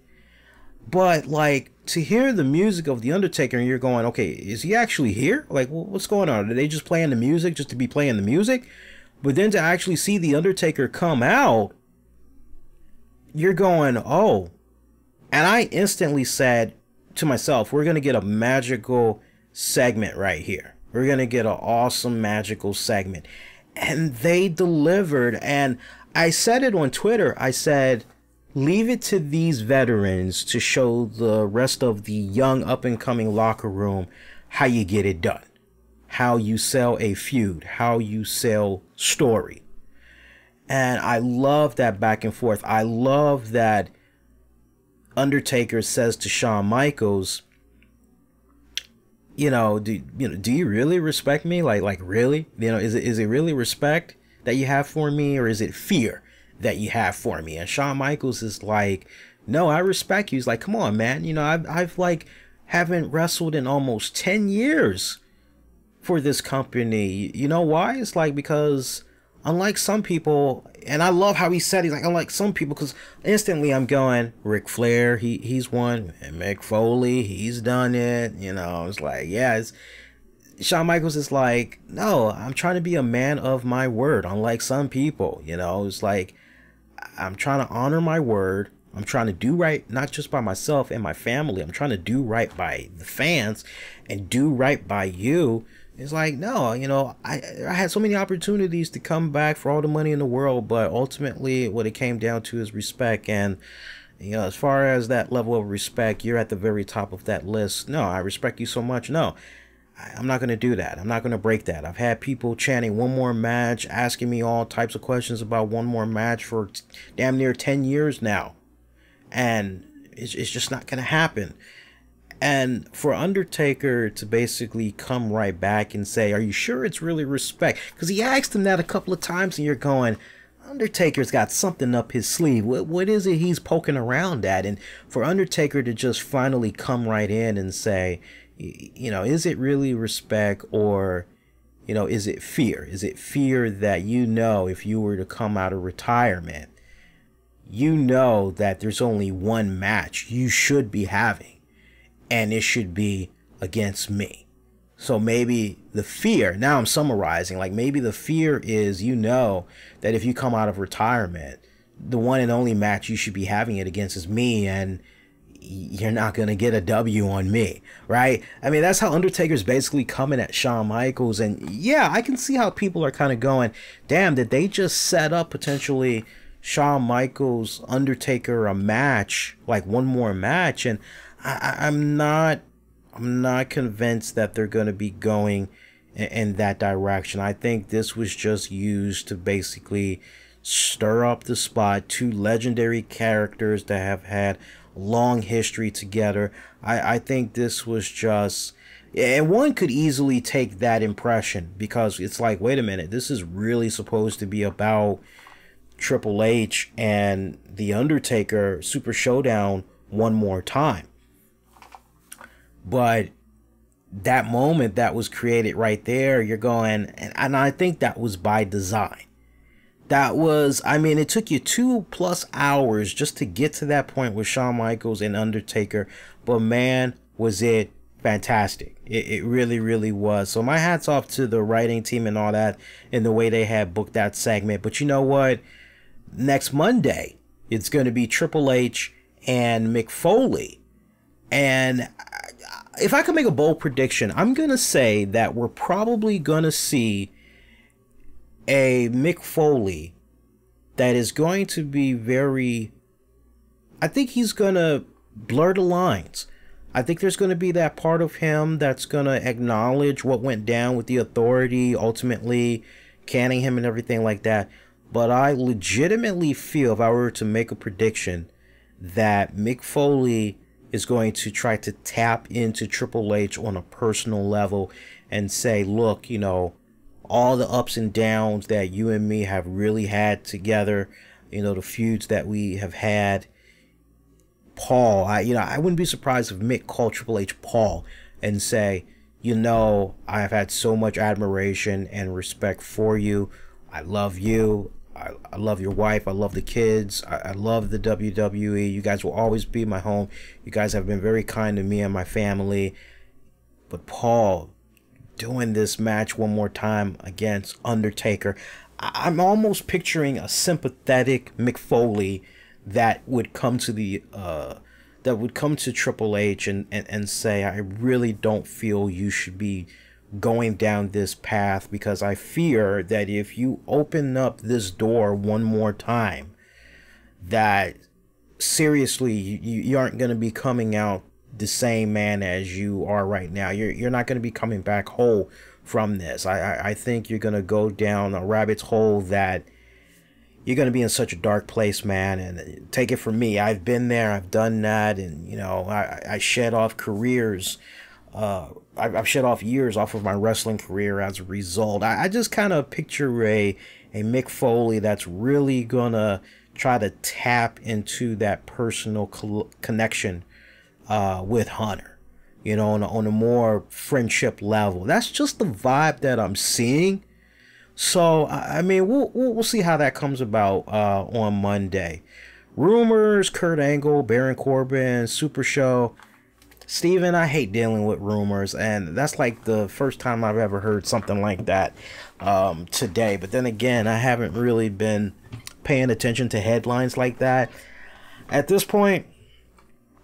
But, like, to hear the music of the Undertaker and you're going, okay, is he actually here? Like, what's going on? Are they just playing the music just to be playing the music? But then to actually see the Undertaker come out, you're going, oh. And I instantly said to myself, we're going to get a magical segment right here. We're going to get an awesome magical segment. And they delivered. And I said it on Twitter. I said, leave it to these veterans to show the rest of the young up-and-coming locker room how you get it done. How you sell a feud. How you sell story. And I love that back and forth. I love that Undertaker says to Shawn Michaels, do you really respect me? Like really? You know, is it really respect that you have for me, or is it fear that you have for me? And Shawn Michaels is like, no, I respect you. He's like, come on, man. You know, I've like haven't wrestled in almost 10 years for this company. You know why? It's like, because unlike some people, and I love how he said, he's like, unlike some people, because instantly I'm going, Ric Flair, he's won, and Mick Foley, he's done it. You know, it's like, yeah, Shawn Michaels is like, no, I'm trying to be a man of my word, unlike some people. You know, it's like, I'm trying to honor my word. I'm trying to do right, not just by myself and my family. I'm trying to do right by the fans and do right by you. It's like, no, you know, I had so many opportunities to come back for all the money in the world, but ultimately what it came down to is respect. And You know, as far as that level of respect, you're at the very top of that list. No, I respect you so much. No, I'm not going to do that. I'm not going to break that. I've had people chanting one more match, asking me all types of questions about one more match for damn near 10 years now. And it's just not going to happen. And for Undertaker to basically come right back and say, are you sure it's really respect? Because he asked him that a couple of times and you're going, Undertaker's got something up his sleeve. What is it he's poking around at? And for Undertaker to just finally come right in and say, you know, is it really respect, or, you know, is it fear? Is it fear that, you know, if you were to come out of retirement, you know that there's only one match you should be having, and it should be against me. So maybe the fear, now I'm summarizing, like maybe the fear is, you know, that if you come out of retirement, the one and only match you should be having it against is me, and you're not going to get a W on me, right? I mean, that's how Undertaker's basically coming at Shawn Michaels. And yeah, I can see how people are kind of going, damn, did they just set up potentially Shawn Michaels, Undertaker a match, like one more match? And I'm not convinced that they're going to be going in that direction. I think this was just used to basically stir up the spot. Two legendary characters that have had long history together. I think this was just, and one could easily take that impression, because it's like, wait a minute, this is really supposed to be about Triple H and The Undertaker Super Showdown one more time. But that moment that was created right there, you're going, and I think that was by design. That was, I mean, it took you 2+ hours just to get to that point with Shawn Michaels and Undertaker. But man, was it fantastic. It really, really was. So my hat's off to the writing team and all that, and the way they had booked that segment. But you know what? Next Monday, it's going to be Triple H and Mick Foley. And if I could make a bold prediction, I'm going to say that we're probably going to see a Mick Foley that is going to be very, I think he's going to blur the lines. I think there's going to be that part of him that's going to acknowledge what went down with the Authority, ultimately canning him and everything like that. But I legitimately feel, if I were to make a prediction, that Mick Foley is going to try to tap into Triple H on a personal level and say, look, you know, all the ups and downs that you and me have really had together, you know, the feuds that we have had. Paul, I wouldn't be surprised if Mick called Triple H Paul and say, you know, I've had so much admiration and respect for you. I love you. I love your wife. I love the kids. I love the WWE. You guys will always be my home. You guys have been very kind to me and my family. But Paul, doing this match one more time against Undertaker, I'm almost picturing a sympathetic Mick Foley that would come to the Triple H and say, I really don't feel you should be going down this path, because I fear that if you open up this door one more time, that seriously you aren't going to be coming out the same man as you are right now. You're not going to be coming back whole from this. I think you're going to go down a rabbit's hole that you're going to be in such a dark place, man. And take it from me, I've been there, I've done that, and you know, I shed off careers. I've shed off years off of my wrestling career as a result. I just kind of picture a Mick Foley that's really gonna try to tap into that personal connection with Hunter, you know, on a more friendship level. That's just the vibe that I'm seeing. So I mean, we'll see how that comes about on Monday. Rumors: Kurt Angle, Baron Corbin, Super Show. Steven, I hate dealing with rumors, and that's like the first time I've ever heard something like that today. But then again, I haven't really been paying attention to headlines like that. At this point,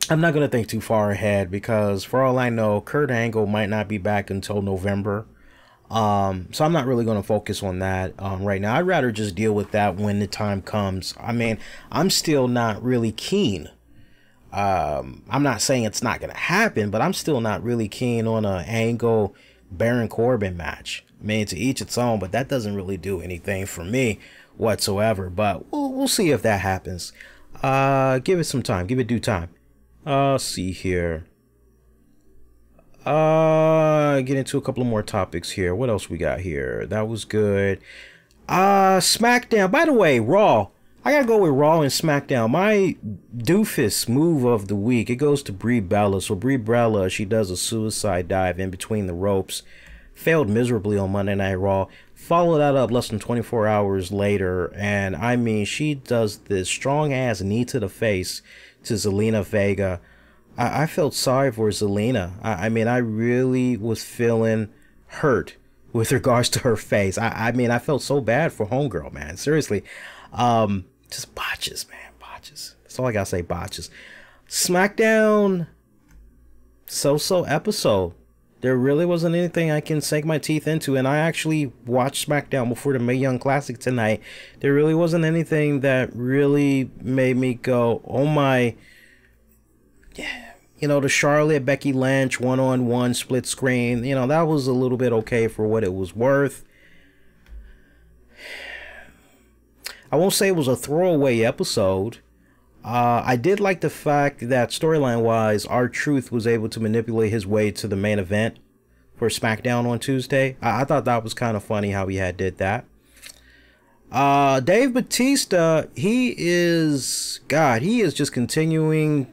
I'm not going to think too far ahead, because for all I know, Kurt Angle might not be back until November. So I'm not really going to focus on that right now. I'd rather just deal with that when the time comes. I mean, I'm still not really keen I'm not saying it's not gonna happen, but I'm still not really keen on a Angle Baron Corbin match. I mean, to each its own, but that doesn't really do anything for me whatsoever. But we'll see if that happens. Give it some time. Give it due time. See here. Get into a couple of more topics here. What else we got here? That was good. Smackdown. By the way, Raw. I gotta go with Raw and Smackdown. My doofus move of the week, it goes to Brie Bella. So Brie Bella, she does a suicide dive in between the ropes. Failed miserably on Monday Night Raw. Followed that up less than 24 hours later. And I mean, she does this strong ass knee to the face to Zelina Vega. I felt sorry for Zelina. I mean, I really was feeling hurt with regards to her face. I mean, I felt so bad for Homegirl, man. Seriously. Just botches, man. Botches. That's all I gotta say, botches. SmackDown, so-so episode. There really wasn't anything I can sink my teeth into, and I actually watched SmackDown before the Mae Young Classic tonight. There really wasn't anything that really made me go, oh my, yeah. You know, the Charlotte, Becky Lynch, one-on-one split screen, you know, that was a little bit okay for what it was worth. I won't say it was a throwaway episode. I did like the fact that storyline-wise, R-Truth was able to manipulate his way to the main event for SmackDown on Tuesday. I thought that was kind of funny how he did that. Dave Bautista, he is just continuing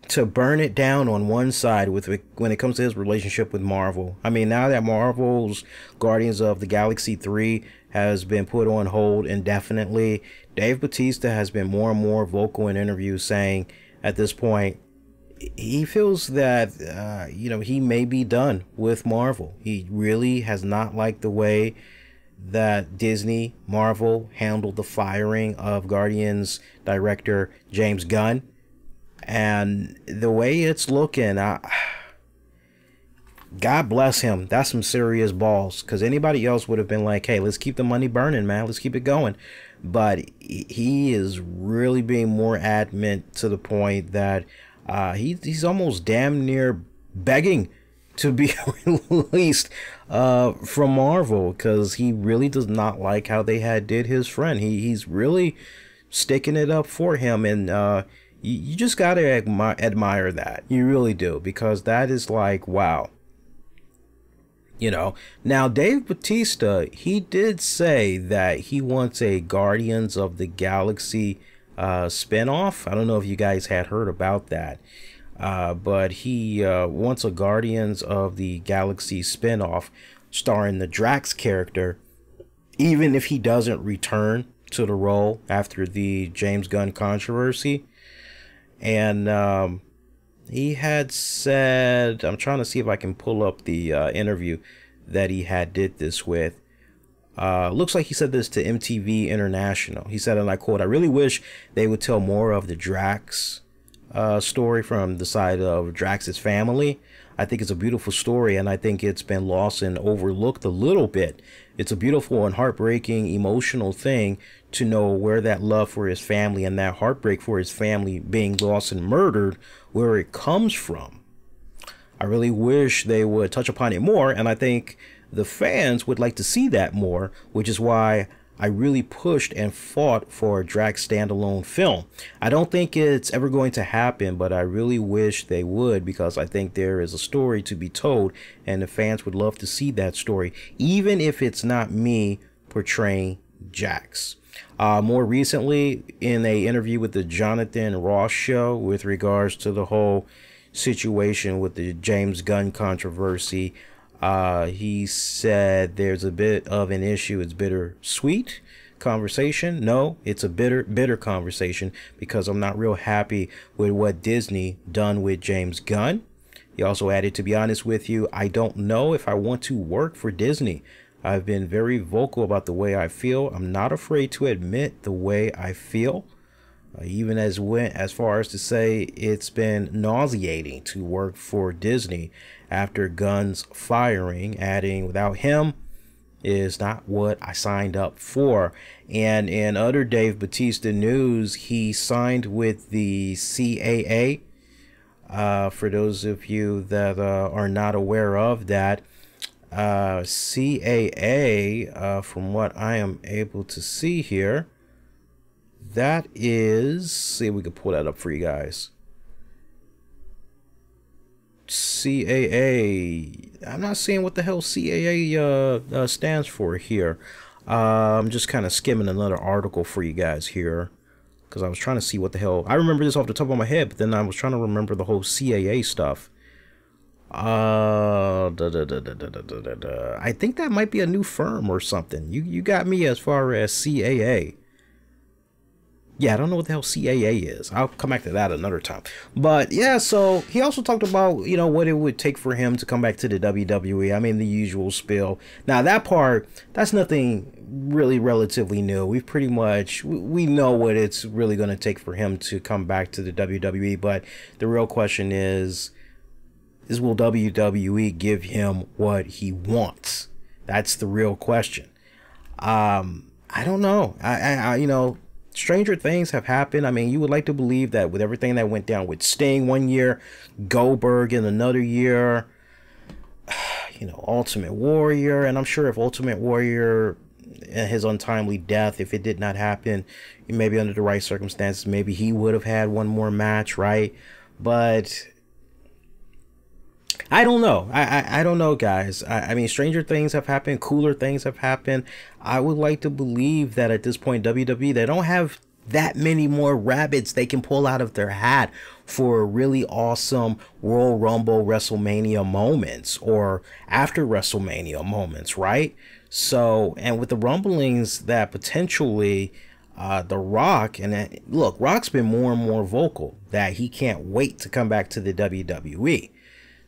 to burn it down on one side when it comes to his relationship with Marvel. I mean, now that Marvel's Guardians of the Galaxy 3 has been put on hold indefinitely, Dave Bautista has been more and more vocal in interviews saying at this point he feels that you know, he may be done with Marvel. He really has not liked the way that Disney Marvel handled the firing of Guardians director James Gunn. And the way it's looking, God bless him. That's some serious balls. Because anybody else would have been like, hey, let's keep the money burning, man. Let's keep it going. But he is really being more adamant to the point that he's almost damn near begging to be released from Marvel. Because he really does not like how they did his friend. He's really sticking it up for him. And you just got to admire that. You really do. Because that is like, wow. You know, now Dave Bautista, he did say that he wants a Guardians of the Galaxy spinoff. I don't know if you guys had heard about that. But he wants a Guardians of the Galaxy spinoff starring the Drax character, even if he doesn't return to the role after the James Gunn controversy. And he had said, I'm trying to see if I can pull up the interview that he did this with. Looks like he said this to MTV International. He said, and I quote, "I really wish they would tell more of the Drax story from the side of Drax's family. I think it's a beautiful story, and I think it's been lost and overlooked a little bit. It's a beautiful and heartbreaking, emotional thing to know where that love for his family and that heartbreak for his family being lost and murdered, where it comes from. I really wish they would touch upon it more, and I think the fans would like to see that more, which is why I really pushed and fought for a Drax standalone film. I don't think it's ever going to happen, but I really wish they would, because I think there is a story to be told, and the fans would love to see that story, even if it's not me portraying Drax." More recently, in a interview with the Jonathan Ross Show with regards to the whole situation with the James Gunn controversy, he said there's a bit of an issue. It's bittersweet conversation. No, it's a bitter conversation, because I'm not real happy with what Disney done with James Gunn. He also added, "To be honest with you, I don't know if I want to work for Disney. I've been very vocal about the way I feel. I'm not afraid to admit the way I feel." Even as far as to say it's been nauseating to work for Disney after Gunn's firing, adding, "Without him is not what I signed up for." And in other Dave Bautista news, he signed with the CAA, For those of you that are not aware of that, CAA, from what I am able to see here, that is, see if we can pull that up for you guys. CAA, I'm not seeing what the hell CAA stands for here. I'm just kind of skimming another article for you guys here, because I was trying to see what the hell. I remember this off the top of my head, but then I was trying to remember the whole CAA stuff. I think that might be a new firm or something. You got me as far as CAA. Yeah, I don't know what the hell CAA is. I'll come back to that another time. But yeah, so he also talked about, you know, what it would take for him to come back to the WWE. I mean, the usual spiel. Now, that part, that's nothing really relatively new. We've pretty much, we know what it's really going to take for him to come back to the WWE. But the real question is will WWE give him what he wants? That's the real question. I don't know. You know, stranger things have happened. I mean, you would like to believe that with everything that went down with Sting one year, Goldberg in another year, you know, Ultimate Warrior, and I'm sure if Ultimate Warrior and his untimely death, if it did not happen, maybe under the right circumstances, maybe he would have had one more match, right? But I don't know. I don't know, guys. I mean, stranger things have happened. Cooler things have happened. I would like to believe that at this point, WWE, they don't have that many more rabbits they can pull out of their hat for really awesome Royal Rumble, WrestleMania moments, or after WrestleMania moments, right? So, and with the rumblings that potentially The Rock, and look, Rock's been more and more vocal that he can't wait to come back to the WWE.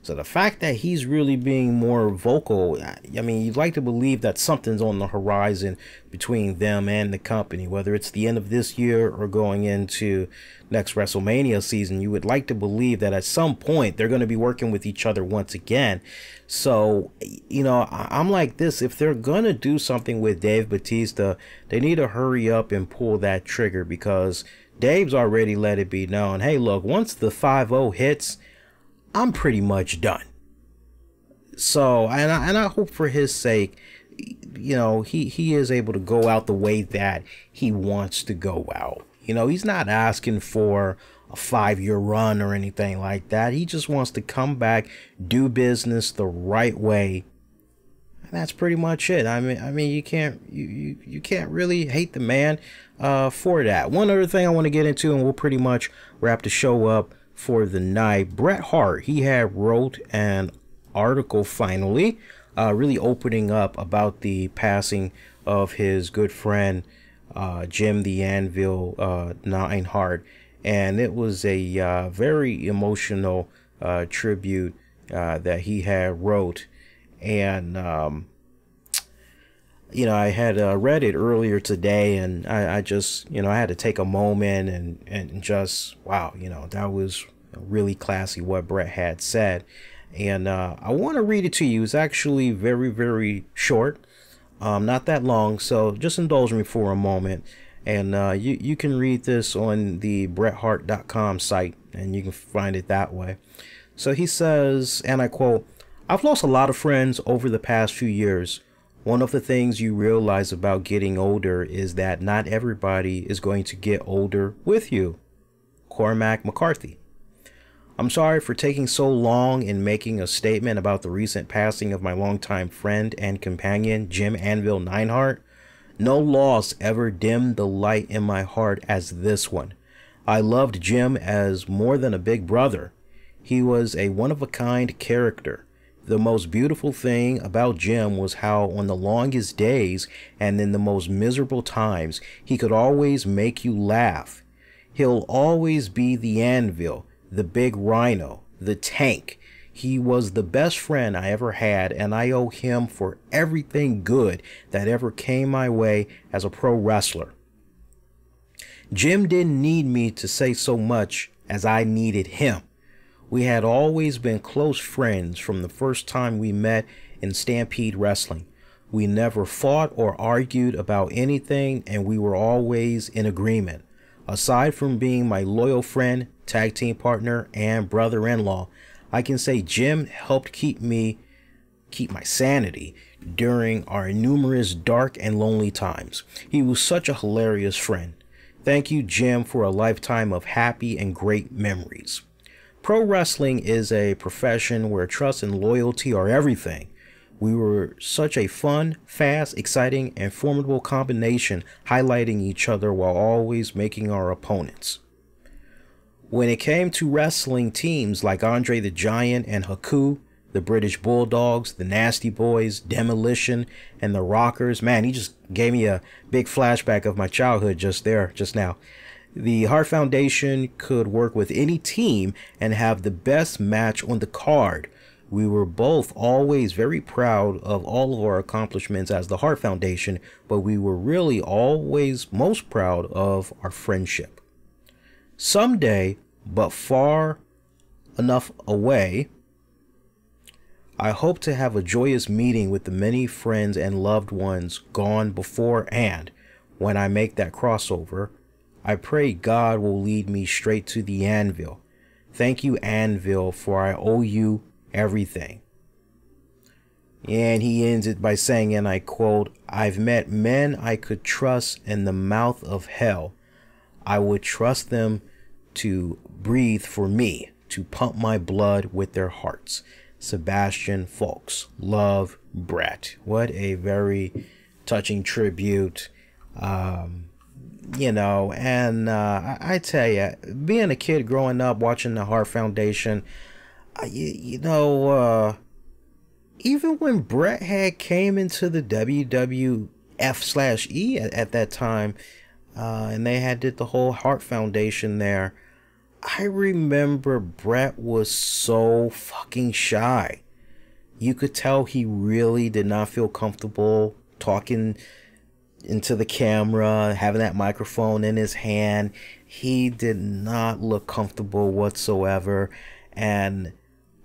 So the fact that he's really being more vocal, I mean, you'd like to believe that something's on the horizon between them and the company, whether it's the end of this year or going into next WrestleMania season. You would like to believe that at some point they're going to be working with each other once again. So, you know, I'm like this. If they're going to do something with Dave Bautista, they need to hurry up and pull that trigger, because Dave's already let it be known. Hey, look, once the 5-0 hits, I'm pretty much done. So, and I hope for his sake, you know, he is able to go out the way that he wants to go out. You know, he's not asking for a 5-year run or anything like that. He just wants to come back, do business the right way. And that's pretty much it. I mean, you can't really hate the man for that. One other thing I want to get into, and we'll pretty much wrap the show up for the night. Bret Hart, he had wrote an article finally, really opening up about the passing of his good friend Jim the Anvil Neidhart, and it was a very emotional tribute that he had wrote. And you know, I had read it earlier today, and I just, you know, I had to take a moment and just, wow, you know, that was really classy what Bret had said. And I want to read it to you. It's actually very, very short, not that long, so just indulge me for a moment. And you can read this on the BretHart.com site, and you can find it that way. So he says, and I quote, "I've lost a lot of friends over the past few years. One of the things you realize about getting older is that not everybody is going to get older with you." Cormac McCarthy. "I'm sorry for taking so long in making a statement about the recent passing of my longtime friend and companion, Jim Anvil Neidhart. No loss ever dimmed the light in my heart as this one. I loved Jim as more than a big brother. He was a one-of-a-kind character. The most beautiful thing about Jim was how on the longest days and in the most miserable times, he could always make you laugh. He'll always be the Anvil, the big rhino, the tank. He was the best friend I ever had, and I owe him for everything good that ever came my way as a pro wrestler. Jim didn't need me to say so much as I needed him. We had always been close friends from the first time we met in Stampede Wrestling. We never fought or argued about anything, and we were always in agreement. Aside from being my loyal friend, tag team partner, and brother-in-law. I can say Jim helped keep my sanity during our numerous dark and lonely times. He was such a hilarious friend. Thank you, Jim, for a lifetime of happy and great memories. Pro wrestling is a profession where trust and loyalty are everything. We were such a fun, fast, exciting, and formidable combination, highlighting each other while always making our opponents. When it came to wrestling teams like Andre the Giant and Haku, the British Bulldogs, the Nasty Boys, Demolition, and the Rockers, man, he just gave me a big flashback of my childhood just now. The Hart Foundation could work with any team and have the best match on the card. We were both always very proud of all of our accomplishments as the Hart Foundation, but we were really always most proud of our friendship. Someday, but far enough away, I hope to have a joyous meeting with the many friends and loved ones gone before, and when I make that crossover, I pray God will lead me straight to the Anvil. Thank you, Anvil, for I owe you everything. And he ends it by saying, and I quote, I've met men I could trust in the mouth of hell. I would trust them to breathe for me, to pump my blood with their hearts. Sebastian Folks. Love, Brett. What a very touching tribute. You know, and I tell you, being a kid growing up watching the Hart Foundation, you know, even when Bret had came into the WWF/E at that time, and they did the whole Hart Foundation there, I remember Bret was so fucking shy. You could tell he really did not feel comfortable talking into the camera, having that microphone in his hand. He did not look comfortable whatsoever, and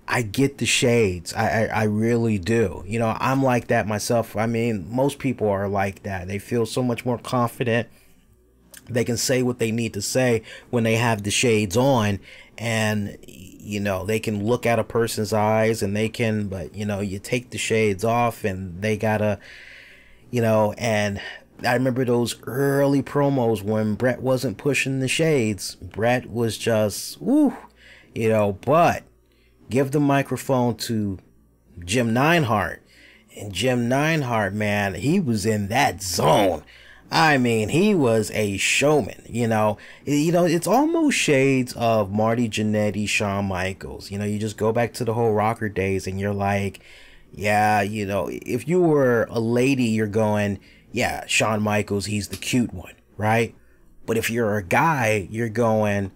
I get the shades. I really do. You know, I'm like that myself. I mean, most people are like that. They feel so much more confident. They can say what they need to say when they have the shades on, and you know, they can look at a person's eyes, and they can, but you know, you take the shades off and they gotta, you know. And I remember those early promos when Bret wasn't pushing the shades. Bret was just, woo, you know. But give the microphone to Jim Neidhart, and Jim Neidhart, man, he was in that zone. I mean, he was a showman, you know. It's almost shades of Marty Jannetty, Shawn Michaels. You know, you just go back to the whole rocker days and you're like, yeah, you know, if you were a lady, you're going, yeah, Shawn Michaels, he's the cute one, right? But if you're a guy, you're going,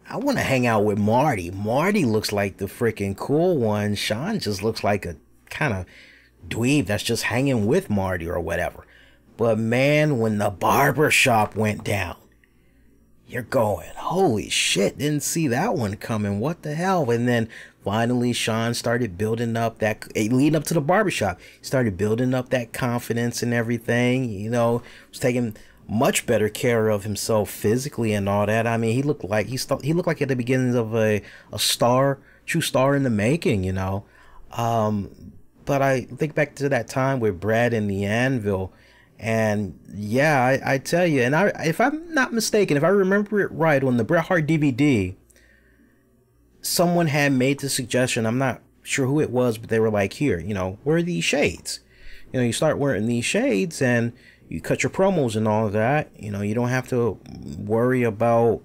I want to hang out with Marty. Marty looks like the freaking cool one. Shawn just looks like a kind of dweeb that's just hanging with Marty or whatever. But man, when the barbershop went down, you're going, holy shit, didn't see that one coming. What the hell? And then finally, Shawn started building up that, leading up to the barbershop, he started building up that confidence and everything. You know, was taking much better care of himself physically and all that. I mean, he looked like he looked like at the beginnings of a true star in the making, you know. But I think back to that time with Brad and the Anvil. And yeah, I tell you, and if I'm not mistaken, if I remember it right, on the Bret Hart DVD, someone had made the suggestion, I'm not sure who it was, but they were like, here, you know, wear these shades. You know, you start wearing these shades and you cut your promos and all of that. You know, you don't have to worry about,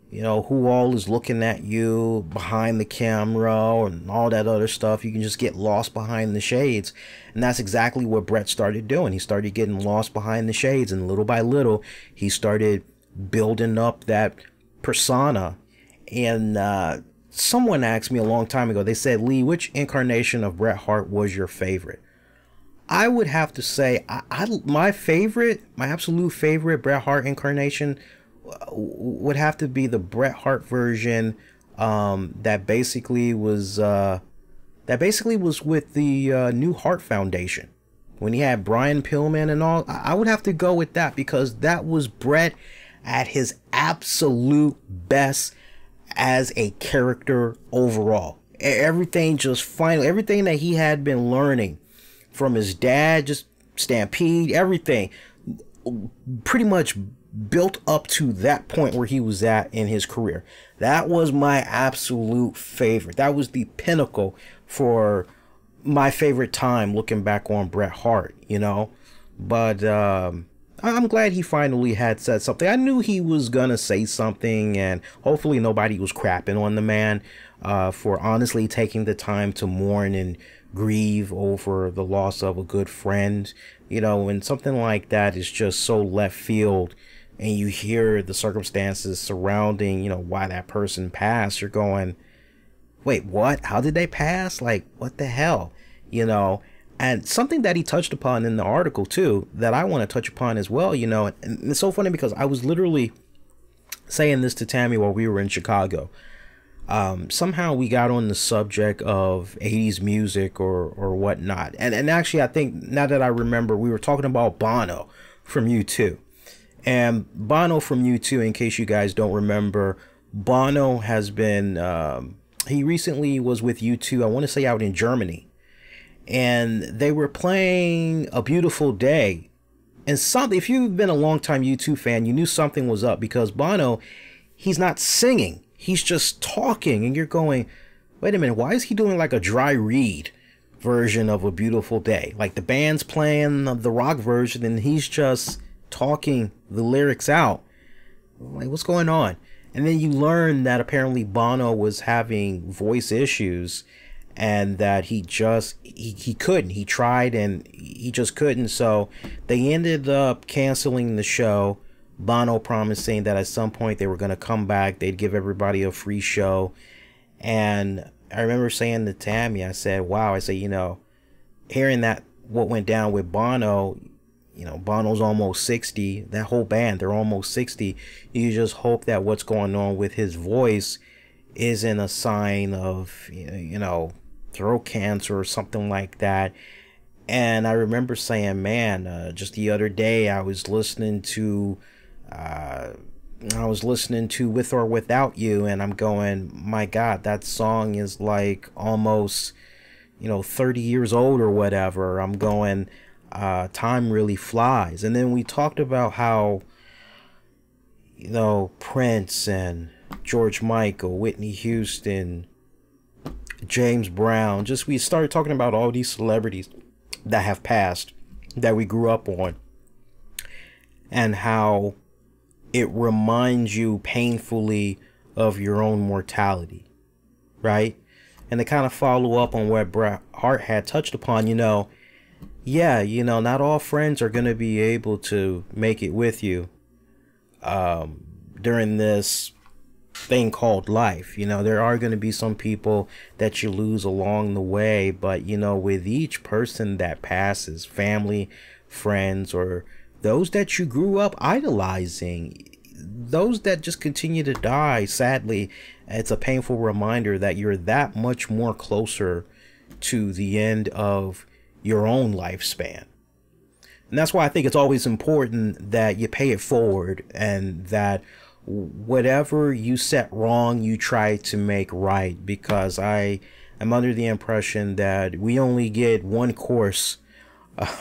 you know, who all is looking at you behind the camera and all that other stuff. You can just get lost behind the shades. And that's exactly what Bret started doing. He started getting lost behind the shades, and little by little, he started building up that persona. And someone asked me a long time ago, they said, Lee, which incarnation of Bret Hart was your favorite? I would have to say, my absolute favorite Bret Hart incarnation would have to be the Bret Hart version that basically was with the new Hart Foundation, when he had Brian Pillman and all. I would have to go with that, because that was Bret at his absolute best, as a character overall. Everything just finally, everything that he had been learning from his dad, just Stampede, everything pretty much built up to that point where he was at in his career. That was my absolute favorite. That was the pinnacle for my favorite time looking back on Bret Hart, you know. But I'm glad he finally had said something. I knew he was gonna say something, and hopefully nobody was crapping on the man for honestly taking the time to mourn and grieve over the loss of a good friend. You know, when something like that is just so left field and you hear the circumstances surrounding, you know, why that person passed, you're going, wait, what? How did they pass? Like, what the hell? You know, and something that he touched upon in the article too, that I want to touch upon as well, you know, and it's so funny because I was literally saying this to Tammy while we were in Chicago. Somehow we got on the subject of 80s music or whatnot. And actually, I think now that I remember, we were talking about Bono from U2. And Bono from U2, in case you guys don't remember, Bono has been, he recently was with U2, I want to say out in Germany. And they were playing A Beautiful Day. And something, if you've been a longtime U2 fan, you knew something was up because Bono, he's not singing. He's just talking. And you're going, wait a minute, why is he doing like a dry read version of A Beautiful Day? Like the band's playing the rock version and he's just talking the lyrics out. Like, what's going on? And then you learn that apparently Bono was having voice issues and that he couldn't. He tried and he just couldn't. So they ended up canceling the show. Bono promising that at some point they were going to come back. They'd give everybody a free show. And I remember saying to Tammy, I said, wow, I said, you know, hearing that what went down with Bono, you know, Bono's almost 60. That whole band, they're almost 60. You just hope that what's going on with his voice isn't a sign of, you know, throat cancer or something like that. And I remember saying, man, just the other day I was listening to With or Without You, and I'm going, my God, that song is like almost, you know, 30 years old or whatever. I'm going, time really flies. And then we talked about how, you know, Prince and George Michael, Whitney Houston, James Brown, just we started talking about all these celebrities that have passed that we grew up on, and how it reminds you painfully of your own mortality, right? And to kind of follow up on what Bret Hart had touched upon, you know, yeah, you know, not all friends are going to be able to make it with you during this thing called life. You know, there are going to be some people that you lose along the way, but, you know, with each person that passes, family, friends, or those that you grew up idolizing, those that just continue to die, sadly, it's a painful reminder that you're that much more closer to the end of your own lifespan. And that's why I think it's always important that you pay it forward, and that whatever you set wrong, you try to make right, because I am under the impression that we only get one course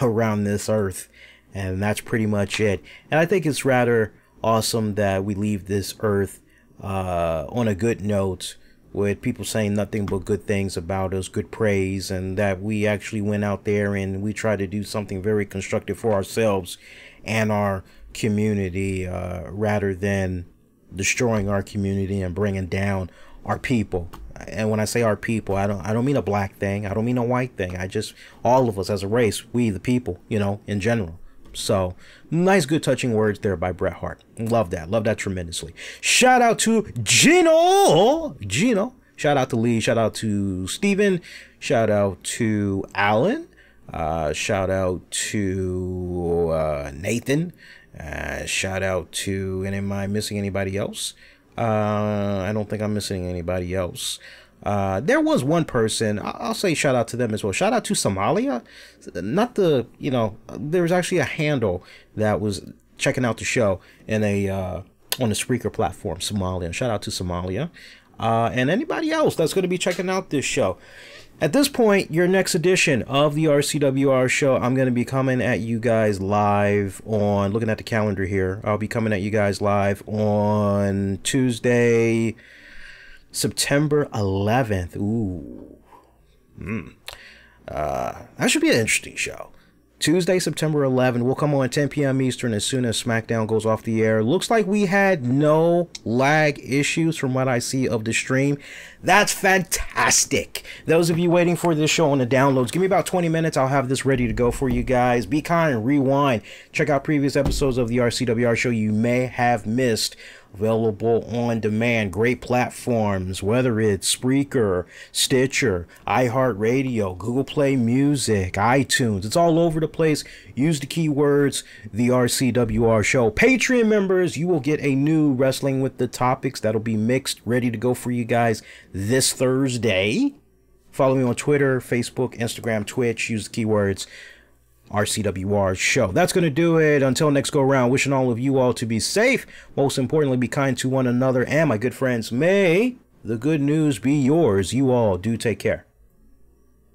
around this earth, and that's pretty much it. And I think it's rather awesome that we leave this earth on a good note, with people saying nothing but good things about us, good praise, and that we actually went out there and we tried to do something very constructive for ourselves and our community, rather than destroying our community and bringing down our people. And when I say our people, I don't mean a black thing, I don't mean a white thing, I just, all of us as a race, we the people, you know, in general. So nice, good, touching words there by Bret Hart. Love that tremendously. Shout out to Gino. Shout out to Lee. Shout out to Steven. Shout out to Alan. Shout out to Nathan. Shout out to, and am I missing anybody else? I don't think I'm missing anybody else. There was one person, I'll say shout out to them as well. Shout out to Somalia. Not the, you know, there was actually a handle that was checking out the show in a on the Spreaker platform, Somalia. Shout out to Somalia. And anybody else that's going to be checking out this show. At this point, your next edition of the RCWR Show, I'm going to be coming at you guys live on, looking at the calendar here, I'll be coming at you guys live on Tuesday, September 11th. Ooh. That should be an interesting show. Tuesday, September 11th. We'll come on at 10 p.m. Eastern as soon as Smackdown goes off the air. Looks like we had no lag issues from what I see of the stream. That's fantastic. Those of you waiting for this show on the downloads, give me about 20 minutes. I'll have this ready to go for you guys. Be kind, rewind. Check out previous episodes of the RCWR Show you may have missed. Available on demand, great platforms, whether it's Spreaker, Stitcher, iHeartRadio, Google Play Music, iTunes. It's all over the place. Use the keywords, the RCWR Show. Patreon members, you will get a new Wrestling with the Topics that'll be mixed, ready to go for you guys this Thursday. Follow me on Twitter, Facebook, Instagram, Twitch. Use the keywords RCWR Show. That's going to do it. Until next go round, wishing all of you all to be safe. Most importantly, be kind to one another. And my good friends, may the good news be yours. You all do take care.